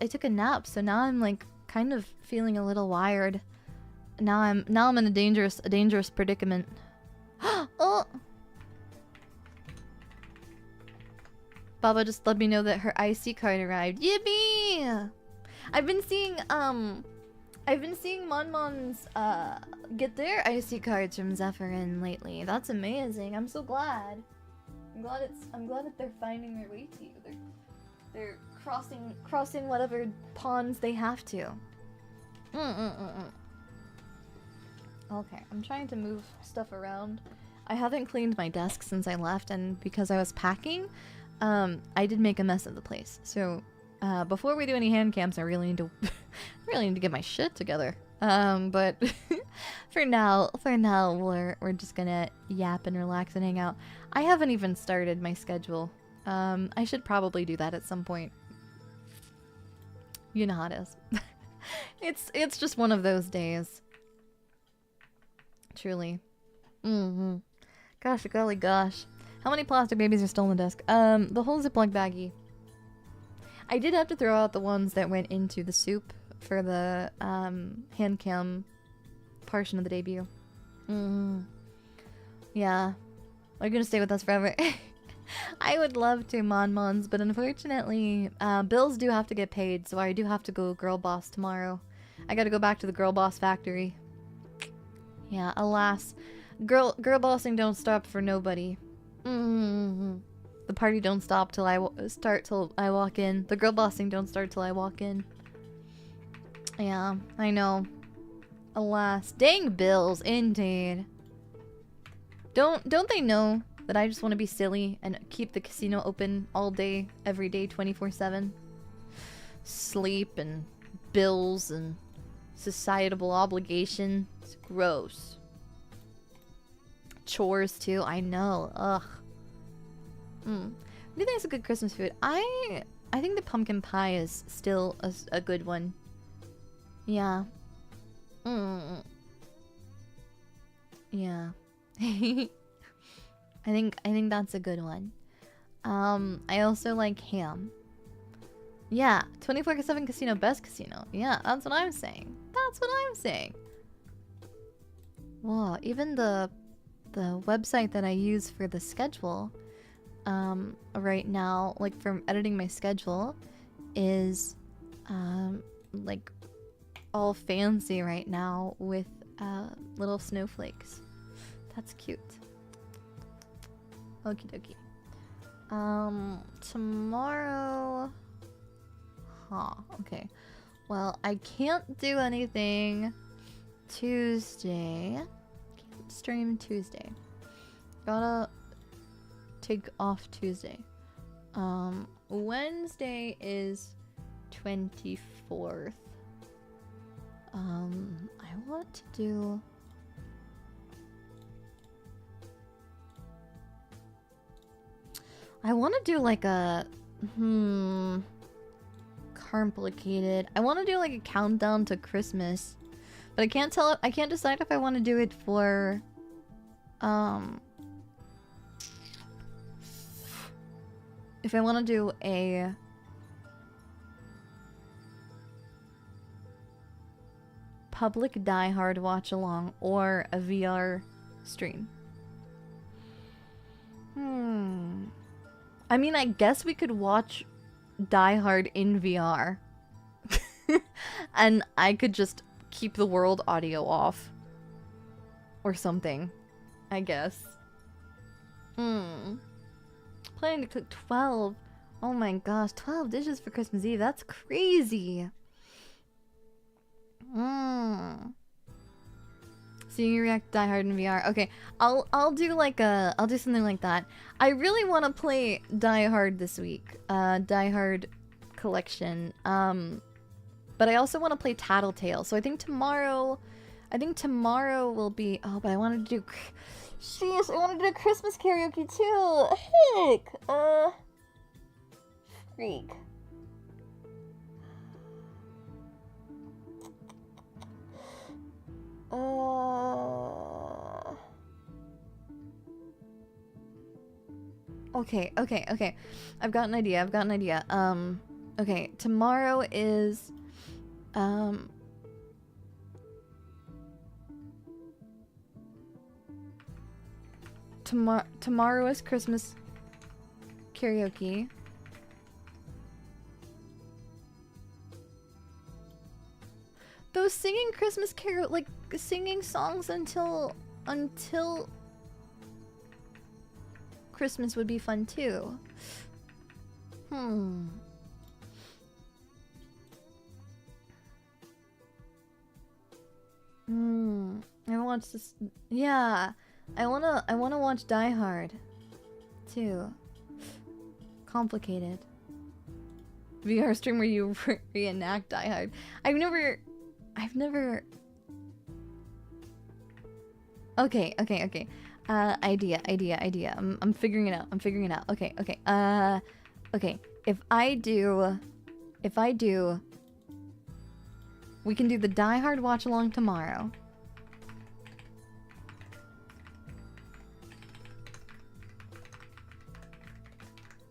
took a nap, so now I'm like kind of feeling a little wired. Now I'm in a dangerous predicament. Oh! Baba just let me know that her IC card arrived. Yippee! I've been seeing Monmons get their IC cards from Zephyrin lately. That's amazing. I'm so glad. I'm glad that they're finding their way to you. They're crossing whatever ponds they have to. Okay, I'm trying to move stuff around. I haven't cleaned my desk since I left, and because I was packing, I did make a mess of the place. So, before we do any hand cams, I really need to get my shit together. But for now, we're just gonna yap and relax and hang out. I haven't even started my schedule. I should probably do that at some point. You know how it is. It's just one of those days. Truly. Gosh, golly gosh. How many plastic babies are still on the desk? The whole Ziploc baggie. I did have to throw out the ones that went into the soup for the hand cam portion of the debut. Yeah. Are you gonna stay with us forever? I would love to, Monmons, but unfortunately, bills do have to get paid, so I do have to go girl boss tomorrow. I gotta go back to the girl boss factory. Yeah, alas. Girl bossing don't stop for nobody. The party don't stop till I walk in. The girl bossing don't start till I walk in. Yeah, I know. Alas. Dang bills, indeed. Don't they know that I just want to be silly and keep the casino open all day, every day, 24/7? Sleep and bills and societal obligation. It's gross. Chores too, I know. Ugh. What do you think is a good Christmas food? I think the pumpkin pie is still a good one. Yeah. Yeah. I think that's a good one. I also like ham. Yeah, 24/7 casino, best casino. Yeah, that's what I'm saying. That's what I'm saying. Wow, even the website that I use for the schedule right now, like from editing my schedule, is like all fancy right now with little snowflakes. That's cute. Okie dokie. Tomorrow. Huh, okay. Well, I can't do anything Tuesday. Can't stream Tuesday. Gotta take off Tuesday. Wednesday is 24th. I want to do... I want to do like a... complicated. I want to do like a countdown to Christmas. But I can't decide if I want to do it for... if I want to do a... public diehard watch along or a VR stream. I mean, I guess we could watch Die Hard in VR. And I could just keep the world audio off. Or something. I guess. Planning to cook 12. Oh my gosh, 12 dishes for Christmas Eve. That's crazy. Seeing you react to Die Hard in VR. Okay, I'll do like I'll do something like that. I really want to play Die Hard this week. Die Hard collection. But I also want to play Tattletale. So I think tomorrow I think tomorrow will be... Oh, but I wanted to do... Sheesh, I wanted to do Christmas karaoke too! Heck! Freak. Okay. I've got an idea. Okay, tomorrow is... Tomorrow is Christmas karaoke. Those singing Christmas carol, like singing songs until Christmas would be fun too. I watched this. Yeah, I wanna watch Die Hard too. Complicated. VR stream where you reenact Die Hard. I've never. Okay. Idea. I'm figuring it out. Okay. Okay. If I do, we can do the Die Hard watch along tomorrow.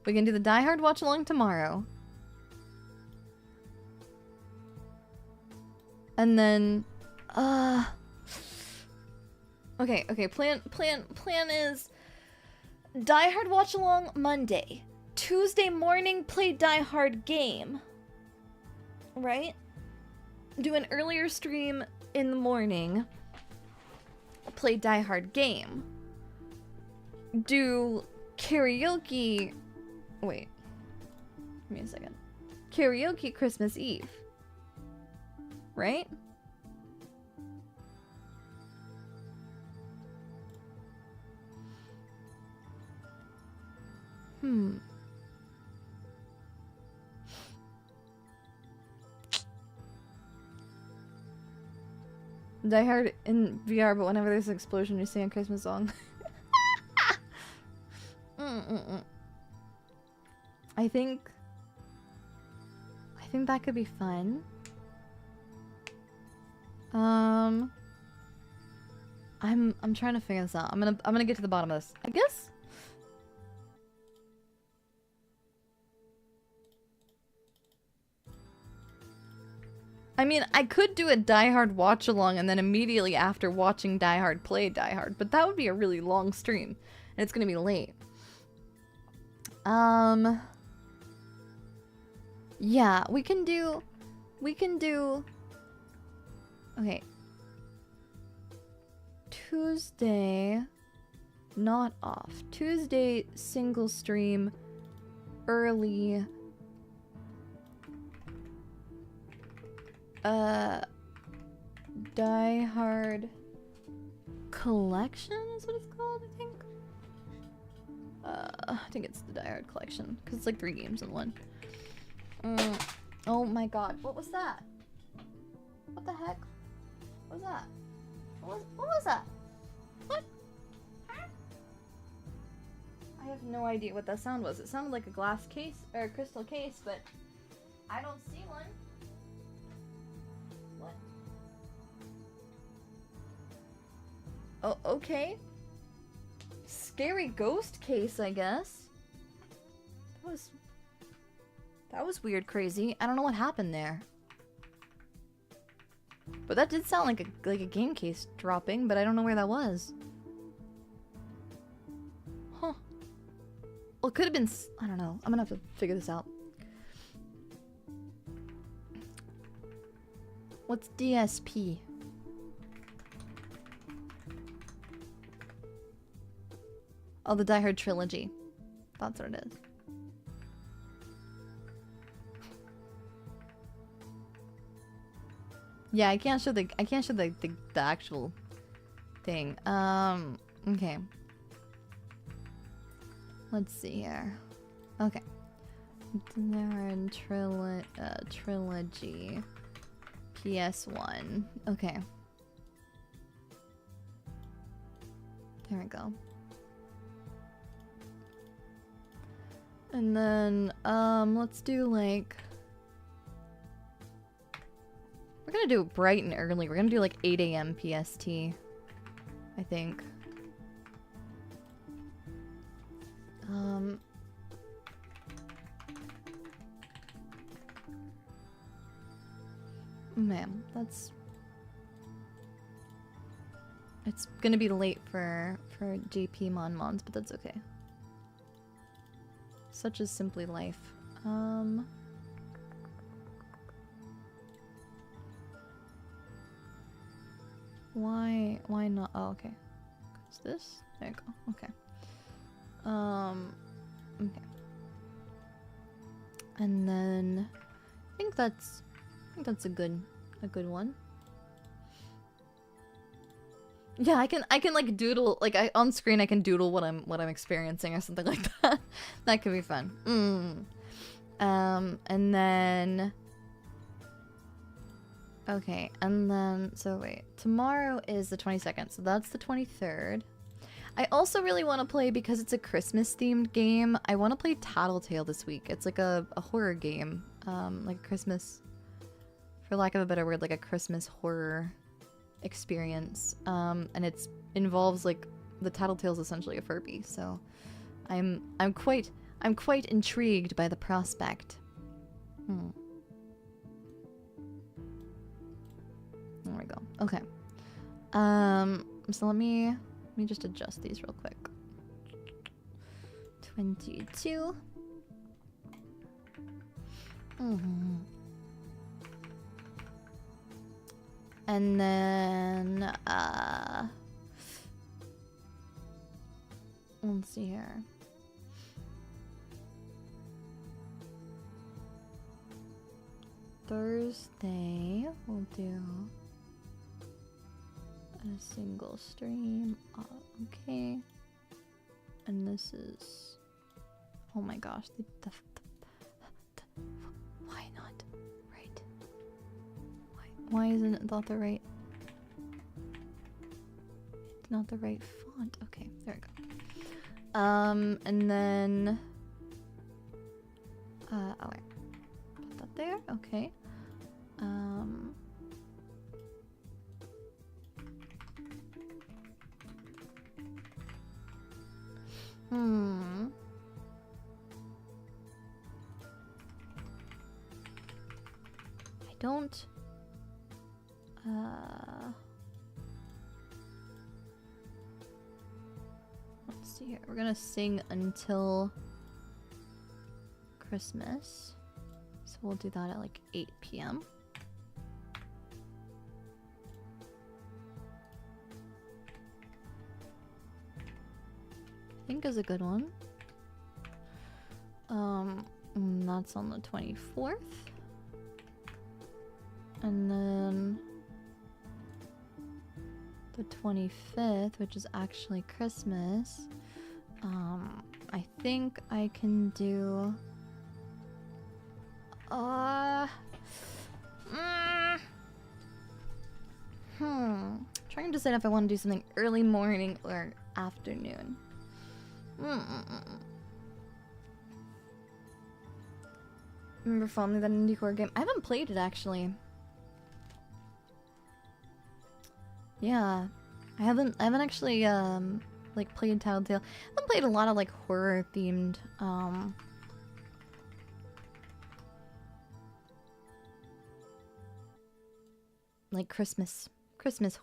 We can do the Die Hard watch along tomorrow. And then, okay, plan is Die Hard watch along Monday. Tuesday morning, play Die Hard game. Right? Do an earlier stream in the morning. Play Die Hard game. Do karaoke. Wait. Give me a second. Karaoke Christmas Eve. Right? Die Hard in VR, but whenever there's an explosion, you sing a Christmas song. I think that could be fun. I'm trying to figure this out. I'm gonna get to the bottom of this. I guess. I mean, I could do a Die Hard watch along and then immediately after watching Die Hard play Die Hard, but that would be a really long stream and it's gonna be late. Yeah, we can do okay. Tuesday, not off. Tuesday, single stream, early. Die Hard Collection is what it's called, I think. I think it's the Die Hard Collection, because it's like 3 games in one. Oh my god, what was that? What the heck? What was that? What was that? What? I have no idea what that sound was. It sounded like a glass case, or a crystal case, but I don't see one. What? Oh, okay. Scary ghost case, I guess. That was weird, crazy. I don't know what happened there. But that did sound like a game case dropping, but I don't know where that was. Huh. Well, it could have been... I don't know. I'm gonna have to figure this out. What's DSP? Oh, the Die Hard trilogy. That's what it is. Yeah, I can't show the actual thing. Okay. Let's see here. Okay. Trilogy. PS1. Okay. There we go. And then, let's do like... We're gonna do it bright and early. We're gonna do like 8 a.m. PST, I think. Man, that's... It's gonna be late for JP Mons, but that's okay. Such is simply life. Why not? Oh, okay. Is this? There you go. Okay. Okay. And then I think that's a good one. Yeah, I can like doodle, like on screen I can doodle what I'm experiencing or something like that. That could be fun. And then okay, and then so wait, tomorrow is the 22nd, so that's the 23rd. I also really want to play, because it's a Christmas themed game, I want to play Tattletale this week. It's like a horror game, like a Christmas, for lack of a better word, like a Christmas horror experience, and it involves like the Tattletale's essentially a Furby, so I'm quite intrigued by the prospect. There we go. Okay. So let me just adjust these real quick. 22. And then, let's see here. Thursday, we'll do a single stream. Okay. And this is, oh my gosh, why not? Right. Why isn't it not the right? It's not the right font. Okay, there we go. And then, oh wait, put that there. Okay. I don't. Let's see here. We're gonna sing until Christmas. So we'll do that at like 8 p.m. I think is a good one. That's on the 24th. And then the 25th, which is actually Christmas. I think I can do trying to decide if I want to do something early morning or afternoon. Remember following that indie horror game? I haven't played it actually. Yeah, I haven't actually like played Tattletale. I haven't played a lot of like horror themed like Christmas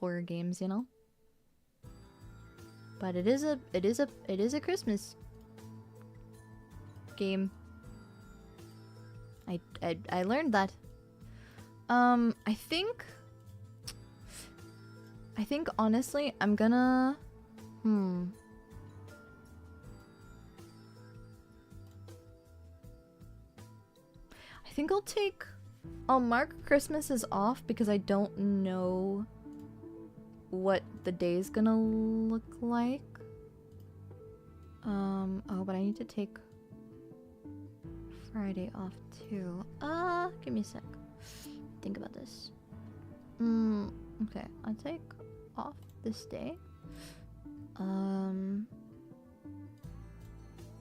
horror games, you know. But it is a Christmas game. I learned that. I think honestly I'm gonna I think I'll mark Christmas as off because I don't know what the day's gonna look like. Oh, but I need to take Friday off too. Give me a sec. Think about this. Okay, I'll take off this day. Hmm.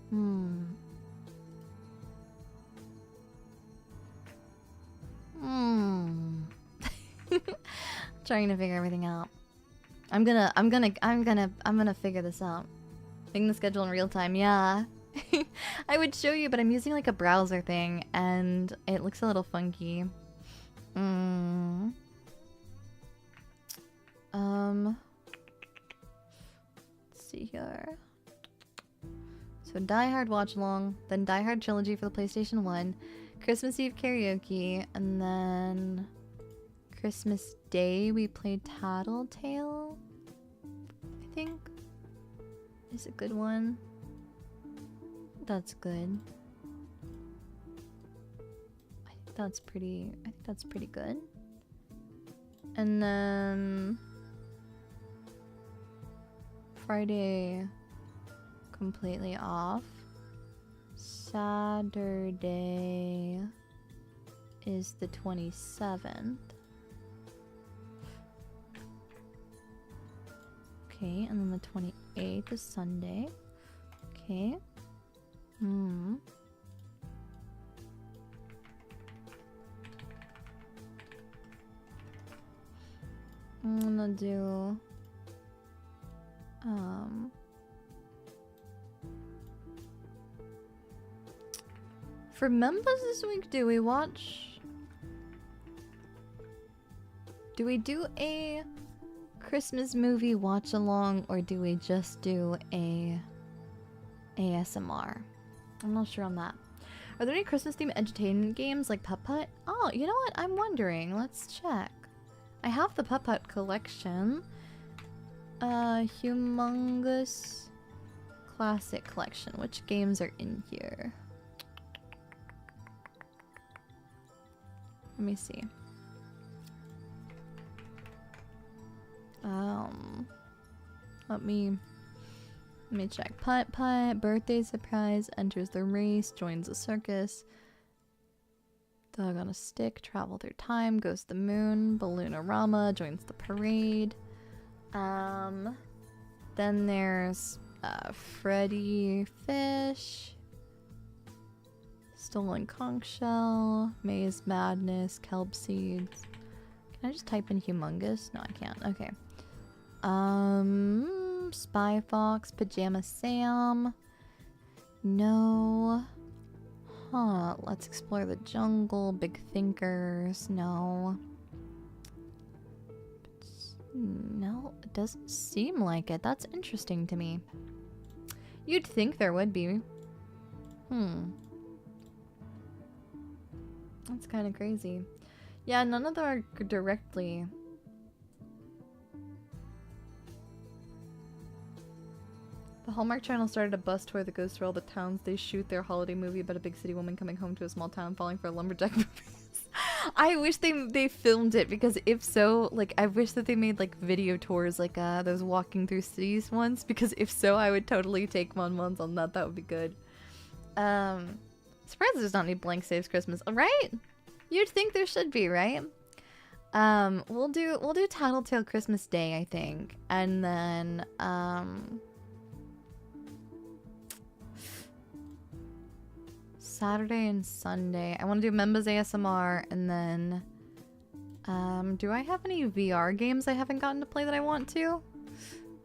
Hmm. Trying to figure everything out. I'm gonna figure this out. Making the schedule in real time, yeah. I would show you, but I'm using like a browser thing and it looks a little funky. Let's see here. So Die Hard watch along, then Die Hard trilogy for the PlayStation 1, Christmas Eve karaoke, and then Christmas Day we played Tattletale, I think. Is a good one. That's good. I think that's pretty good. And then Friday completely off. Saturday is the 27th. Okay, and then the 28th is Sunday. Okay. I'm gonna do for members this week, do we do a Christmas movie watch along, or do we just do a ASMR? I'm not sure on that. Are there any Christmas themed entertainment games like Putt Putt? Oh, you know what? I'm wondering. Let's check. I have the Putt Putt collection. Humongous Classic Collection. Which games are in here? Let me see. Let me check. Putt Putt, Birthday Surprise, Enters the Race, Joins the Circus, Dog on a Stick, Travel Through Time, Goes to the Moon, Balloonarama, Joins the Parade. Then there's Freddy Fish, Stolen Conch Shell, Maze Madness, Kelp Seeds. Can I just type in humongous? No, I can't. Okay. Spy Fox, Pajama Sam. No. Huh. Let's Explore the Jungle, Big Thinkers. No. No, it doesn't seem like it. That's interesting to me. You'd think there would be. That's kind of crazy. Yeah, none of them are directly. The Hallmark Channel started a bus tour that goes through all the towns they shoot their holiday movie about a big city woman coming home to a small town falling for a lumberjack movie. I wish they filmed it, because if so, like, I wish that they made like video tours like those walking through cities ones, because if so, I would totally take ones on that. That would be good. Surprised there's not any blank saves Christmas, right? You'd think there should be, right? We'll do Tattletale Christmas Day, I think, and then Saturday and Sunday. I want to do Memba's ASMR, and then do I have any VR games I haven't gotten to play that I want to?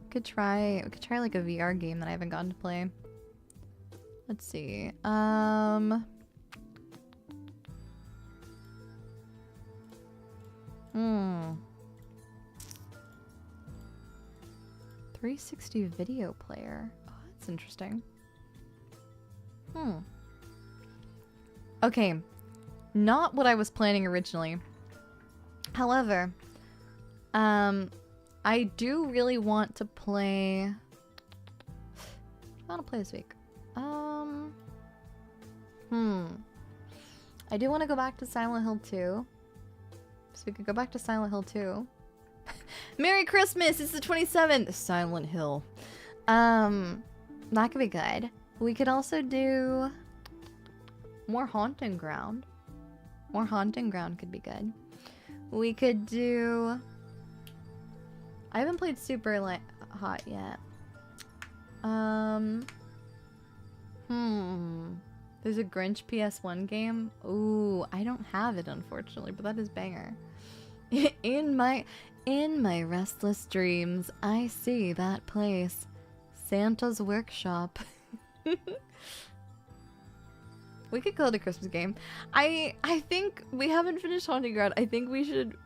We could try like a VR game that I haven't gotten to play. Let's see. 360 video player. Oh, that's interesting. Okay, not what I was planning originally. However, I do really want to play. I want to play this week. I do want to go back to Silent Hill 2. So we could go back to Silent Hill 2. Merry Christmas! It's the 27th! Silent Hill. That could be good. We could also do more Haunting Ground. More Haunting Ground could be good. We could do... I haven't played Super Hot yet. There's a Grinch PS1 game. Ooh, I don't have it unfortunately, but that is banger. In my restless dreams, I see that place. Santa's workshop. We could call it a Christmas game. I think we haven't finished Haunting Ground. I think we should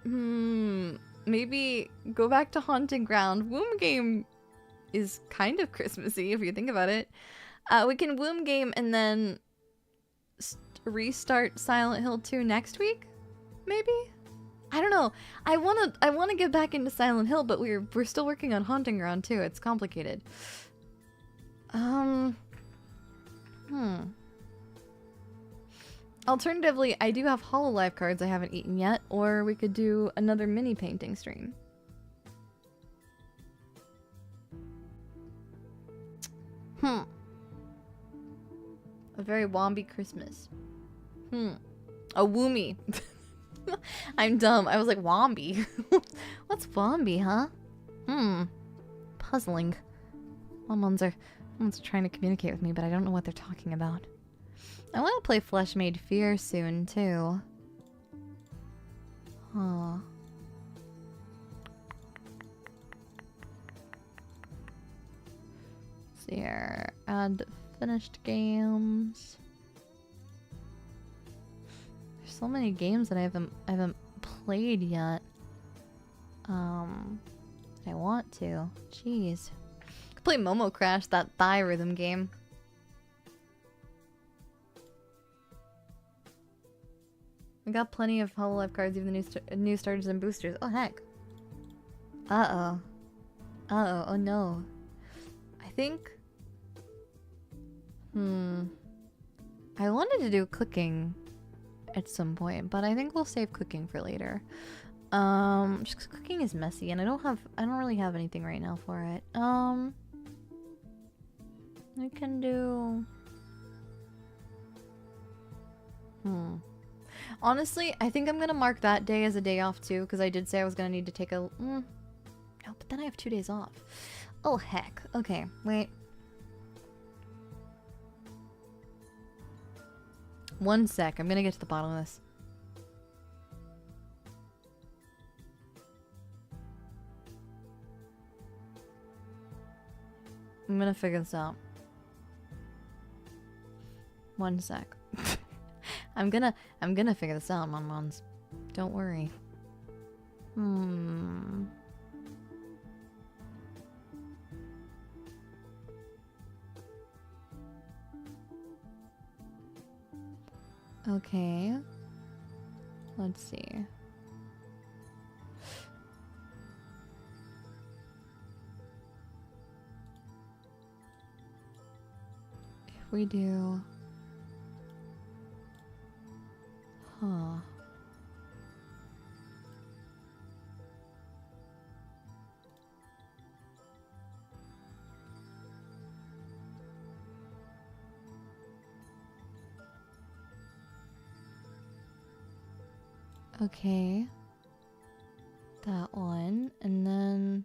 maybe go back to Haunting Ground. Womb Game is kind of Christmassy if you think about it. We can Womb Game and then restart Silent Hill 2 next week? Maybe? I don't know. I wanna get back into Silent Hill, but we're still working on Haunting Ground too. It's complicated. Alternatively, I do have Hololive cards I haven't eaten yet, or we could do another mini painting stream. A very Womby Christmas. A Woomy. I'm dumb. I was like, Womby. What's Womby, huh? Puzzling. Someone's trying to communicate with me, but I don't know what they're talking about. I want to play Flesh Made Fear soon, too. Huh. Let's see here. Add finished games. There's so many games that I haven't played yet. I want to. Jeez. Could play Momo Crash, that thigh rhythm game. We got plenty of Hololive cards, even the new starters and boosters. Oh heck. Uh-oh. Uh-oh. Oh no. I think... I wanted to do cooking at some point, but I think we'll save cooking for later. Just 'cause cooking is messy and I don't really have anything right now for it. We can do... Honestly, I think I'm gonna mark that day as a day off too, because I did say I was gonna need to take a... No, but then I have 2 days off. Oh heck. Okay, wait. 1 sec, I'm gonna get to the bottom of this. I'm gonna figure this out. 1 sec. I'm gonna figure this out, Monmons. Don't worry. Okay. Let's see. If we do... Huh. Okay. That one, and then...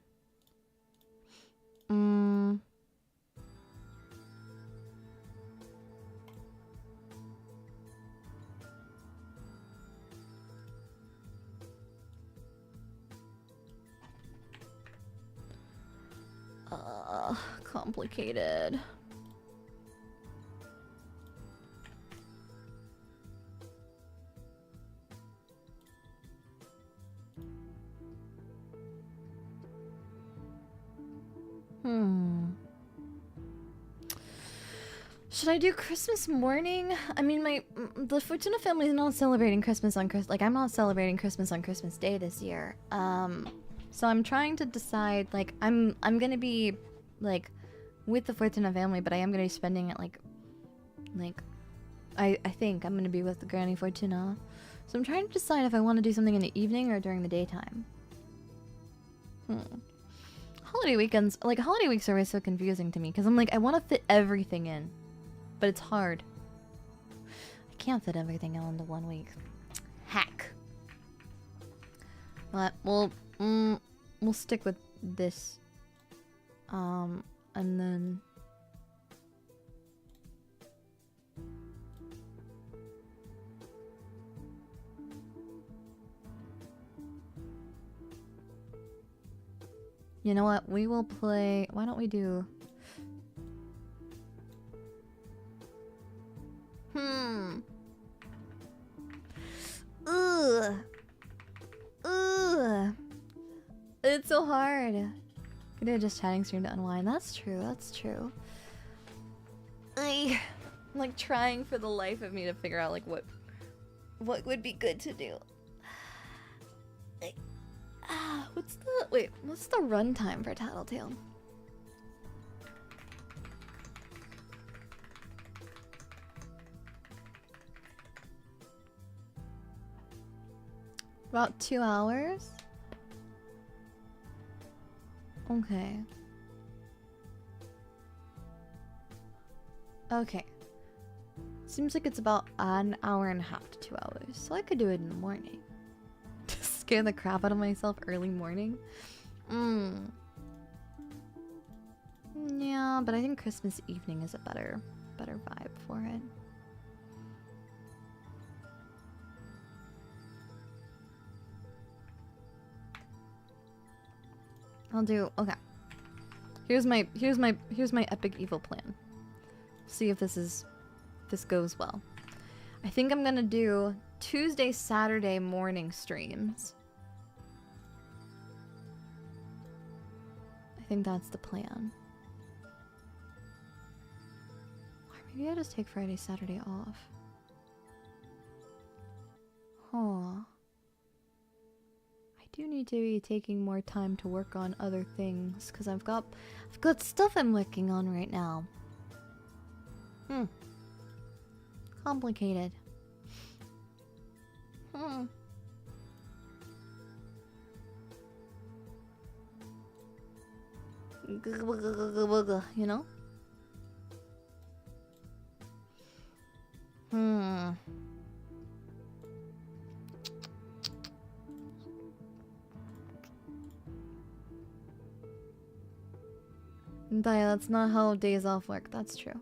complicated. Should I do Christmas morning? I mean, the Fortuna family is not celebrating Christmas on I'm not celebrating Christmas on Christmas Day this year. So I'm trying to decide, like, I'm gonna be, like, with the Fortuna family, but I am gonna be spending it, like, I think I'm gonna be with the Granny Fortuna. So I'm trying to decide if I want to do something in the evening or during the daytime. Holiday weekends, like, holiday weeks are always so confusing to me, because I'm like, I want to fit everything in, but it's hard. I can't fit everything in into 1 week. Hack. But we'll stick with this. And then You know what? We will play... Why don't we do... Ugh. Ugh. It's so hard. Could do just chatting stream to unwind. That's true. That's true. I'm like trying for the life of me to figure out like what would be good to do. What's the runtime for Tattletale? About 2 hours? Okay. Okay. Seems like it's about an hour and a half to 2 hours, so I could do it in the morning. Just scare the crap out of myself early morning. Yeah, but I think Christmas evening is a better vibe for it. I'll do okay. Here's my epic evil plan. See if this goes well. I think I'm gonna do Tuesday, Saturday morning streams. I think that's the plan. Or maybe I just take Friday, Saturday off. Huh. I do need to be taking more time to work on other things because I've got stuff I'm working on right now. Complicated. You know? Daiya, that's not how days off work. That's true.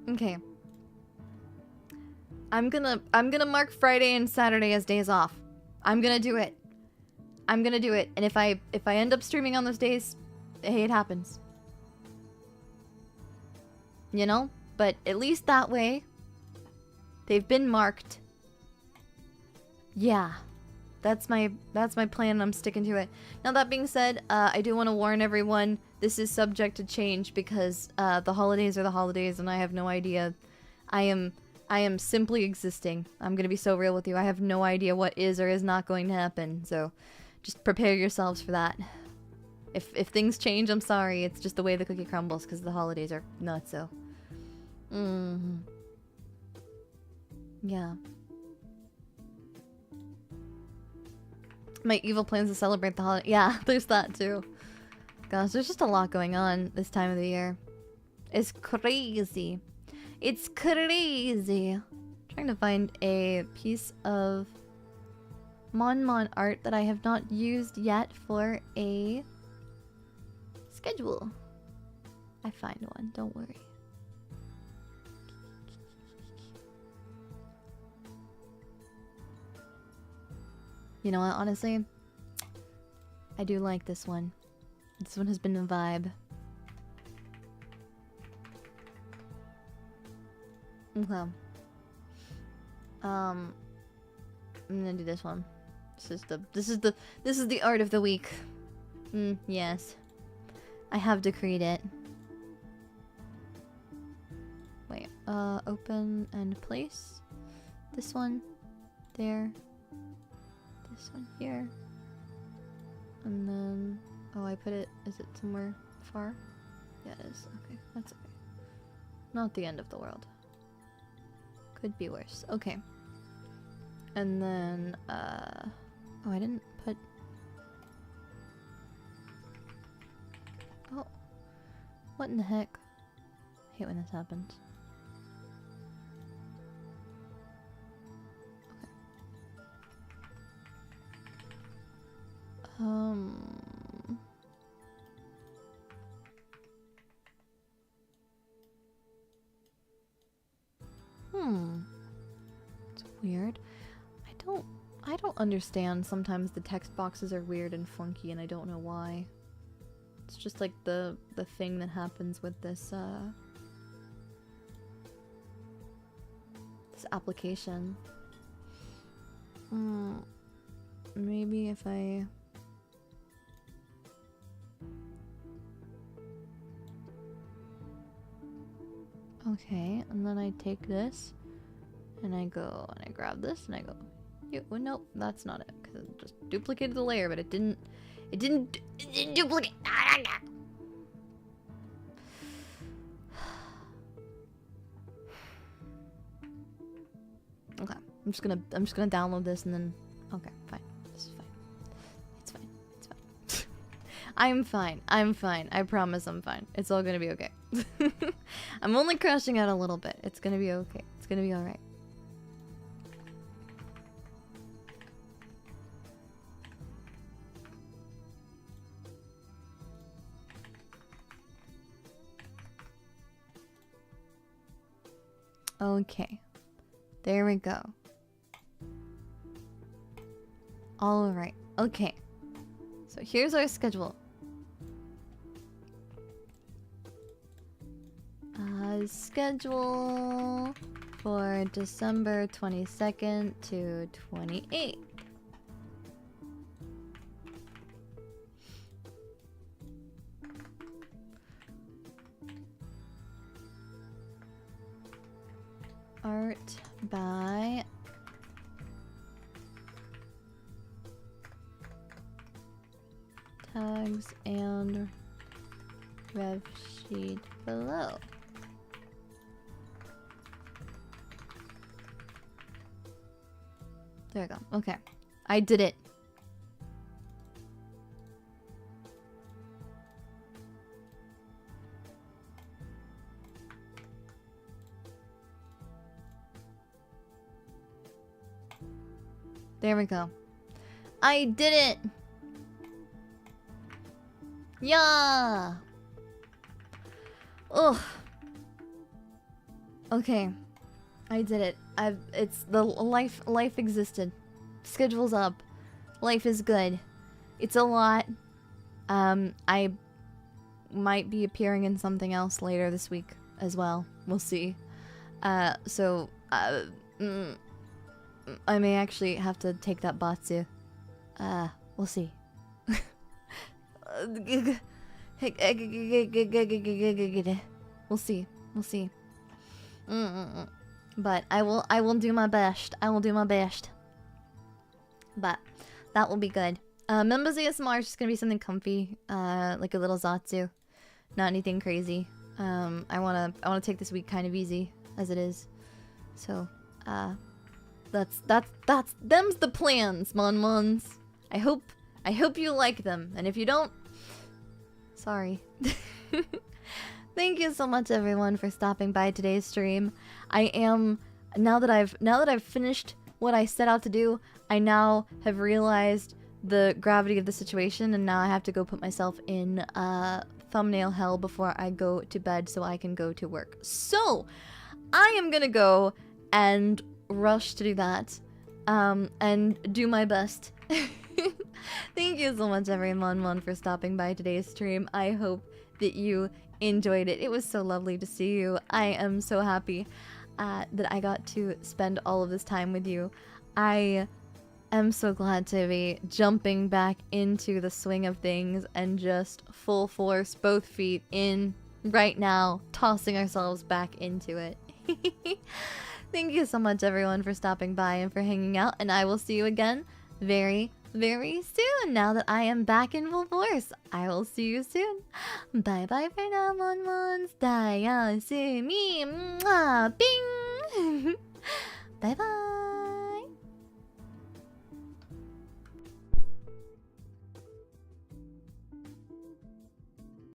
Okay. I'm gonna mark Friday and Saturday as days off. I'm gonna do it. I'm gonna do it. And if I end up streaming on those days, hey, it happens. You know? But at least that way, they've been marked. Yeah. That's my plan and I'm sticking to it. Now that being said, I do want to warn everyone, this is subject to change because the holidays are the holidays and I have no idea. I am simply existing. I'm gonna be so real with you. I have no idea what is or is not going to happen. So just prepare yourselves for that. If things change, I'm sorry. It's just the way the cookie crumbles because the holidays are nuts, so. Yeah. My evil plans to celebrate the holiday. Yeah, there's that too. Gosh, there's just a lot going on this time of the year. It's crazy. It's crazy. Trying to find a piece of Mon art that I have not used yet for a schedule. I find one, don't worry. You know what, honestly? I do like this one. This one has been a vibe. Okay. I'm gonna do this one. This is the art of the week. Yes. I have decreed it. Wait, open and place. This one. There. This one here. And then... Oh, I put it... Is it somewhere far? Yeah, it is. Okay, that's okay. Not the end of the world. Could be worse. Okay. And then, Oh, I didn't put... Oh. What in the heck? I hate when this happens. It's weird. I I don't understand. Sometimes the text boxes are weird and funky and I don't know why. It's just like the thing that happens with this this application. Maybe if I... Okay, and then I take this, and I go, and I grab this, and I go, well, nope, that's not it, because it just duplicated the layer, but it didn't duplicate. Okay, I'm just gonna download this, and then, okay, fine, this is fine, it's fine, it's fine. I'm fine, I promise I'm fine, it's all gonna be okay. I'm only crashing out a little bit. It's gonna be okay. It's gonna be alright. Okay. There we go. Alright. Okay. So here's our schedule. Schedule for December 22nd to 28th. Art by tags and rev sheet below. There we go. Okay. I did it. There we go. I did it! Yeah! Ugh. Okay. I did it. It's the life existed. Schedule's up. Life is good. It's a lot. I might be appearing in something else later this week as well. We'll see. I may actually have to take that Batsu. We'll see. We'll see. We'll see. But I will do my best. I will do my best. But that will be good. Members ASMR is just gonna be something comfy, like a little Zatsu. Not anything crazy. I wanna take this week kind of easy as it is. So, that's them's the plans, mon. I hope you like them, and if you don't, sorry. Thank you so much, everyone, for stopping by today's stream. Now that I've finished what I set out to do, I now have realized the gravity of the situation, and now I have to go put myself in thumbnail hell before I go to bed so I can go to work. So, I am gonna go and rush to do that, and do my best. Thank you so much, everyone, for stopping by today's stream. I hope that you enjoyed it. It was so lovely to see you. I am so happy that I got to spend all of this time with you. I am so glad to be jumping back into the swing of things and just full force, both feet in right now, tossing ourselves back into it. Thank you so much, everyone, for stopping by and for hanging out, and I will see you again very, very soon. Now that I am back in full force, I will see you soon. Bye bye for now, mon. Daiya, see me. Bing. Bye bye.